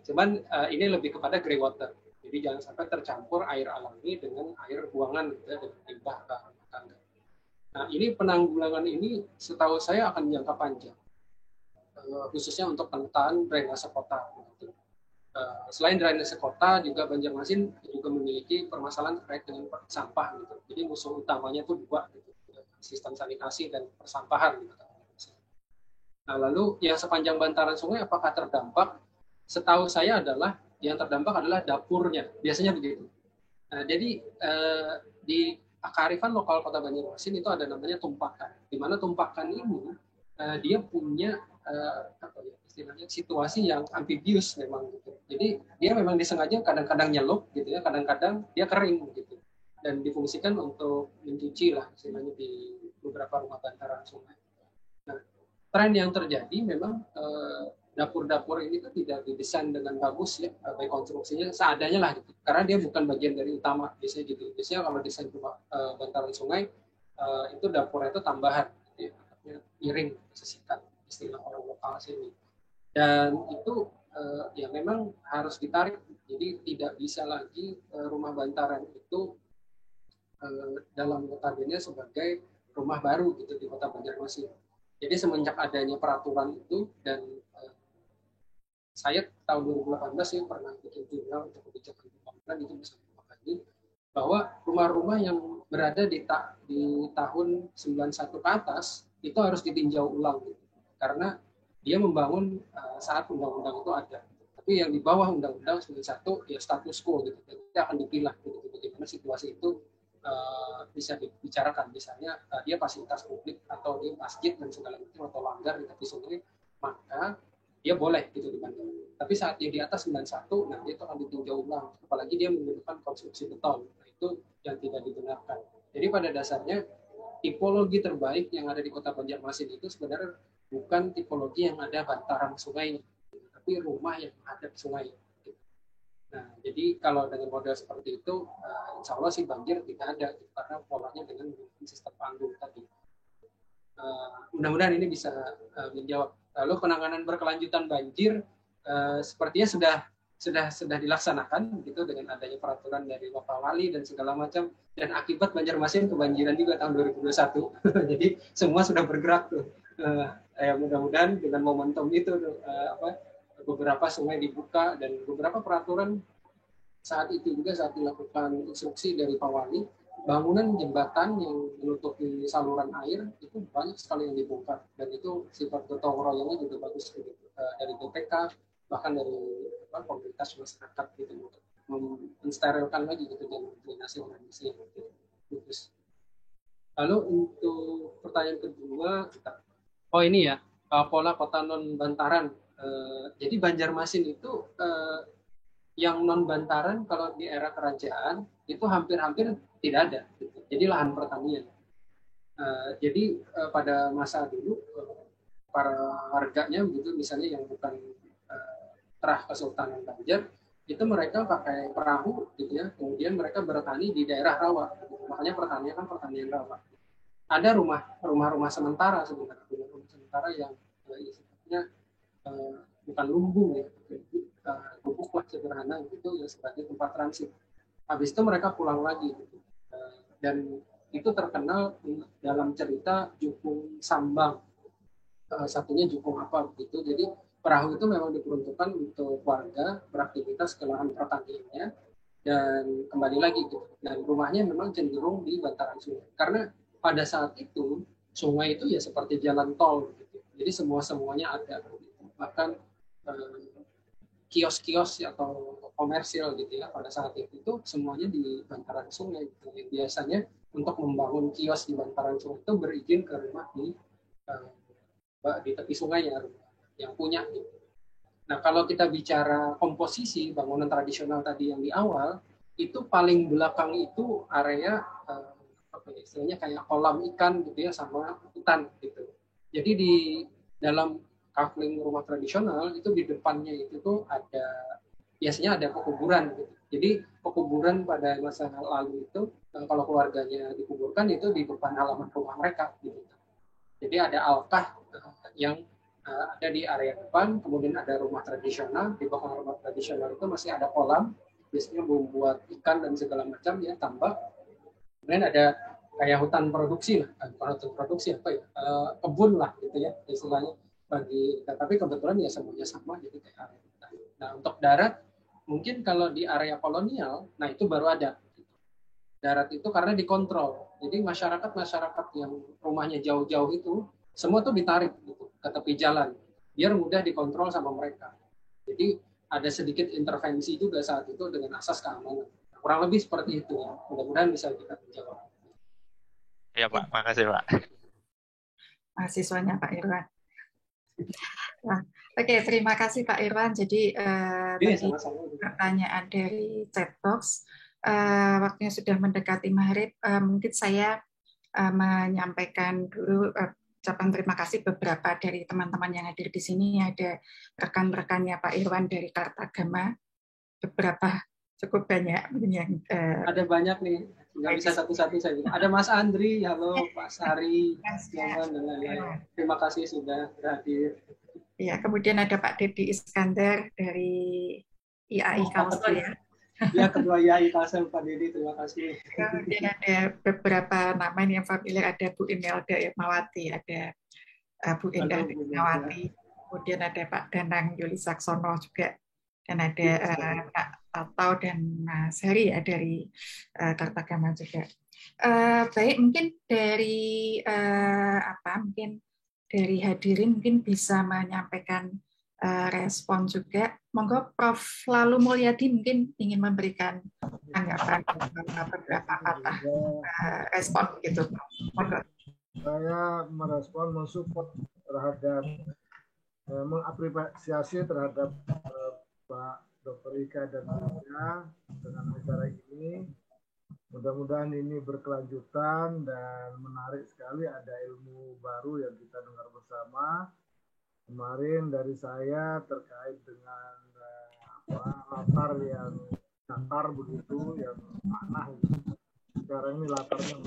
Cuman ini lebih kepada grey water. Jadi jangan sampai tercampur air alami dengan air buangan gitu ya, dengan limbah ke rumah tangga. Nah, ini penanggulangan ini setahu saya akan jangka panjang. Khususnya untuk penataan drainase kota. Selain drainase kota, juga Banjarmasin juga memiliki permasalahan terkait dengan sampah gitu. Jadi musuh utamanya itu dua, gitu. Sistem sanitasi dan persampahan. Gitu. Nah, lalu yang sepanjang bantaran sungai apakah terdampak? Setahu saya adalah yang terdampak adalah dapurnya. Biasanya begitu. Nah, jadi di kearifan lokal Kota Banjarmasin itu ada namanya tumpakan. Di mana tumpakan ini dia punya istilahnya situasi yang ambibius memang gitu. Jadi dia memang disengaja kadang-kadang nyelup gitu ya, kadang-kadang dia kering gitu. Dan difungsikan untuk mencuci lah istilahnya di beberapa rumah bantaran sungai. Nah, tren yang terjadi memang dapur-dapur ini tuh tidak didesain dengan bagus ya, baik konstruksinya seadanya lah gitu. Karena dia bukan bagian dari utama biasanya gitu. Biasanya kalau desain rumah bantaran sungai itu dapurnya itu tambahan, gitu ya, miring, sesikan istilah orang lokal sini. Dan itu ya memang harus ditarik. Jadi tidak bisa lagi rumah bantaran itu dalam notabene sebagai rumah baru gitu di Kota Banjarmasin. Jadi semenjak adanya peraturan itu dan saya tahun 2018 ya pernah bikin jurnal untuk kebijakan pembangunan itu bersama Pak Adi, bahwa rumah-rumah yang berada di tahun 91 ke atas itu harus ditinjau ulang gitu. Karena dia membangun saat undang-undang itu ada. Tapi yang di bawah undang-undang 91 ya status quo gitu. Jadi akan dipilah gitu, bagaimana situasi itu bisa dibicarakan. Misalnya dia fasilitas publik atau dia masjid dan segala macam atau langgar di tepi sungai, maka dia boleh gitu dibanding. Tapi saat dia di atas 91, nah dia itu akan ditinjau ulang. Apalagi dia menggunakan konstruksi beton. Nah, itu yang tidak dibenarkan. Jadi pada dasarnya tipologi terbaik yang ada di Kota Banjarmasin itu sebenarnya bukan tipologi yang ada bantaran sungai, tapi rumah yang menghadap sungai. Nah, jadi kalau dengan model seperti itu, insya Allah sih banjir tidak ada, karena polanya dengan sistem panggung tadi. Mudah-mudahan ini bisa menjawab. Lalu penanganan berkelanjutan banjir sepertinya sudah dilaksanakan gitu dengan adanya peraturan dari Bapak Wali dan segala macam, dan akibat Banjarmasin kebanjiran juga tahun 2021. Jadi semua sudah bergerak tuh. Ya mudah-mudahan dengan momentum itu beberapa sungai dibuka dan beberapa peraturan saat itu juga saat dilakukan instruksi dari Pak Wali, bangunan jembatan yang menutupi saluran air itu banyak sekali yang dibongkar, dan itu sifat gotong royongnya juga bagus gitu. Dari BPK bahkan dari komunitas masyarakat gitu untuk mensterilkan lagi gitu drainase gitu. Lalu untuk pertanyaan kedua, ini ya pola kota non bantaran. Jadi Banjarmasin itu yang non bantaran kalau di era kerajaan itu hampir-hampir tidak ada. Gitu. Jadi lahan pertanian. Jadi pada masa dulu para warganya begitu misalnya yang bukan terah Kesultanan Banjar itu mereka pakai perahu gitu ya. Kemudian mereka bertani di daerah rawa. Gitu. Makanya pertanian kan pertanian rawa. Ada rumah-rumah sementara sebenarnya, rumah sementara yang sifatnya bukan lumbung ya, gubuk lah sederhana gitu ya sebagai tempat transit. Habis itu mereka pulang lagi gitu. Dan itu terkenal dalam cerita Jukung Sambang, satunya Jukung apa begitu. Jadi perahu itu memang diperuntukkan untuk warga beraktivitas ke lahan pertaniannya dan kembali lagi gitu. Dan rumahnya memang cenderung di bantaran sungai karena pada saat itu sungai itu ya seperti jalan tol gitu. Jadi semuanya ada gitu. Bahkan kios-kios atau komersil gitu ya pada saat itu semuanya di bantaran sungai gitu. Biasanya untuk membangun kios di bantaran sungai itu berizin ke rumah di tepi sungai yang punya gitu. Nah, kalau kita bicara komposisi bangunan tradisional tadi yang di awal, itu paling belakang itu area istilahnya kayak kolam ikan gitu ya sama hutan gitu. Jadi di dalam kafling rumah tradisional itu di depannya itu tuh biasanya ada pekuburan gitu. Jadi pekuburan pada masa lalu itu kalau keluarganya dikuburkan itu di depan halaman rumah mereka gitu. Jadi ada alkah yang ada di area depan, kemudian ada rumah tradisional, di belakang rumah tradisional itu masih ada kolam, biasanya membuat ikan dan segala macam ya tambak. Kemudian ada kayak hutan produksi lah, hutan produksi apa ya, kebun lah gitu ya istilahnya tapi kebetulan ya semuanya sama jadi kayak area hutan. Nah untuk darat mungkin kalau di area kolonial, nah itu baru ada darat itu karena dikontrol. Jadi masyarakat yang rumahnya jauh-jauh itu semua tuh ditarik gitu ke tepi jalan biar mudah dikontrol sama mereka. Jadi ada sedikit intervensi juga saat itu dengan asas keamanan. Kurang lebih seperti itu ya. Mudah-mudahan bisa kita jawab. Ya Pak, makasih Pak. Mahasiswanya Pak Irwan. Nah, oke, terima kasih Pak Irwan. Jadi pertanyaan dari chat box, waktunya sudah mendekati maghrib. Mungkin saya menyampaikan dulu ucapan terima kasih beberapa dari teman-teman yang hadir di sini. Ada rekan-rekannya Pak Irwan dari Kartagama, beberapa cukup banyak yang ada banyak nih, nggak bisa satu-satu saja. Ada Mas Andri, halo Pak Sari, dan lain-lain. Terima kasih sudah hadir. Ya, kemudian ada Pak Dedi Iskandar dari IAI Kalsel ya. Ya, Ketua IAI Kalsel Pak Dedi, terima kasih. Kemudian ada beberapa nama yang familiar, ada Bu Imelda Irmawati, ada Bu Indah Irmawati, kemudian ada Pak Danang Yuli Saksono juga, dan ada Pak Tatau dan Mas Heri ya dari Kartagama juga. Baik, mungkin dari mungkin dari hadirin mungkin bisa menyampaikan respon juga. Monggo Prof. Lalu Mulyadi mungkin ingin memberikan tanggapan beberapa kata respon gitu. Monggo. Saya merespon, mensupport terhadap, mengapresiasi terhadap Pak Dr. Ika dan Ika dengan acara ini. Mudah-mudahan ini berkelanjutan dan menarik sekali, ada ilmu baru yang kita dengar bersama. Kemarin dari saya terkait dengan latar yang datar begitu, yang tanah. Sekarang ini latarnya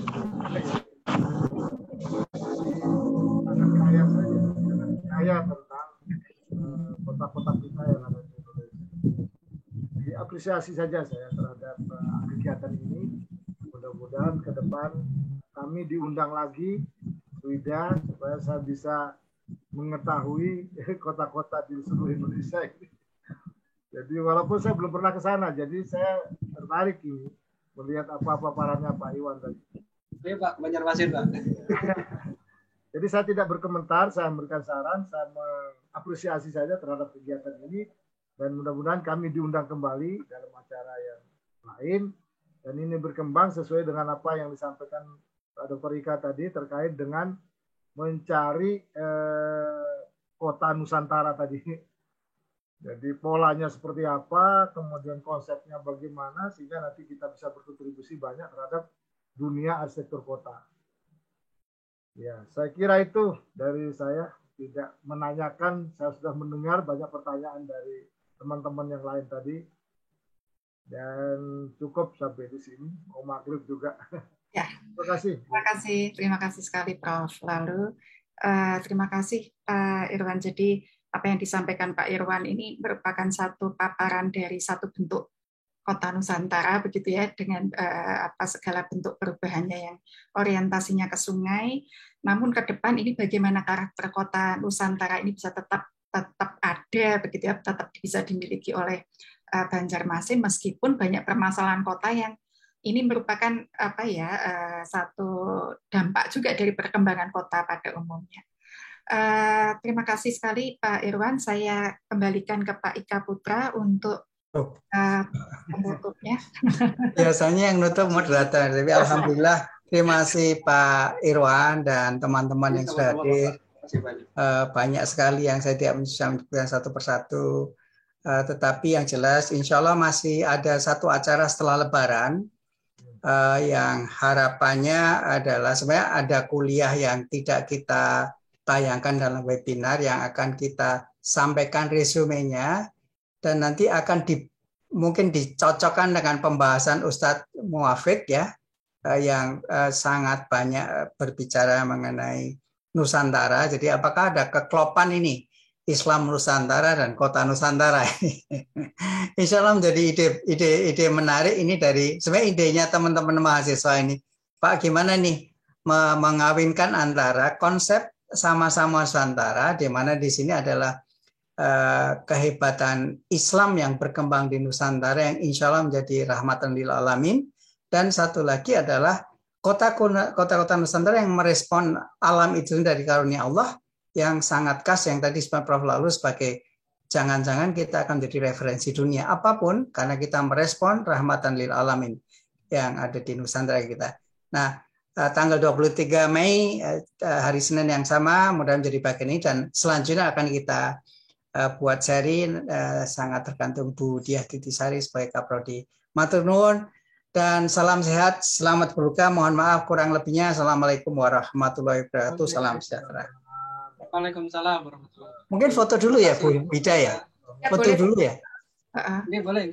sangat kaya saja, sangat kaya tentang kota-kota kita yang ada di Indonesia. Jadi apresiasi saja saya terhadap kegiatan ini. Mudah-mudahan ke depan kami diundang lagi, Wida, supaya saya bisa mengetahui kota-kota di seluruh Indonesia ini. Jadi walaupun saya belum pernah ke sana, jadi saya tertarik ini melihat apa-apa parannya Pak Iwan tadi. Iya Pak, Banjarmasin Pak. Jadi saya tidak berkomentar, saya memberikan saran, saya mengapresiasi saja terhadap kegiatan ini, dan mudah-mudahan kami diundang kembali dalam acara yang lain, dan ini berkembang sesuai dengan apa yang disampaikan Pak Dr. Ika tadi terkait dengan mencari kota Nusantara tadi. Jadi polanya seperti apa, kemudian konsepnya bagaimana, sehingga nanti kita bisa berkontribusi banyak terhadap dunia arsitektur kota. Ya, saya kira itu dari saya, tidak menanyakan, saya sudah mendengar banyak pertanyaan dari teman-teman yang lain tadi. Dan cukup sampai di sini, mau maghrib juga. Ya. Terima kasih sekali Prof. Lalu terima kasih Pak Irwan. Jadi apa yang disampaikan Pak Irwan ini merupakan satu paparan dari satu bentuk kota Nusantara begitu ya, dengan segala bentuk perubahannya yang orientasinya ke sungai. Namun ke depan ini bagaimana karakter kota Nusantara ini bisa tetap ada begitu ya, tetap bisa dimiliki oleh Banjarmasin meskipun banyak permasalahan kota yang ini merupakan satu dampak juga dari perkembangan kota pada umumnya. Terima kasih sekali Pak Irwan. Saya kembalikan ke Pak Ika Putra untuk penutupnya. Biasanya yang nutup moderator, tapi alhamdulillah terima kasih Pak Irwan dan teman-teman yang sudah hadir. Banyak sekali yang saya tidak bisa menyebutkan satu persatu. Tetapi yang jelas insya Allah masih ada satu acara setelah Lebaran yang harapannya adalah sebenarnya ada kuliah yang tidak kita tayangkan dalam webinar yang akan kita sampaikan resumenya dan nanti akan mungkin dicocokkan dengan pembahasan Ustadz Muafiq ya yang sangat banyak berbicara mengenai Nusantara. Jadi apakah ada keklopan ini Islam Nusantara dan Kota Nusantara. Insya Allah menjadi ide menarik ini dari sebenarnya idenya teman-teman mahasiswa ini. Pak, gimana nih mengawinkan antara konsep sama-sama Nusantara, di mana di sini adalah kehebatan Islam yang berkembang di Nusantara yang insya Allah menjadi rahmatan lil alamin, dan satu lagi adalah kota-kota Nusantara yang merespon alam itu dari karunia Allah yang sangat khas yang tadi Prof. Lalu sebagai jangan-jangan kita akan jadi referensi dunia apapun karena kita merespon rahmatan lil alamin yang ada di Nusantara kita. Nah, tanggal 23 Mei hari Senin yang sama mudah-mudahan menjadi bagian ini, dan selanjutnya akan kita buat seri sangat tergantung Bu Diah Titisari sebagai Kaprodi. Matur nuwun Dan salam sehat, selamat berbuka. Mohon maaf kurang lebihnya. Assalamualaikum warahmatullahi wabarakatuh. Salam sejahtera. Waalaikumsalam warahmatullahi wabarakatuh. Mungkin foto dulu ya Bu Wida ya. Ya, Foto boleh. dulu ya. Ini boleh.